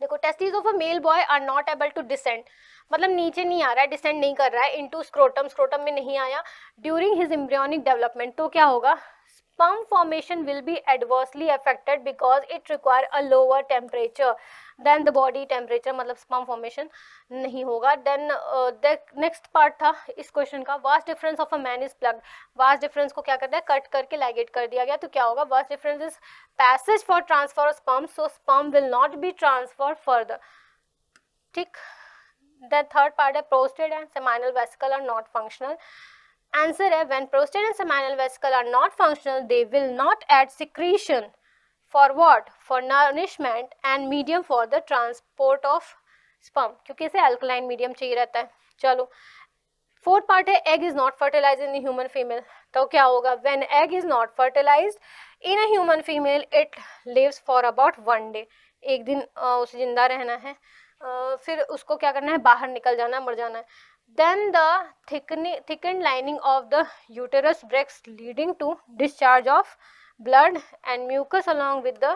देखो testis of a male boy are not able to descend, मतलब नीचे नहीं आ रहा है, डिसेंड नहीं कर रहा है इनटू स्क्रोटम, स्क्रोटम में नहीं आया ड्यूरिंग हिज एम्ब्रियोनिक डेवलपमेंट, तो क्या होगा, sperm formation will be adversely affected because it require a lower temperature than the body temperature, मतलब sperm formation नहीं होगा। then the next part था इस क्वेश्चन का, vast difference of a man is plugged, vast difference को क्या करता है, कट करके ligate कर दिया गया, तो क्या होगा, vast difference is passage for transfer of sperm, so sperm will not be transferred further, ठीक। द थर्ड पार्ट है prostate and seminal vesicle are not functional. Answer है when prostate and seminal vesicle are not functional they will not add secretion for what, for nourishment and medium for the transport of sperm, क्योंकि इसे alkaline medium चाहिए रहता है। चलो fourth part है egg is not fertilise in human female. तो क्या होगा, when egg is not fertilise in a human female it lives for about 1 day. एक दिन उसे जिंदा रहना है, फिर उसको क्या करना है, बाहर निकल जाना, मर जाना है। Then the thickened lining of the uterus breaks leading to discharge of blood and mucus along with the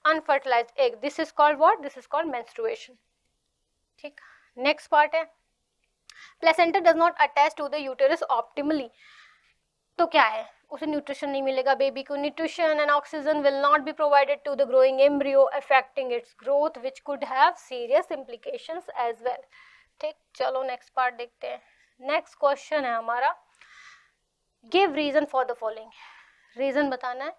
unfertilized egg. This is called what? This is called menstruation. ठीक, नेक्स्ट पार्ट है placenta does not attach to the uterus optimally. तो क्या है, उसे nutrition नहीं मिलेगा, baby को nutrition and oxygen will not be provided to the growing embryo affecting its growth which could have serious implications as well. ठीक, चलो next part देखते हैं। नेक्स्ट क्वेश्चन है हमारा, give reason for the following. Reason बताना है,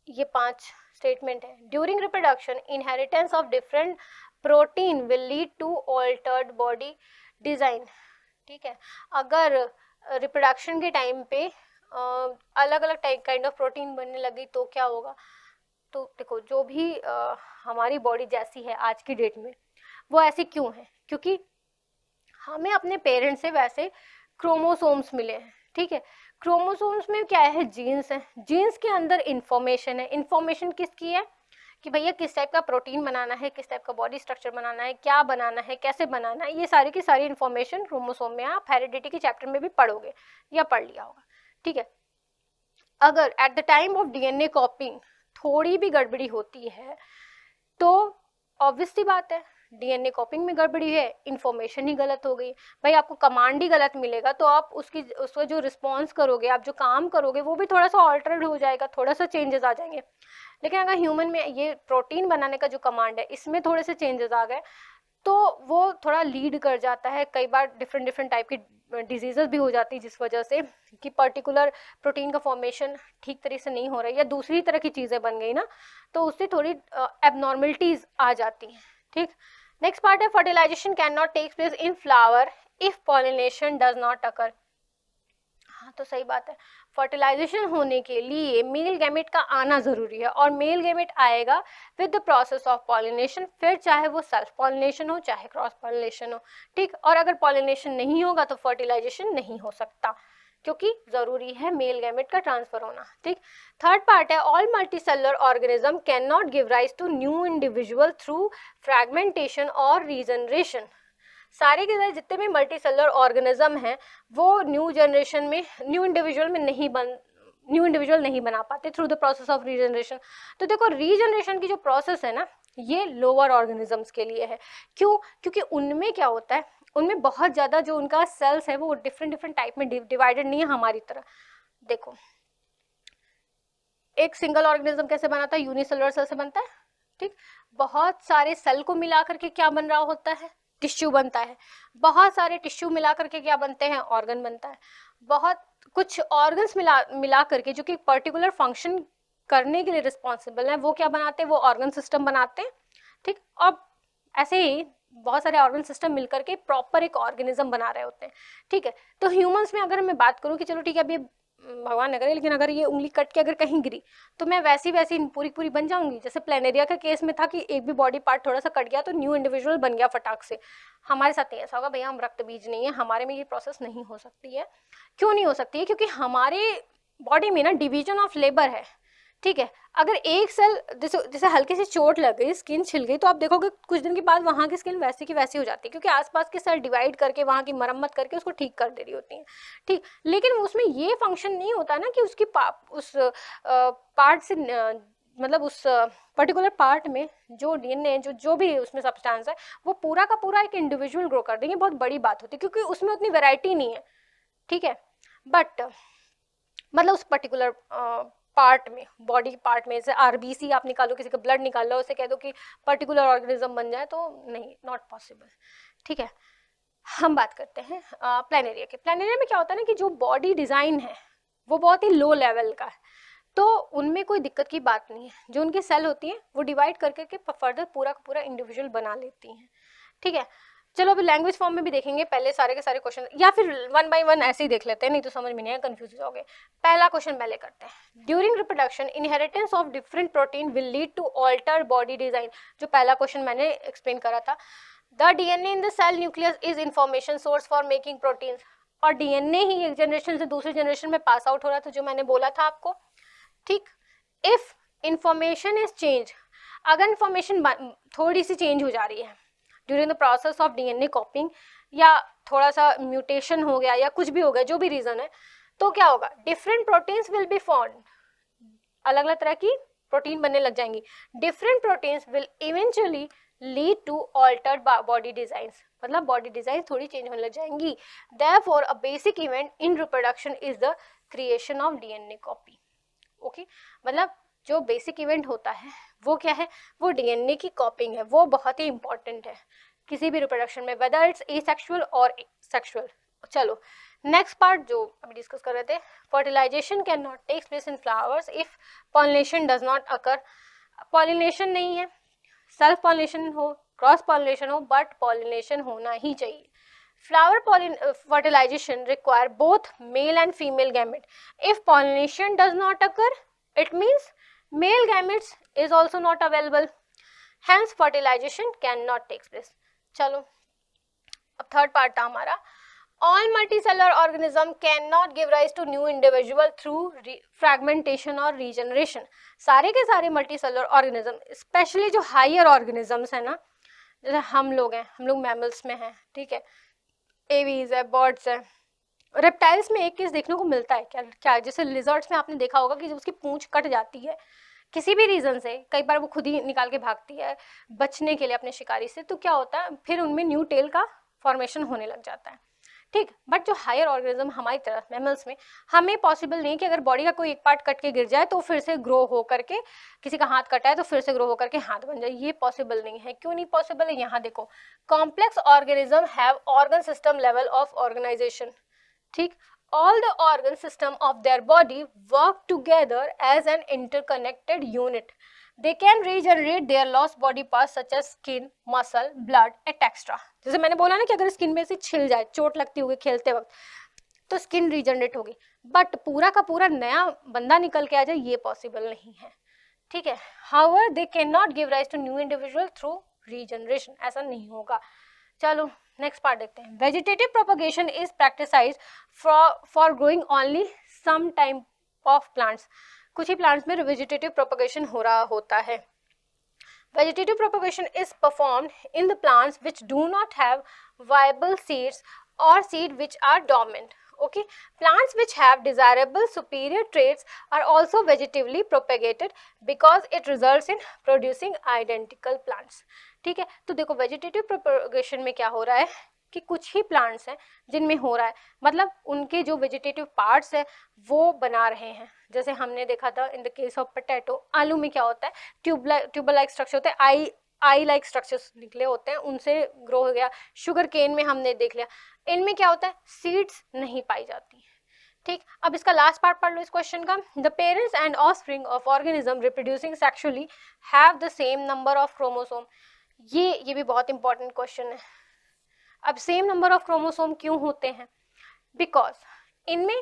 ये 5 statement है। During reproduction inheritance of different protein will lead to altered body design. ठीक है, अगर रिप्रोडक्शन के टाइम पे अलग अलग टाइप काइंड ऑफ प्रोटीन बनने लगी तो क्या होगा। तो देखो, जो भी हमारी बॉडी जैसी है आज की डेट में वो ऐसी क्यों है, क्योंकि हमें अपने पेरेंट्स से वैसे क्रोमोसोम्स मिले हैं। ठीक है, क्रोमोसोम्स में क्या है, जीन्स है, जीन्स के अंदर इंफॉर्मेशन है। इंफॉर्मेशन किसकी है कि भैया किस टाइप का प्रोटीन बनाना है, किस टाइप का बॉडी स्ट्रक्चर बनाना है, क्या बनाना है, कैसे बनाना है, ये सारी की सारी इंफॉर्मेशन क्रोमोसोम में। आप हेरिडिटी के चैप्टर में भी पढ़ोगे या पढ़ लिया होगा। ठीक है, अगर at the time of DNA कॉपिंग थोड़ी भी गड़बड़ी होती है तो ऑब्वियस सी बात है डीएनए कॉपिंग में गड़बड़ी है, इंफॉर्मेशन ही गलत हो गई। भाई आपको कमांड ही गलत मिलेगा तो आप उसका जो रिस्पॉन्स करोगे, आप जो काम करोगे वो भी थोड़ा सा ऑल्टर्ड हो जाएगा, थोड़ा सा चेंजेस आ जाएंगे। लेकिन अगर ह्यूमन में ये प्रोटीन बनाने का जो कमांड है इसमें थोड़े से चेंजेस आ गए तो वो थोड़ा लीड कर जाता है। कई बार डिफरेंट डिफरेंट टाइप की डिजीजेस भी हो जाती है जिस वजह से कि पर्टिकुलर प्रोटीन का फॉर्मेशन ठीक तरीके से नहीं हो रहा है या दूसरी तरह की चीज़ें बन गई ना, तो उससे थोड़ी एबनॉर्मलिटीज आ जाती हैं। ठीक, नेक्स्ट पार्ट है fertilisation can not take place in flower if pollination does not occur. हाँ तो सही बात है, फर्टिलाइजेशन होने के लिए मेल गैमेट का आना जरूरी है और मेल गैमेट आएगा with the process of pollination, फिर चाहे वो सेल्फ पॉलिनेशन हो चाहे क्रॉस पॉलिनेशन हो। ठीक, और अगर पॉलिनेशन नहीं होगा तो फर्टिलाइजेशन नहीं हो सकता क्योंकि जरूरी है मेल गैमेट का ट्रांसफर होना। ठीक, थर्ड पार्ट है all multicellular organism can not give rise to new individual through fragmentation और रीजनरेशन। सारे के सारे जितने भी मल्टीसेलुलर ऑर्गेनिज्म हैं वो न्यू जनरेशन में न्यू इंडिविजुअल नहीं बना पाते through the process of regeneration. तो देखो रीजनरेशन की जो प्रोसेस है ना ये लोअर ऑर्गेनिजम्स के लिए है। क्यों, क्योंकि उनमें क्या होता है, उनमें बहुत ज़्यादा जो उनका सेल्स है वो डिफरेंट डिफरेंट टाइप में डिवाइडेड नहीं है हमारी तरह। देखो एक सिंगल ऑर्गेनिज्म कैसे बनाता है, यूनिसेलुलर सेल से बनता है। ठीक, बहुत सारे सेल को मिला करके क्या बन रहा होता है, टिश्यू बनता है। बहुत सारे टिश्यू मिला करके क्या बनते हैं, ऑर्गन बनता है। बहुत कुछ ऑर्गन्स मिला करके जो कि पर्टिकुलर फंक्शन करने के लिए रिस्पॉन्सिबल है वो क्या बनाते हैं, वो ऑर्गन सिस्टम बनाते हैं। ठीक, और ऐसे ही बहुत सारे ऑर्गन सिस्टम मिलकर के प्रॉपर एक ऑर्गेनिज्म बना रहे होते हैं। ठीक है, तो ह्यूमंस में अगर मैं बात करूं कि चलो ठीक है अभी भगवान न करे लेकिन अगर ये उंगली कट के अगर कहीं गिरी तो मैं वैसी पूरी बन जाऊंगी। जैसे प्लेनेरिया का केस में था कि एक भी बॉडी पार्ट थोड़ा सा कट गया तो न्यू इंडिविजुअल बन गया फटाक से। हमारे साथ नहीं ऐसा होगा, भैया हम रक्त बीज नहीं है, हमारे में ये प्रोसेस नहीं हो सकती है। क्यों नहीं हो सकती है, क्योंकि हमारे बॉडी में ना डिवीजन ऑफ लेबर है। ठीक है, अगर एक सेल जैसे हल्की सी चोट लग गई, स्किन छिल गई, तो आप देखोगे कुछ दिन के बाद वहाँ की स्किन वैसी की वैसी हो जाती है क्योंकि आसपास के सेल डिवाइड करके वहाँ की मरम्मत करके उसको ठीक कर दे रही होती हैं। ठीक, लेकिन उसमें ये फंक्शन नहीं होता ना कि उसकी उस पार्ट से मतलब उस पर्टिकुलर पार्ट में जो डीएनए जो भी उसमें सब्सटेंस है वो पूरा का पूरा एक इंडिविजुअल ग्रो कर देंगे। बहुत बड़ी बात होती है क्योंकि उसमें उतनी वैरायटी नहीं है। ठीक है, बट मतलब उस पर्टिकुलर पार्ट में, बॉडी पार्ट में, जैसे आरबीसी आप निकालो, किसी का ब्लड निकाल लो, उसे कह दो कि पर्टिकुलर ऑर्गेनिज्म बन जाए, तो नहीं, नॉट पॉसिबल। ठीक है, हम बात करते हैं प्लेनेरिया के। प्लेनेरिया में क्या होता है ना कि जो बॉडी डिजाइन है वो बहुत ही लो लेवल का है, तो उनमें कोई दिक्कत की बात नहीं है। जो उनकी सेल होती है वो डिवाइड करके फर्दर पूरा का पूरा इंडिविजुअल बना लेती हैं। ठीक है, चलो अभी लैंग्वेज फॉर्म में भी देखेंगे, पहले सारे के सारे क्वेश्चन, या फिर वन बाय वन ऐसे ही देख लेते हैं, नहीं तो समझ में नहीं आएगा, कंफ्यूज हो जाओगे। पहला क्वेश्चन पहले करते हैं। During reproduction inheritance of different protein will lead to alter body design. जो पहला क्वेश्चन मैंने एक्सप्लेन करा था, the DNA in the cell nucleus is information source for making proteins. और डीएनए ही एक जनरेशन से दूसरी जनरेशन में पास आउट हो रहा था, जो मैंने बोला था आपको, ठीक। इफ इंफॉर्मेशन इज चेंज, अगर इंफॉर्मेशन थोड़ी सी चेंज हो जा रही है during the process of DNA कॉपिंग, या थोड़ा सा म्यूटेशन हो गया या कुछ भी हो गया, जो भी रीजन है, तो क्या होगा, different proteins will be formed, अलग अलग तरह की प्रोटीन बनने लग जाएंगी। Different proteins will eventually lead to altered body designs, मतलब बॉडी डिजाइन थोड़ी चेंज होने लग जाएंगी। Therefore a basic event in reproduction is the creation of DNA copy. Okay, मतलब जो बेसिक इवेंट होता है वो क्या है, वो डीएनए की कॉपिंग है, वो बहुत ही इंपॉर्टेंट है किसी भी रिप्रोडक्शन में, वेदर इट्स एसेक्सुअल और सेक्सुअल। चलो नेक्स्ट पार्ट जो अभी डिस्कस कर रहे थे, fertilisation can not take place in flowers if pollination does not occur. Pollination नहीं है, सेल्फ पॉलिनेशन हो, क्रॉस पॉलिनेशन हो, बट पॉलिनेशन होना ही चाहिए। Flower fertilization require both male and female gamete. If pollination does not occur, it means male gametes is also not available. Hence fertilization cannot take place. चलो अब third part था हमारा, all multicellular organism cannot give rise to new individual through fragmentation or regeneration. सारे के सारे multicellular organism, especially जो higher organisms है ना, जैसे हम लोग हैं, हम लोग mammals में हैं, ठीक है, एवीज है, बर्ड्स है, रेप्टाइल्स में एक केस देखने को मिलता है क्या जैसे लिजर्ड्स में आपने देखा होगा कि जब उसकी पूंछ कट जाती है किसी भी रीजन से, कई बार वो खुद ही निकाल के भागती है बचने के लिए अपने शिकारी से, तो क्या होता है फिर उनमें न्यू टेल का फॉर्मेशन होने लग जाता है, ठीक। बट जो हायर ऑर्गेनिज्म हमारी तरह मैमल्स में, हमें पॉसिबल नहीं कि अगर बॉडी का कोई एक पार्ट कट के गिर जाए तो फिर से ग्रो हो करके, किसी का हाथ कटा है तो फिर से ग्रो हो करके हाथ बन जाए, ये पॉसिबल नहीं है। क्यों नहीं पॉसिबल है, यहाँ देखो, complex organism have organ system level of organisation, ठीक। all the organ system of their body work together as an interconnected unit. They can regenerate their lost body parts such as skin, muscle, blood, etc. जैसे मैंने बोला ना कि अगर skin में से छिल जाए, चोट लगती होगी खेलते वक्त, तो स्किन रीजनरेट होगी, बट पूरा का पूरा नया बंदा निकल के आ जाए ये पॉसिबल नहीं है, ठीक है। However, they cannot give rise to new individual through regeneration, ऐसा नहीं होगा। चलो नेक्स्ट पार्ट देखते हैं। Vegetative propagation is practised for growing only some type of plants. कुछ ही प्लांट्स में वेजिटेटिव प्रोपगेशन हो रहा होता है। Vegetative propagation is performed in the plants which do not have viable seeds और seed which are dominant. Okay, plants which have desirable superior traits are also vegetatively propagated because it results in producing identical plants. ठीक है, तो देखो vegetative propagation में क्या हो रहा है कि कुछ ही प्लांट्स हैं जिनमें हो रहा है, मतलब उनके जो वेजिटेटिव पार्ट्स है वो बना रहे हैं। जैसे हमने देखा था in the case of potato, आलू में क्या होता है, ट्यूबर लाइक स्ट्रक्चर होता है, आई लाइक स्ट्रक्चर्स निकले होते हैं, उनसे ग्रो हो गया। शुगर केन में हमने देख लिया, इनमें क्या होता है, सीड्स नहीं पाई जाती, ठीक। अब इसका लास्ट पार्ट पढ़ लो इस क्वेश्चन का। The parents and offspring of organism reproducing sexually have the same number of chromosome. ये भी बहुत इंपॉर्टेंट क्वेश्चन है। अब सेम नंबर ऑफ क्रोमोसोम क्यों होते हैं, बिकॉज इनमें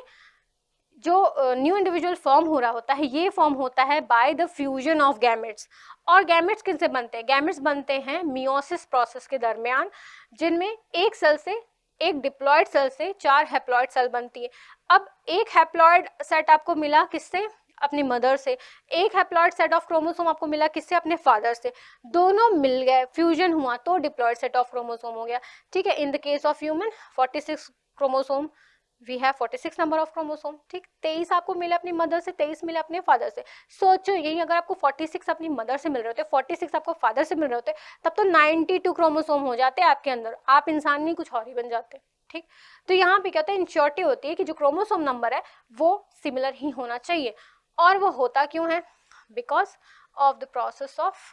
जो न्यू इंडिविजुअल फॉर्म हो रहा होता है ये फॉर्म होता है by the fusion of gametes. और गैमेट्स किनसे बनते हैं, गैमेट्स बनते हैं मियोसिस प्रोसेस के दरमियान, जिनमें एक सेल से, एक डिप्लॉयड सेल से 4 हैप्लॉयड सेल बनती है। अब एक हैप्लॉयड सेट आपको मिला किससे, अपनी मदर से, एक हैप्लॉयड सेट ऑफ क्रोमोसोम आपको मिला किससे, अपने फादर से, दोनों मिल गए, फ्यूजन हुआ तो डिप्लॉयड सेट ऑफ क्रोमोसोम हो गया, ठीक है। In the case of human 46 chromosome, we have 46 number of chromosome, ठीक। 23 आपको मिले अपनी मदर से, 23 मिले अपने फादर से। सोचो यही अगर आपको 46 अपनी मदर से मिल रहे होते, 46 आपको फादर से मिल रहे होते, तब तो 92 क्रोमोसोम हो जाते आपके अंदर, आप इंसान नहीं कुछ और ही बन जाते, ठीक। तो यहाँ पे क्या होता है, इंश्योरिटी होती है कि जो क्रोमोसोम नंबर है वो सिमिलर ही होना चाहिए। और वो होता क्यों है, because of the process of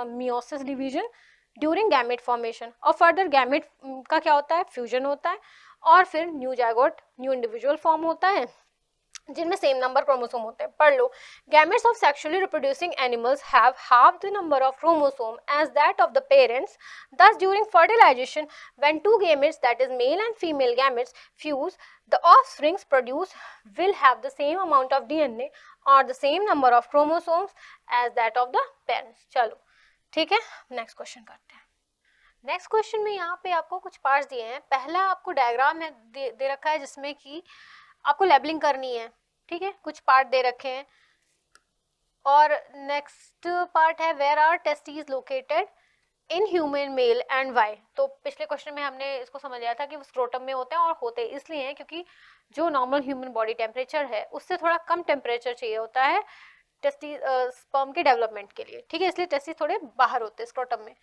meiosis division during gamete formation. और फर्दर गैमेट का क्या होता है, फ्यूजन होता है, और फिर new zygote, new individual form होता है, जिनमें सेम नंबर क्रोमोसोम होते हैं। पढ़ लो, gametes of sexually reproducing animals have half the number of chromosome as that of the parents, thus during fertilization when two gametes, that is male and female gametes, fuse, the offsprings produced will have the same amount of DNA or the same number of chromosomes as that of the parents। चलो ठीक है, next question करते हैं। Next question में यहाँ पे आपको कुछ पार्ट्स दिए हैं। पहला आपको डायग्राम है दे रखा है जिसमें कि आपको लेबलिंग करनी है, ठीक है, कुछ पार्ट दे रखे हैं। और नेक्स्ट पार्ट है where are testes located in human male and why. तो पिछले क्वेश्चन में हमने इसको समझ लिया था कि वो स्क्रोटम में होते हैं, और होते इसलिए हैं क्योंकि जो नॉर्मल ह्यूमन बॉडी टेम्परेचर है उससे थोड़ा कम टेम्परेचर चाहिए होता है टेस्टी स्पर्म के डेवलपमेंट के लिए, ठीक है, इसलिए टेस्टिस थोड़े बाहर होते हैं स्क्रोटम में।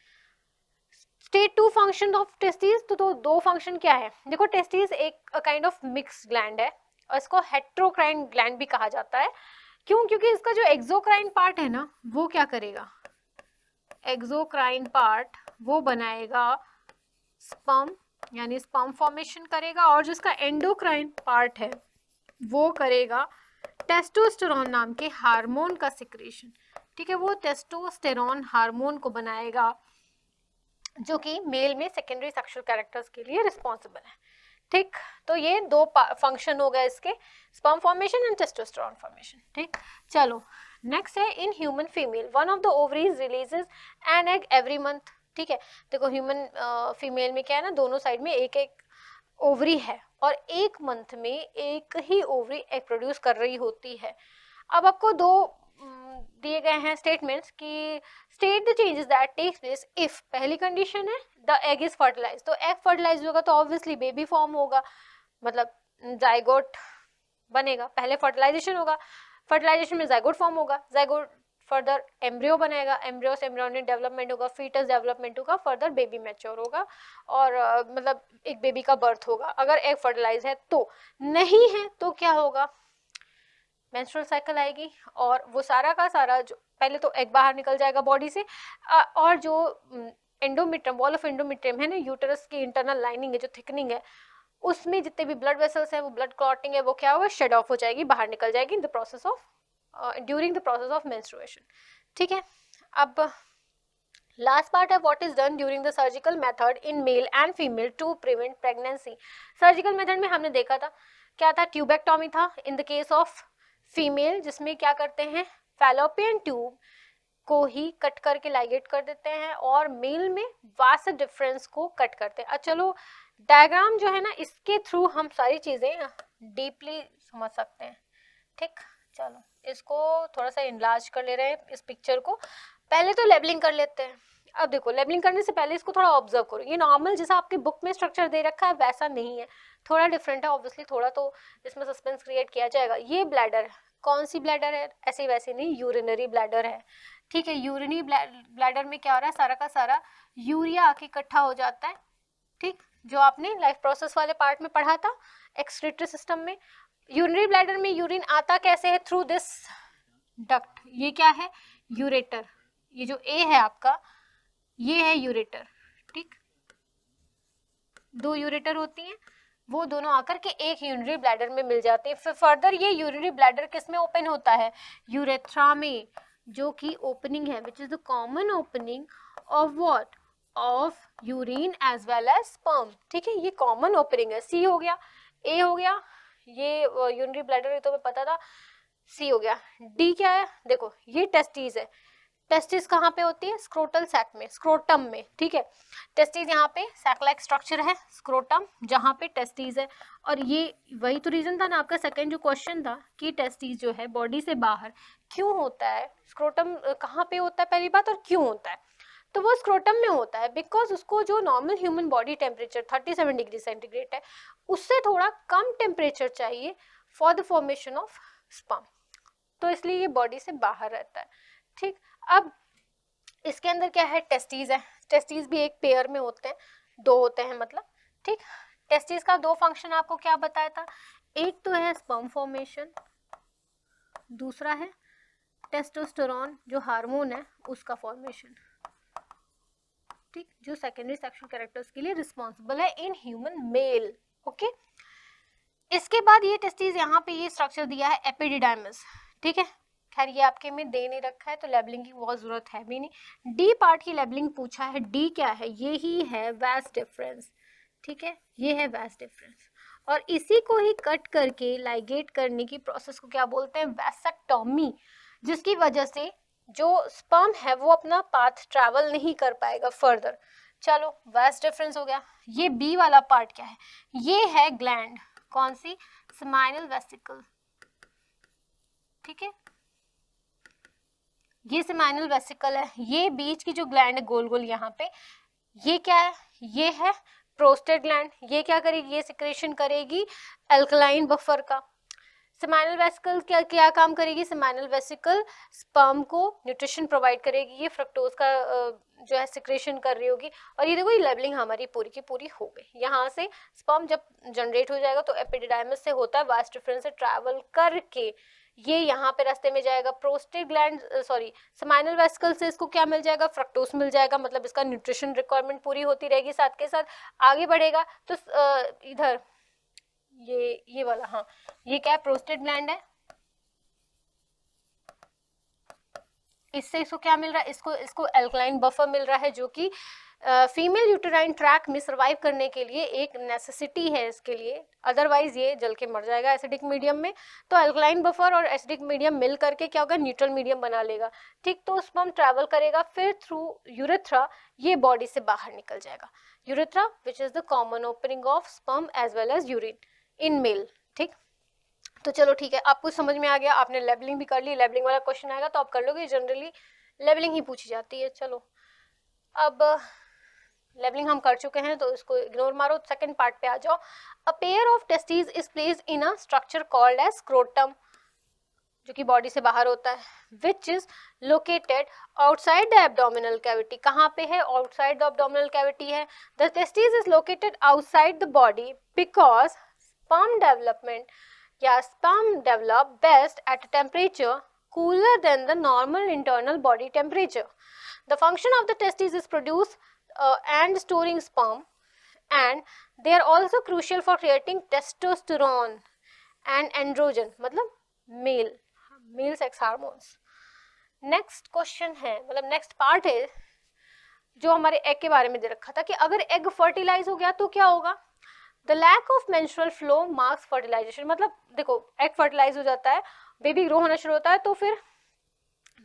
State two function of testis, तो दो फंक्शन क्या है, देखो टेस्टिस एक काइंड ऑफ मिक्स ग्लैंड है और इसको हेट्रोक्राइन ग्लैंड भी कहा जाता है। क्यों? क्योंकि इसका जो एक्सोक्राइन पार्ट है ना वो क्या करेगा, एक्सोक्राइन पार्ट वो बनाएगा स्पर्म, यानी स्पर्म फॉर्मेशन करेगा, और जिसका एंडोक्राइन पार्ट है वो करेगा टेस्टोस्टेरोन नाम के हार्मोन का सिक्रेशन, ठीक है, वो टेस्टोस्टेरोन हार्मोन को बनाएगा जो कि मेल में सेकेंडरी सेक्सुअल कैरेक्टर्स के लिए रिस्पॉन्सिबल है, ठीक। तो ये दो फंक्शन हो गए इसके, sperm formation and testosterone formation, ठीक। चलो नेक्स्ट है इन human female one of the ovaries releases an egg every month, ठीक है। देखो ह्यूमन फीमेल में क्या है ना, दोनों साइड में एक एक ओवरी है और एक मंथ में एक ही ओवरी एग प्रोड्यूस कर रही होती है। अब आपको दो दिए गए हैं स्टेटमेंट्स कि state the changes that takes place if, पहली कंडीशन है द एग इज फर्टिलाइज, तो एग फर्टिलाइज होगा तो ऑब्वियसली बेबी फॉर्म होगा, मतलब जाइगोट बनेगा, पहले फर्टिलाइजेशन होगा, फर्टिलाइजेशन में जाइगोट फॉर्म होगा, जाइगोट फर्दर एम्ब्रियो बनेगा, एम्ब्रियो से एम्ब्रियोनिक डेवलपमेंट होगा, फीटस डेवलपमेंट होगा, फर्दर बेबी मैच्योर होगा और मतलब एक बेबी का बर्थ होगा, अगर एग फर्टिलाइज है तो। नहीं है तो क्या होगा, मेंस्ट्रुअल साइकिल आएगी और वो सारा का सारा जो पहले तो एग बाहर निकल जाएगा बॉडी से, और जो एंडोमेट्रियम, वॉल ऑफ एंडोमेट्रियम है ना, यूटेरस की इंटरनल लाइनिंग है जो थिकनिंग है, उसमें जितने भी ब्लड वेसल्स हैं वो ब्लड क्लॉटिंग है वो क्या होगा, शेड ऑफ हो जाएगी, बाहर निकल जाएगी in the process of during the process of menstruation, ठीक है। अब लास्ट पार्ट है what is done during the surgical method in male and female to prevent pregnancy. Surgical method में हमने देखा था क्या था, ट्यूबेक्टॉमी था in the case of female, जिसमें क्या करते हैं फैलोपियन ट्यूब को ही कट करके लाइगेट कर देते हैं, और मेल में वास डिफरेंस को कट करते हैं। अच्छा चलो डायग्राम जो है ना इसके थ्रू हम सारी चीजें डीपली समझ सकते हैं, ठीक। चलो इसको थोड़ा सा इनलार्ज कर ले रहे हैं इस पिक्चर को, पहले तो लेबलिंग कर लेते हैं। अब देखो लेबलिंग करने से पहले इसको थोड़ा ऑब्जर्व करो, ये नॉर्मल जैसा आपके बुक में स्ट्रक्चर दे रखा है वैसा नहीं है, थोड़ा डिफरेंट है, ऑब्वियसली थोड़ा तो इसमें सस्पेंस क्रिएट किया जाएगा। ये ब्लैडर कौन सी ब्लैडर है, ऐसे वैसे नहीं, यूरिनरी ब्लैडर है, ठीक है। यूरिनरी ब्लैडर में क्या हो रहा है, सारा का सारा यूरिया आके इकट्ठा हो जाता है, ठीक, जो आपने लाइफ प्रोसेस वाले पार्ट में पढ़ा था एक्सक्रीटरी सिस्टम में। यूरिनरी ब्लैडर में यूरिन आता कैसे है, थ्रू दिस डक्ट, ये क्या है यूरेटर, ये जो ए है आपका ये है यूरेटर, ठीक, दो यूरेटर होती हैं वो दोनों आकर के एक यूरिनरी ब्लैडर में मिल जाते हैं। फिर फर्दर ये यूरिनरी ब्लैडर किस में ओपन होता है, यूरेथ्रा में, जो कि ओपनिंग है which is the common opening of what, of urine as well as sperm, ठीक है, ये कॉमन ओपनिंग है। सी हो गया, ए हो गया, ये यूरिनरी ब्लैडर तो मैं पता था, सी हो गया। डी क्या है, देखो ये टेस्टिस है, टेस्टिस कहाँ पे होती है, स्क्रोटल सैक में, स्क्रोटम में, ठीक है। टेस्टिस यहाँ पे सैक लाइक स्ट्रक्चर है, स्क्रोटम जहाँ पे टेस्टिस है, और ये वही तो रीजन था ना आपका सेकंड जो क्वेश्चन था कि टेस्टिस जो है बॉडी से बाहर क्यों होता है, स्क्रोटम कहाँ पे होता है पहली बात, और क्यों होता है, तो वो स्क्रोटम में होता है बिकॉज उसको जो normal human body temperature 37 degree centigrade है उससे थोड़ा कम टेम्परेचर चाहिए for the formation of sperm, तो इसलिए ये बॉडी से बाहर रहता है, ठीक। अब इसके अंदर क्या है, टेस्टिस है, टेस्टिस भी एक पेयर में होते हैं, दो होते हैं मतलब, ठीक। टेस्टिस का दो फंक्शन आपको क्या बताया था, एक तो है स्पर्म फॉर्मेशन, दूसरा है टेस्टोस्टेरोन जो हार्मोन है उसका फॉर्मेशन, ठीक, जो सेकेंडरी सेक्सुअल कैरेक्टर्स के लिए रिस्पॉन्सिबल है इन ह्यूमन मेल, ओके। इसके बाद ये टेस्टिस यहाँ पे ये स्ट्रक्चर दिया है एपिडिडाइमिस, ठीक है। खैर ये आपके में दे नहीं रखा है तो लेबलिंग की बहुत जरूरत है भी नहीं। डी पार्ट की लेबलिंग पूछा है, डी क्या है, ये ही है वास डिफरेंस, ठीक है, ये है वास डिफरेंस। और इसी को ही कट करके लाइगेट करने की प्रोसेस को क्या बोलते हैं, वैसेक्टोमी, जिसकी वजह से जो स्पर्म है वो अपना पाथ ट्रैवल नहीं कर पाएगा फर्दर। चलो वास डिफरेंस हो गया। ये बी वाला पार्ट क्या है, ये है ग्लैंड, कौन सी, सेमाइनल वेसिकल, ठीक है, ये सेमाइनल वेसिकल है। ये बीच की जो ग्लैंड है गोल गोल यहाँ पे, ये क्या है, ये है प्रोस्टेट ग्लैंड। ये क्या करेगी, ये सिक्रेशन करेगी अल्कलाइन बफर का। सेमाइनल वेसिकल क्या काम करेगी, सेमाइनल वेसिकल स्पर्म को न्यूट्रिशन प्रोवाइड करेगी, ये फ्रक्टोज का जो है सिक्रेशन कर रही होगी। और ये देखो ये लेबलिंग हमारी पूरी की पूरी हो गई। यहाँ से स्पर्म जब जनरेट हो जाएगा तो एपिडिडाइमिस से होता है, वास डिफरेंस से ट्रैवल करके ये यहाँ पे रास्ते में जाएगा prostate gland, sorry seminal vesicle से इसको क्या मिल जाएगा, फ्रक्टोज मिल जाएगा, मतलब इसका न्यूट्रिशन रिक्वायरमेंट पूरी होती रहेगी। साथ के साथ आगे बढ़ेगा तो इधर ये वाला, हाँ ये क्या है, प्रोस्टेट ग्लैंड है, इससे इसको क्या मिल रहा है, इसको एल्कलाइन बफर मिल रहा है, जो कि फीमेल यूटेराइन ट्रैक में सर्वाइव करने के लिए एक नेसेसिटी है इसके लिए, अदरवाइज ये जल के मर जाएगा एसिडिक मीडियम में। तो एल्कलाइन बफर और एसिडिक मीडियम मिल करके क्या होगा, न्यूट्रल मीडियम बना लेगा, ठीक। तो स्पर्म ट्रैवल करेगा, फिर थ्रू यूरेथ्रा ये बॉडी से बाहर निकल जाएगा। Urethra which is the common opening of sperm as well as urine in male, ठीक। तो चलो ठीक है, आपको समझ में आ गया, आपने लेबलिंग भी कर ली, लेबलिंग वाला क्वेश्चन आएगा तो आप कर लोगे, जनरली लेबलिंग ही पूछी जाती है। चलो अब लेबलिंग हम कर चुके हैं तो इसको इग्नोर मारो, सेकंड पार्ट पे आ जाओ। A pair of testis is placed in a structure called as scrotum, जो कि बॉडी से बाहर होता है, which is located outside the abdominal cavity. कहाँ पे है, आउटसाइड द एब्डोमिनल कैविटी है। The testis is located outside the body because sperm development या sperm develop best at a temperature cooler than the normal internal body temperature. The function of the testes is produce and storing sperm, and they are also crucial for creating testosterone and androgen, मतलब male sex hormones. Next question है, मतलब next part है जो हमारे egg के बारे में दे रखा था कि अगर एग फर्टिलाइज हो गया तो क्या होगा। The lack of menstrual flow marks fertilisation, मतलब देखो एग फर्टिलाइज हो जाता है, बेबी ग्रो होना शुरू होता है, तो फिर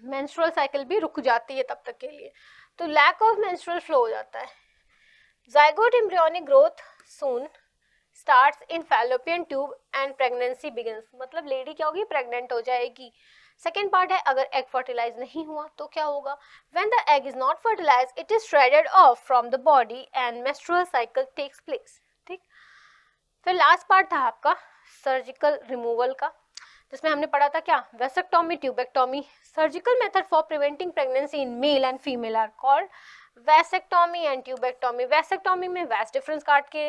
मेंस्ट्रुअल साइकिल भी रुक जाती है तब तक के लिए, तो लैक ऑफ मेंस्ट्रुअल फ्लो हो जाता है। Zygote embryonic growth soon starts in fallopian tube and pregnancy begins, मतलब लेडी क्या होगी, प्रेग्नेंट हो जाएगी। सेकेंड पार्ट है अगर एग फर्टिलाइज नहीं हुआ तो क्या होगा, when the egg is not fertilise it is shredded off from the body and menstrual cycle takes place, ठीक। फिर लास्ट पार्ट था आपका सर्जिकल रिमूवल का, जिसमें हमने पढ़ा था क्या, vasectomy, tubectomy. Surgical method for preventing pregnancy in male and female are called vasectomy and tubectomy. Vasectomy में वैस डिफरेंस काट के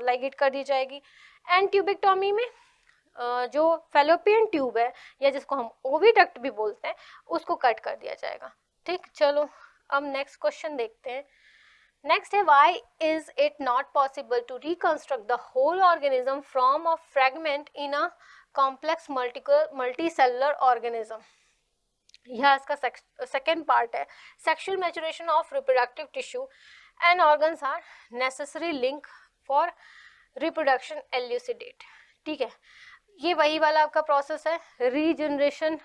लाइगेट कर दी जाएगी, एंड ट्यूबेक्टोमी में जो फेलोपियन ट्यूब है या जिसको हम ओविडक्ट भी बोलते हैं उसको कट कर दिया जाएगा, ठीक। चलो अब नेक्स्ट क्वेश्चन देखते हैं। नेक्स्ट है why is it not possible to reconstruct the whole organism from a fragment in a complex multicellular organism. यह इसका सेकेंड पार्ट है। Sexual maturation of reproductive tissue and organs are necessary link for reproduction elucidate, ठीक है। ये वही वाला आपका process है, रीजनरेशन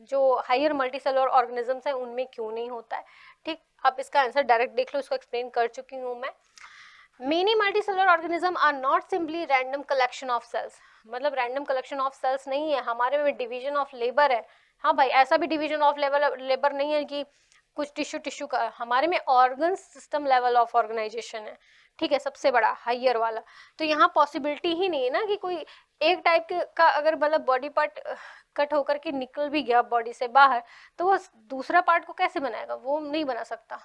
जो हायर मल्टीसेलुलर ऑर्गेनिजम्स है उनमें क्यों नहीं होता है, ठीक। आप इसका आंसर डायरेक्ट देख लो, इसको एक्सप्लेन कर चुकी हूँ मैं। Many multicellular organism are not simply random collection of cells, मतलब रैंडम कलेक्शन ऑफ सेल्स नहीं है, हमारे में डिवीजन ऑफ लेबर है। हाँ भाई, ऐसा भी डिवीजन ऑफ लेबर नहीं है कि कुछ टिश्यू का, हमारे में organ system level of organisation है, ठीक है, सबसे बड़ा हायर वाला। तो यहाँ पॉसिबिलिटी ही नहीं है ना कि कोई एक टाइप का अगर मतलब बॉडी पार्ट कट होकर के निकल भी गया बॉडी से बाहर तो वो दूसरा पार्ट को कैसे बनाएगा, वो नहीं बना सकता।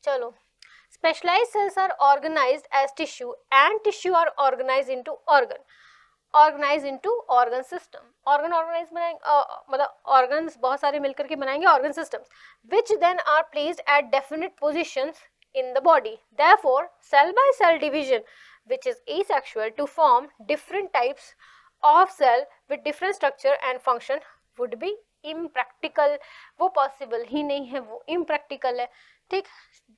चलो, specialised cells are organised as tissue and tissue are organised into organise into organ system. Organ organise बनाएंगे, मतलब ऑर्गन्स बहुत सारे मिलकर के बनाएंगे organ systems, which then are placed at definite positions in the body. Therefore, cell by cell division which is asexual to form different types of cell with different structure and function would be impractical. वो possible ही नहीं है, वो impractical है. ठीक.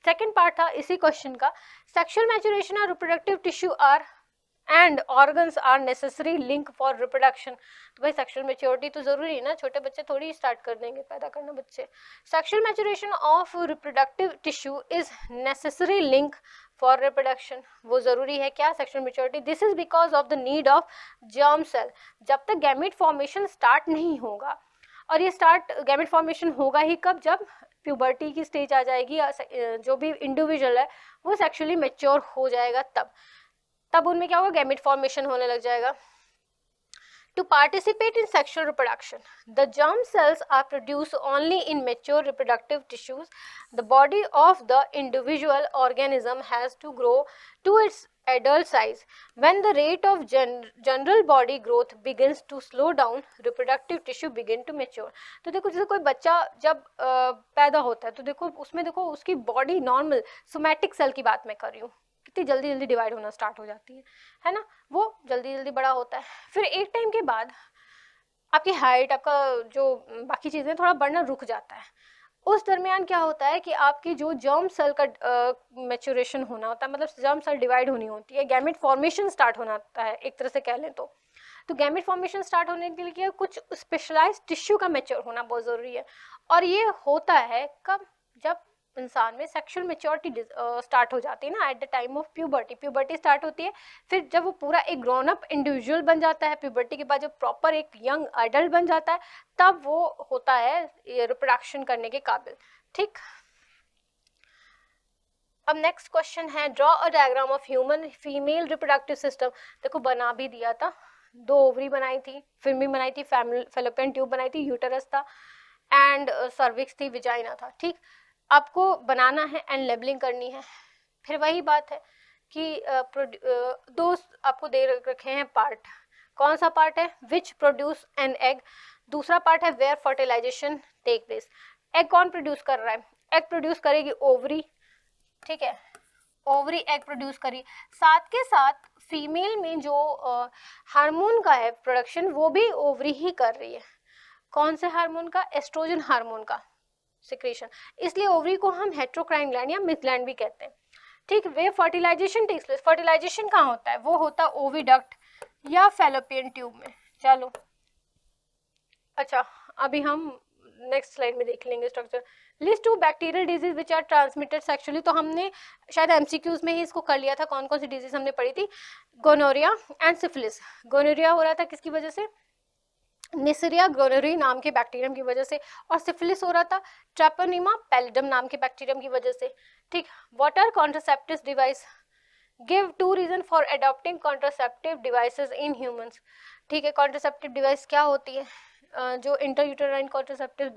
Second part था इसी question का, sexual maturation और reproductive tissue are and organs are necessary link for reproduction. तो भाई सेक्सुअल मैच्योरिटी तो जरूरी है ना, छोटे बच्चे थोड़ी स्टार्ट कर देंगे पैदा करना बच्चे. Sexual maturation of reproductive tissue is necessary link for reproduction. वो जरूरी है क्या, sexual maturity. This is because of the need of germ cell. जब तक गैमेट फॉर्मेशन स्टार्ट नहीं होगा, और ये स्टार्ट गैमेट फॉर्मेशन होगा ही कब, जब प्यूबर्टी की स्टेज आ जाएगी, जो भी इंडिविजुअल है वो सेक्सुअली मैच्योर हो जाएगा, तब उनमें क्या होगा, गैमेट फॉर्मेशन होने लग जाएगा. To participate in sexual reproduction, the germ cells are produced only in mature reproductive tissues. The body of the individual organism has to grow to its adult size. When the rate of general body growth begins to slow down, reproductive tissue begin to mature. तो देखो जैसे कोई बच्चा जब पैदा होता है तो देखो उसमें देखो उसकी बॉडी नॉर्मल सोमैटिक सेल की बात मैं कर रही हूँ, कितनी जल्दी जल्दी डिवाइड होना स्टार्ट हो जाती है ना, वो जल्दी जल्दी बड़ा होता है. फिर एक टाइम के बाद आपकी हाइट, आपका जो बाकी चीज़ें थोड़ा बढ़ना रुक जाता है. उस दरमियान क्या होता है कि आपकी जो जर्म सेल का मैच्योरेशन होना होता है, मतलब जर्म सेल डिवाइड होनी होती है, गैमेट फॉर्मेशन स्टार्ट होना होता है एक तरह से कह लें तो गैमेट फॉर्मेशन स्टार्ट होने के लिए कुछ स्पेशलाइज्ड टिश्यू का मैच्योर होना बहुत ज़रूरी है. और ये होता है कब, जब इंसान में सेक्सुअल मैच्योरिटी स्टार्ट हो जाती है ना, at the time of puberty start होती है. फिर जब वो पूरा एक ग्रोन अप इंडिविजुअल बन जाता है, प्यूबर्टी के बाद जब प्रॉपर एक यंग एडल्ट बन जाता है, तब वो होता है रिप्रोडक्शन करने के काबिल. ठीक. अब नेक्स्ट क्वेश्चन है, draw a diagram of human female reproductive system. देखो बना भी दिया था, 2 ओवरी बनाई थी, फिर भी बनाई थी, फैलोपियन ट्यूब बनाई थी, यूटेरस था एंड सर्विक्स थी, विजाइना था. ठीक. आपको बनाना है एंड लेबलिंग करनी है. फिर वही बात है कि दो आपको दे रखे हैं पार्ट. कौन सा पार्ट है, विच प्रोड्यूस एन एग. दूसरा पार्ट है where fertilisation take place. Egg कौन प्रोड्यूस कर रहा है, एग प्रोड्यूस करेगी ओवरी. ठीक है, ओवरी एग प्रोड्यूस करी. साथ के साथ फीमेल में जो हार्मोन का है प्रोडक्शन, वो भी ओवरी ही कर रही है. कौन से हार्मोन का, एस्ट्रोजन हार्मोन का सिक्रेशन. इसलिए ओवरी को हम हेट्रोक्राइन ग्लैंड या मिस ग्लैंड भी कहते हैं. ठीक. वे फर्टिलाइजेशन टेक्स प्लेस. फर्टिलाइजेशन कहाँ होता है, वो होता है ओविडक्ट या फैलोपियन ट्यूब में. चलो अच्छा, अभी हम नेक्स्ट स्लाइड में देख लेंगे structure. List 2 bacterial disease which are transmitted sexually. तो हमने शायद एमसीक्यूज में ही इसको कर लिया था, कौन कौन सी डिजीज हमने पढ़ी थी, गोनोरिया एंड सिफिलिस. गोनोरिया हो रहा था किसकी वजह से, निसरिया गोनोरी नाम के बैक्टीरियम की वजह से, और सिफिलिस हो रहा था ट्रैपोनिमा पैलिडम नाम के बैक्टीरियम की वजह से. ठीक. What are contraceptive device, give 2 reason for adopting contraceptive devices in humans. ठीक है, कॉन्ट्रासेप्टिव डिवाइस क्या होती है, जो इंटरयूटेराइन कॉन्ट्रासेप्टिव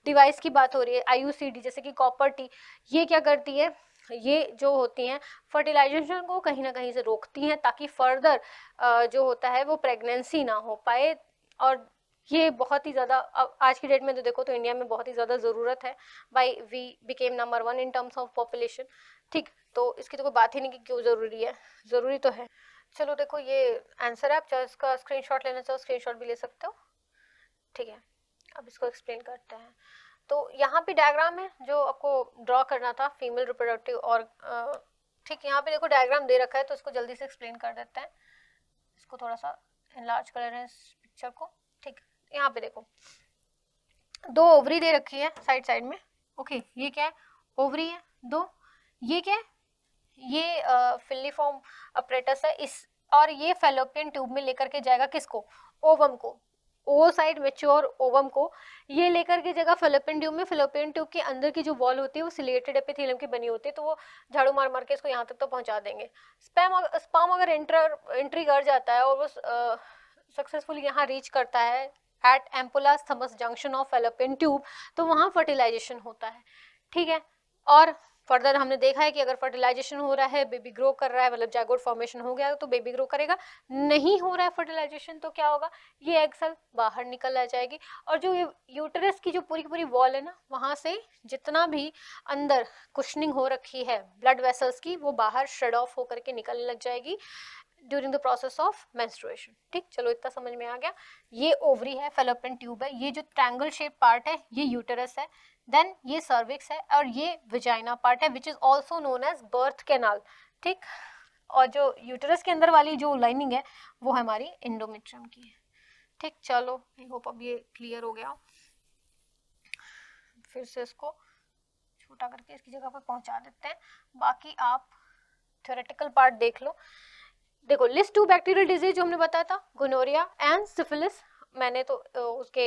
डिवाइस की बात हो रही है, IUCD जैसे कि कॉपर टी. ये क्या करती है, ये जो होती हैं फर्टिलाइजेशन को कहीं ना कहीं से रोकती हैं, ताकि फर्दर जो होता है वो प्रेगनेंसी ना हो पाए. और ये बहुत ही ज़्यादा आज की डेट में तो देखो तो इंडिया में बहुत ही ज़्यादा ज़रूरत है. Why we became number 1 in terms of population. ठीक. तो इसकी तो कोई बात ही नहीं कि क्यों ज़रूरी है, ज़रूरी तो है. चलो देखो ये आंसर है, आप चाहे इसका स्क्रीनशॉट लेना चाहो स्क्रीनशॉट भी ले सकते हो. ठीक है, अब इसको एक्सप्लेन करते हैं. तो यहाँ पे डायग्राम है जो आपको ड्रॉ करना था फीमेल रिप्रोडक्टिव. और ठीक, यहाँ पे देखो डायग्राम दे रखा है, तो इसको जल्दी से एक्सप्लेन कर देते हैं. इसको थोड़ा सा एनलार्ज कर रहे हैं इस पिक्चर को. ठीक. यहाँ पे देखो 2 ओवरी दे रखी है साइड में. ओके, ये क्या है, ओवरी है 2. ये क्या है, ये फिलिफॉर्म अपरेटस है. इस और ये फैलोपियन ट्यूब में लेकर के जाएगा किसको, ओवम को. ओ साइड मेच्योर ओवम को ये लेकर के जगह फैलोपियन ट्यूब में. फैलोपियन ट्यूब के अंदर की जो वॉल होती है वो सिलेटेड एपिथेलियम की बनी होती है, तो वो झाड़ू मार मार के इसको यहाँ तक तो पहुँचा देंगे. स्पर्म अगर एंट्री कर जाता है और वो सक्सेसफुली यहाँ रीच करता है at ampullas isthmus junction of fallopian tube, तो वहाँ फर्टिलाइजेशन होता है. ठीक है. और फर्दर हमने देखा है कि अगर फर्टिलाइजेशन हो रहा है, बेबी ग्रो कर रहा है, मतलब जाइगोट फॉर्मेशन हो गया तो बेबी ग्रो करेगा। नहीं हो रहा है फर्टिलाइजेशन तो क्या होगा, ये एग सेल बाहर निकल आ जाएगी और जो ये यूटेरस की जो पूरी की पूरी वॉल है ना, वहां से जितना भी अंदर कुशनिंग हो रखी है ब्लड वेसल्स की, वो बाहर शेड ऑफ होकर के निकलने लग जाएगी during the process of menstruation. ठीक, चलो इतना समझ में आ गया। ये ओवरी है, फेलोपियन ट्यूब है, ये जो ट्रायंगल शेप पार्ट है ये यूटेरस है, देन ये सर्विक्स है और ये विजाइना पार्ट है which is also known as birth canal. ठीक, और जो यूटेरस के अंदर वाली जो लाइनिंग है वो हमारी एंडोमेट्रियम की है। ठीक, चलो आई होप अब ये क्लियर हो गया। फिर से इसको छोटा करके इसकी जगह पर पहुंचा देते हैं, बाकी आप थ्योरेटिकल पार्ट देख लो। देखो, लिस्ट 2 बैक्टीरियल डिजीज जो हमने बताया था, गोनोरिया एंड सिफिलिस, मैंने तो उसके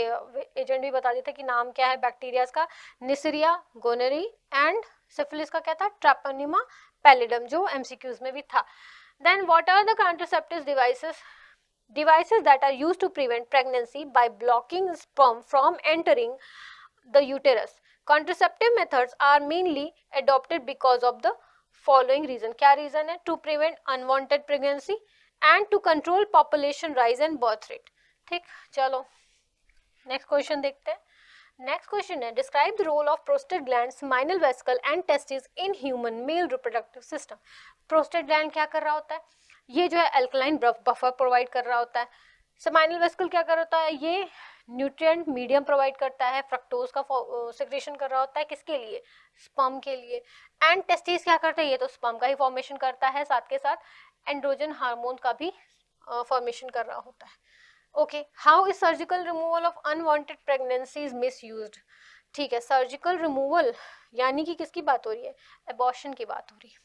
एजेंट भी बता दिए थे कि नाम क्या है बैक्टीरिया का, निसरिया, गोनोरी एंड सिफिलिस का क्या था, ट्रैपोनिमा पैलिडम, जो एमसीक्यूज में भी था। Then what are the contraceptive devices that are used to prevent pregnancy by blocking sperm from entering the uterus. Contraceptive methods are mainly adopted because of the following reason. क्या reason है? To prevent unwanted pregnancy and to control population rise and birth rate. ठीक, चलो next question देखते हैं। Next question है, describe the role of prostate gland, seminal vesicle and testis in human male reproductive system. Prostate gland क्या कर रहा होता है, ये जो है अल्कलाइन बफर प्रोवाइड कर रहा होता है। स्माइनल वेसिकल क्या कर रहा होता है, ये न्यूट्रिएंट मीडियम प्रोवाइड करता है, फ्रक्टोज का सेक्रेशन कर रहा होता है, किसके लिए, स्पर्म के लिए। एंड टेस्टिस क्या करता है, ये तो स्पर्म का ही फॉर्मेशन करता है, साथ के साथ एंड्रोजन हार्मोन का भी फॉर्मेशन कर रहा होता है। Okay, how is surgical removal of unwanted pregnancies misused. ठीक है, सर्जिकल रिमूवल यानी कि किसकी बात हो रही है, एबॉर्शन की बात हो रही है।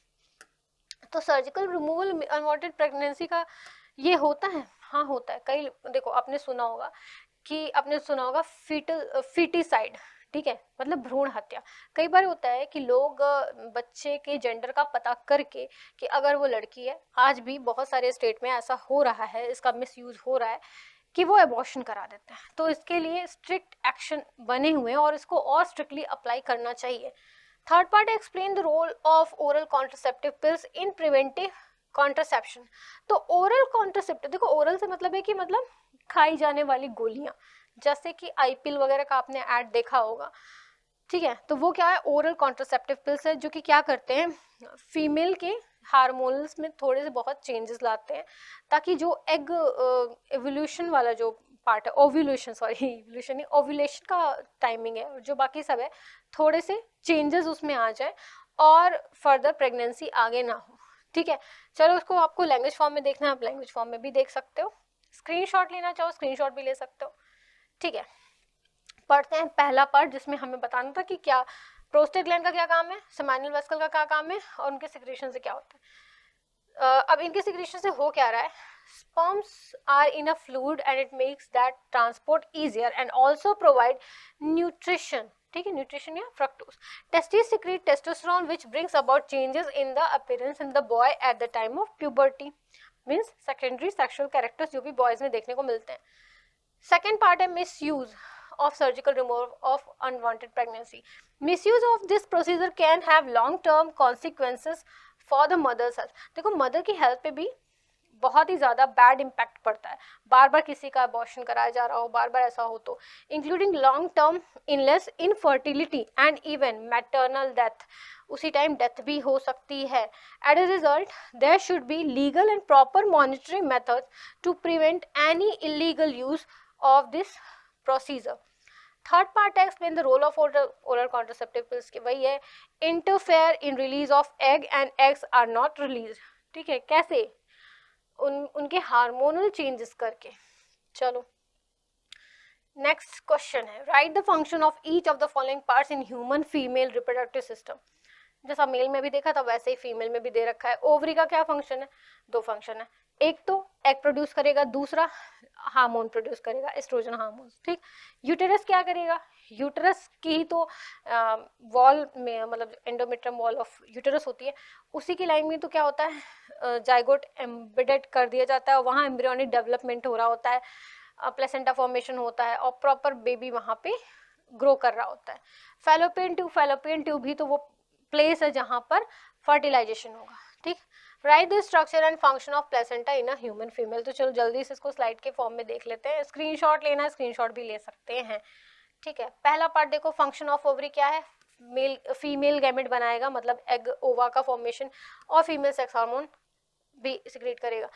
तो सर्जिकल रिमूवल अनवांटेड प्रेगनेंसी का ये होता है, हाँ होता है। कई देखो आपने सुना होगा फीटिसाइड, ठीक है, मतलब भ्रूण हत्या। कई बार होता है कि लोग बच्चे के जेंडर का पता करके कि अगर वो लड़की है, आज भी बहुत सारे स्टेट में ऐसा हो रहा है, इसका मिसयूज हो रहा है कि वो एबॉर्शन करा देते हैं। तो इसके लिए स्ट्रिक्ट एक्शन बने हुए हैं और इसको और स्ट्रिक्टली अप्लाई करना चाहिए। Third part, explain the role of oral contraceptive pills in preventive contraception. तो ओरल कॉन्ट्रासेप्टिव, देखो ओरल से मतलब है कि मतलब खाई जाने वाली गोलियां, जैसे कि आई पिल वगैरह का आपने ऐड देखा होगा, ठीक है। तो वो क्या है, ओरल कॉन्ट्रासेप्टिव पिल्स है, जो कि क्या करते हैं, फीमेल के हार्मोन्स में थोड़े से बहुत चेंजेस लाते हैं, ताकि जो एग एवोल्यूशन वाला जो पार्ट है, ओव्यूलेशन, सॉरी एवोल्यूशन नहीं, ओव्यूलेशन का टाइमिंग है और जो बाकी सब है, थोड़े से चेंजेस उसमें आ जाए और फर्दर प्रेगनेंसी आगे ना हो। ठीक है, चलो उसको आपको लैंग्वेज फॉर्म में देखना है, आप लैंग्वेज फॉर्म में भी देख सकते हो, स्क्रीनशॉट लेना चाहो स्क्रीनशॉट भी ले सकते हो। ठीक है, पढ़ते हैं पहला पार्ट जिसमें हमें बताना था कि क्या प्रोस्टेट ग्लैंड का क्या काम है, सेमाइनल वेसिकल का क्या काम है और उनके सिक्रेशन से क्या होता है। अब इनके सिक्रेशन से हो क्या रहा है, sperms are in a fluid and it makes that transport easier and also provide nutrition, ठीक है, न्यूट्रिशन या fructose. Testis secrete testosterone which brings about changes in the appearance in the boy at the time of puberty, means secondary sexual characters जो भी boys में देखने को मिलते हैं। सेकेंड पार्ट है misuse of surgical removal of unwanted pregnancy. Misuse of this procedure can have long term consequences for the mother's health. देखो mother की हेल्थ पे भी बहुत ही ज़्यादा बैड इम्पैक्ट पड़ता है, बार बार किसी का अबॉर्शन कराया जा रहा हो, बार बार ऐसा हो तो, including long term illness, infertility and even maternal death, उसी टाइम डेथ भी हो सकती है। As a result there should be legal and proper monitoring methods to prevent any illegal use of this procedure. Third part है explain the role of oral contraceptive pills की, वही है interfere in release of egg and eggs are not release. ठीक है, कैसे, उनके hormonal changes करके। चलो नेक्स्ट क्वेश्चन है, right the function of each of the following parts in human female reproductive system. जैसा मेल में भी देखा था वैसे ही फीमेल में भी दे रखा है। ओवरी का क्या फंक्शन है, दो फंक्शन है, एक तो एग प्रोड्यूस करेगा, दूसरा हार्मोन प्रोड्यूस करेगा, एस्ट्रोजन हार्मोन। ठीक, यूटेरस क्या करेगा, यूटेरस की ही तो वॉल में, मतलब एंडोमेट्रियम वॉल ऑफ यूटेरस होती है, उसी की लाइन में तो क्या होता है, जाइगोट एम्बेडेड कर दिया जाता है और वहाँ एम्ब्रियोनिक डेवलपमेंट हो रहा होता है, प्लेसेंटा फॉर्मेशन होता है और प्रॉपर बेबी वहाँ पे ग्रो कर रहा होता है। फैलोपियन ट्यूब भी तो वो प्लेस है जहाँ पर फर्टिलाइजेशन होगा, ठीक। Right the structure and function of placenta in a human female. तो चलो जल्दी से इसको स्लाइड के फॉर्म में देख लेते हैं, स्क्रीनशॉट लेना है स्क्रीनशॉट भी ले सकते हैं, ठीक है। पहला पार्ट देखो, फंक्शन ऑफ ओवरी क्या है, मेल फीमेल गैमेट बनाएगा, मतलब एग ओवा का फॉर्मेशन, और फीमेल सेक्स हार्मोन भी सिक्रेट करेगा।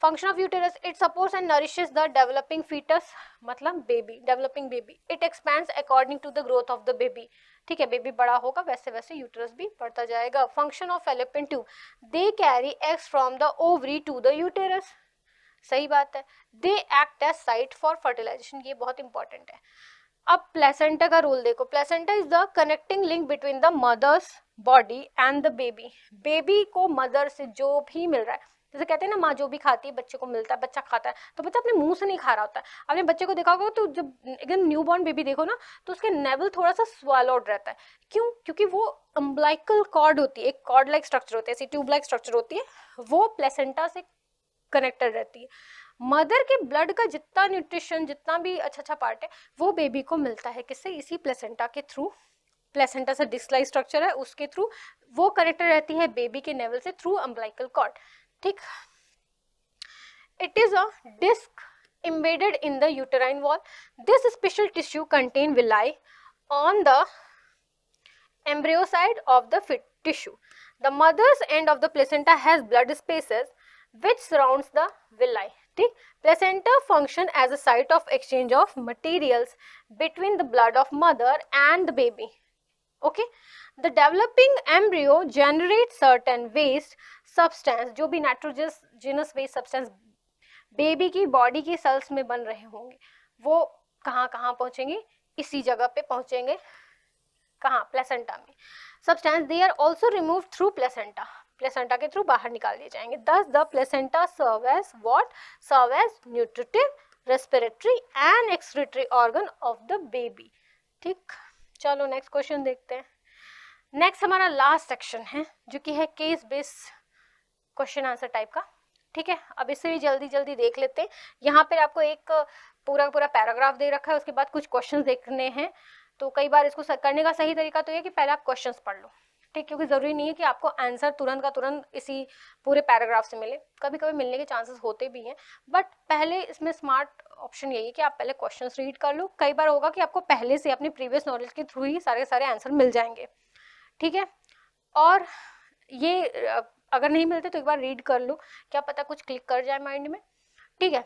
Function of uterus, it supports and nourishes the developing fetus, मतलब baby, developing baby. It expands according to the growth of the baby, ठीक है। बेबी बड़ा होगा वैसे वैसे यूटेरस भी बढ़ता जाएगा। Function of fallopian tube, they carry eggs from the ovary to the uterus, सही बात है। They act as site for fertilization, ये बहुत इंपॉर्टेंट है। अब प्लेसेंटा का रोल देखो, placenta is the connecting link between the mother's body and the baby. Baby को मदर से जो भी मिल रहा है, जैसे कहते हैं ना माँ जो भी खाती है बच्चे को मिलता है, बच्चा खाता है, तो बच्चा अपने मुंह से नहीं खा रहा होता है। आपने बच्चे को देखा होगा तो जब एकदम न्यू बॉर्न बेबी देखो ना, तो उसके नेवल थोड़ा सा स्वैलोड रहता है, क्यों? क्योंकि वो अम्बिलिकल कॉर्ड होती है, एक कॉर्ड लाइक स्ट्रक्चर होती है, ऐसी ट्यूब लाइक स्ट्रक्चर होती है, वो प्लेसेंटा से कनेक्टेड रहती है। मदर के ब्लड का जितना न्यूट्रिशन, जितना भी अच्छा पार्ट है, वो बेबी को मिलता है, किससे? इसी प्लेसेंटा के थ्रू। प्लेसेंटा से डिस्क लाइक स्ट्रक्चर है, उसके थ्रू वो कनेक्टेड रहती है बेबी के नेवल से थ्रू अम्बिलिकल कॉर्ड, ठीक। It is a disc embedded in the uterine wall. This special tissue contain villi on the embryo side of the tissue. The mother's end of the placenta has blood spaces which surrounds the villi, ठीक। placenta function as a site of exchange of materials between the blood of mother and the baby, okay। the developing embryo generates certain waste substance, जो भी nitrogenous waste substance baby की body की sales में बन रहे होंगे, वो कहाँ कहाँ पहुंचेंगे? इसी जगह पे पहुंचेंगे, कहाँ? प्लेसेंटा में। Substance they are also remove through placenta, placenta के थ्रू बाहर निकाल दिए जाएंगे। Thus the placenta serve as what? Serve as nutritive, respiratory and excretory organ of the baby, ठीक। चलो नेक्स्ट क्वेश्चन देखते हैं। नेक्स्ट हमारा लास्ट सेक्शन है जो कि है case based question answer type का, ठीक है। अब इसे भी जल्दी जल्दी देख लेते हैं। यहाँ पर आपको एक पूरा पैराग्राफ दे रखा है, उसके बाद कुछ क्वेश्चंस देखने हैं। तो कई बार इसको करने का सही तरीका तो ये कि पहले आप क्वेश्चंस पढ़ लो, ठीक, क्योंकि जरूरी नहीं है कि आपको आंसर तुरंत का तुरंत इसी पूरे पैराग्राफ से मिले, कभी कभी मिलने के चांसेस होते भी हैं, बट पहले इसमें स्मार्ट ऑप्शन यही है कि आप पहले क्वेश्चंस रीड कर लो। कई बार होगा कि आपको पहले से अपनी प्रीवियस नॉलेज के थ्रू ही सारे आंसर मिल जाएंगे, ठीक है। और ये अगर नहीं मिलते तो एक बार रीड कर लो, क्या पता कुछ क्लिक कर जाए माइंड में, ठीक है।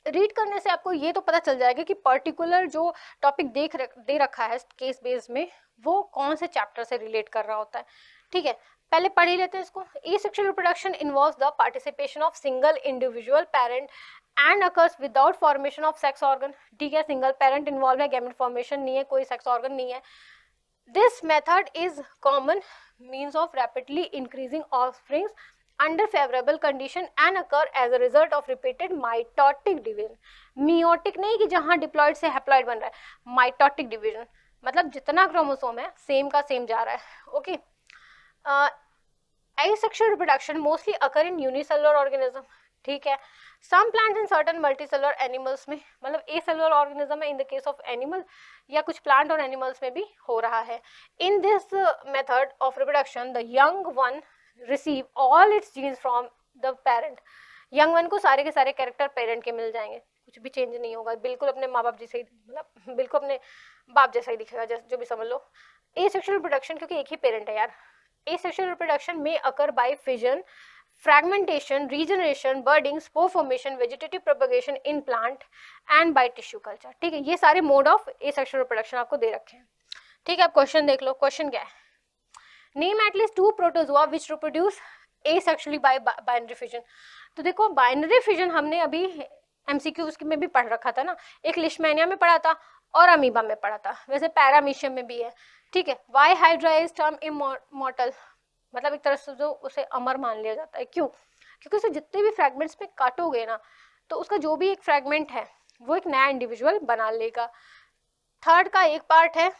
रीड करने से आपको ये तो पता चल जाएगा कि पर्टिकुलर जो टॉपिक दे रखा है केस बेस में, वो कौन से चैप्टर से रिलेट कर रहा होता है, ठीक है। पहले पढ़ ही लेते हैं इसको। Asexual reproduction involves the participation of single individual parent and occurs without formation of sex organ, ठीक है। सिंगल पेरेंट इन्वॉल्व है, गैमेट फॉर्मेशन नहीं है, कोई सेक्स ऑर्गन नहीं है। This method is common means of rapidly increasing offsprings under favorable condition and occur as a result of repeated mitotic division. meiotic नहीं कि जहां डिप्लॉइड से हैप्लॉइड बन रहा है, माइटोटिक डिवीजन मतलब जितना क्रोमोसोम है सेम का सेम जा रहा है, okay. asexual reproduction mostly occur in unicellular organism, ठीक है। some plants and certain multicellular animals में, मतलब acellular organism है in the case of animal, या कुछ plant और animals में भी हो रहा है। in this method of reproduction the young one receive all its genes from the parent. Young one को सारे के सारे कैरेक्टर पेरेंट के मिल जाएंगे, कुछ भी चेंज नहीं होगा, बिल्कुल अपने माँ बाप जैसे ही, मतलब बिल्कुल अपने बाप जैसा ही दिखेगा, जैसे जो भी समझ लो। एसेक्सुअल रिप्रोडक्शन, क्योंकि एक ही पेरेंट है यार। एसेक्सुअल रिप्रोडक्शन में occur by fission, fragmentation, regeneration, budding, spore formation, vegetative propagation in plant and by tissue culture, ठीक है। ये सारे मोड ऑफ एसेक्सुअल रिप्रोडक्शन आपको दे रखे हैं, ठीक है। आप क्वेश्चन देख लो, क्वेश्चन क्या है? Name at least 2 protozoa which reproduce asexually by binary fission. तो देखो बाइनरी फिजन हमने अभी एमसीक्यूज में भी पढ़ रखा था ना, एक लिशमैनिया में पढ़ा था और अमीबा में पढ़ा था, वैसे पैरामीशियम में भी है, ठीक है। Why hydra is term immortal, मतलब एक तरह से जो उसे अमर मान लिया जाता है, क्यों? क्योंकि उसे जितने भी फ्रैगमेंट्स में काटोगे ना, तो उसका जो भी एक फ्रैगमेंट है वो एक नया इंडिविजुअल बना लेगा। थर्ड का एक पार्ट है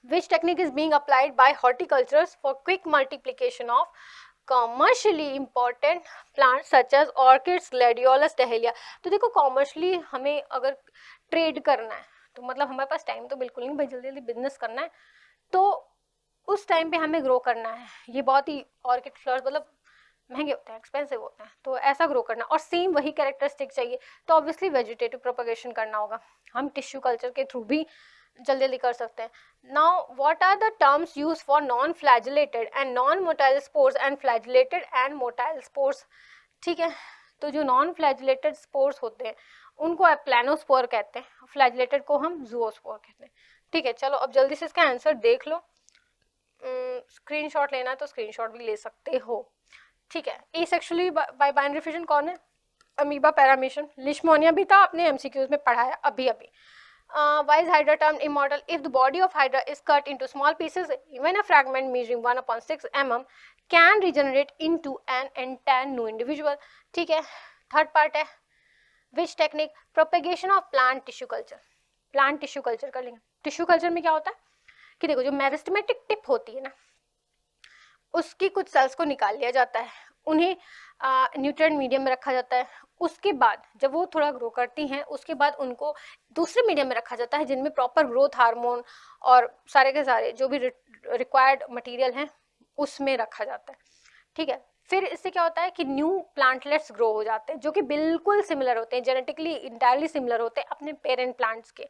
which technique is being applied by horticulturists for quick multiplication of commercially important plants such as orchids, gladiolus, dahlia. तो देखो कॉमर्शली हमें अगर ट्रेड करना है तो मतलब हमारे पास टाइम तो बिल्कुल नहीं भाई, जल्दी जल्दी बिजनेस करना है, तो उस टाइम पे हमें ग्रो करना है। ये बहुत ही ऑर्किड फ्लावर्स मतलब महंगे होते हैं, एक्सपेंसिव होते हैं, तो ऐसा ग्रो करना और सेम वही कैरेक्टरिस्टिक चाहिए, तो ऑब्वियसली वेजिटेटिव प्रोपगेशन करना होगा। हम टिश्यू कल्चर के थ्रू भी जल्दी जल्दी कर सकते हैं। Now what are the terms use for non flagellated and non motile spores and flagellated and motile spores? ठीक है, तो जो नॉन फ्लैजिलेटेड स्पोर्स होते हैं उनको प्लानोस्पोर कहते हैं, फ्लैजिलेटेड को हम जूओस्पोर कहते हैं। ठीक है, चलो अब जल्दी से इसका आंसर देख लो। स्क्रीनशॉट लेना है तो स्क्रीनशॉट भी ले सकते हो। ठीक है, एसेक्सुअली बाय बाइनरी फिजन कौन है? अमीबा, पैरामीशियम, लिशमोनिया भी था, आपने एमसीक्यूज में पढ़ाया अभी अभी। Why is Hydra termed immortal? If the body of Hydra is cut into small pieces, even a fragment measuring 1/6 mm can regenerate into an entire new individual. ठीक है, थर्ड पार्ट है which technique? Propagation of plant tissue culture. Plant tissue culture कर लेंगे। Tissue culture में क्या होता है कि देखो जो मेरिस्टेमेटिक टिप होती है ना, उसकी कुछ सेल्स को निकाल लिया जाता है, उन्हें न्यूट्रिएंट मीडियम में रखा जाता है। उसके बाद जब वो थोड़ा ग्रो करती हैं उसके बाद उनको दूसरे मीडियम में रखा जाता है जिनमें प्रॉपर ग्रोथ हार्मोन और सारे के सारे जो भी रिक्वायर्ड मटेरियल हैं उसमें रखा जाता है। ठीक है, फिर इससे क्या होता है कि न्यू प्लांटलेट्स ग्रो हो जाते हैं जो कि बिल्कुल सिमिलर होते हैं, जेनेटिकली इंटायरली सिमिलर होते हैं अपने पेरेंट प्लांट्स के।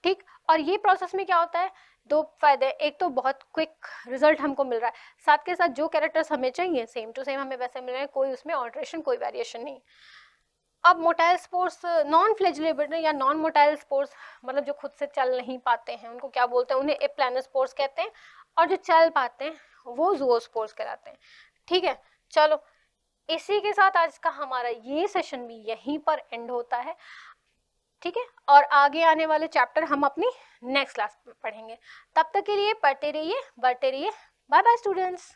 ठीक, और ये प्रोसेस में क्या होता है, दो फायदे, एक तो बहुत क्विक रिजल्ट हमको मिल रहा है, साथ के साथ जो कैरेक्टर्स हमें चाहिए सेम टू सेम हमें वैसे मिल रहे हैं, कोई उसमें ऑल्ट्रेशन कोई वेरिएशन नहीं। अब मोटाइल स्पोर्स, नॉन फ्लैजिलेटेड या नॉन मोटाइल स्पोर्स मतलब जो खुद से चल नहीं पाते हैं उनको क्या बोलते हैं? उन्हें एप्लानोस्पोर्स कहते हैं, और जो चल पाते हैं वो जूओस्पोर्स कहलाते हैं। ठीक है, चलो इसी के साथ आज का हमारा ये सेशन भी यहीं पर एंड होता है। ठीक है, और आगे आने वाले चैप्टर हम अपनी नेक्स्ट क्लास में पढ़ेंगे। तब तक के लिए पढ़ते रहिए, बढ़ते रहिए। Bye bye students.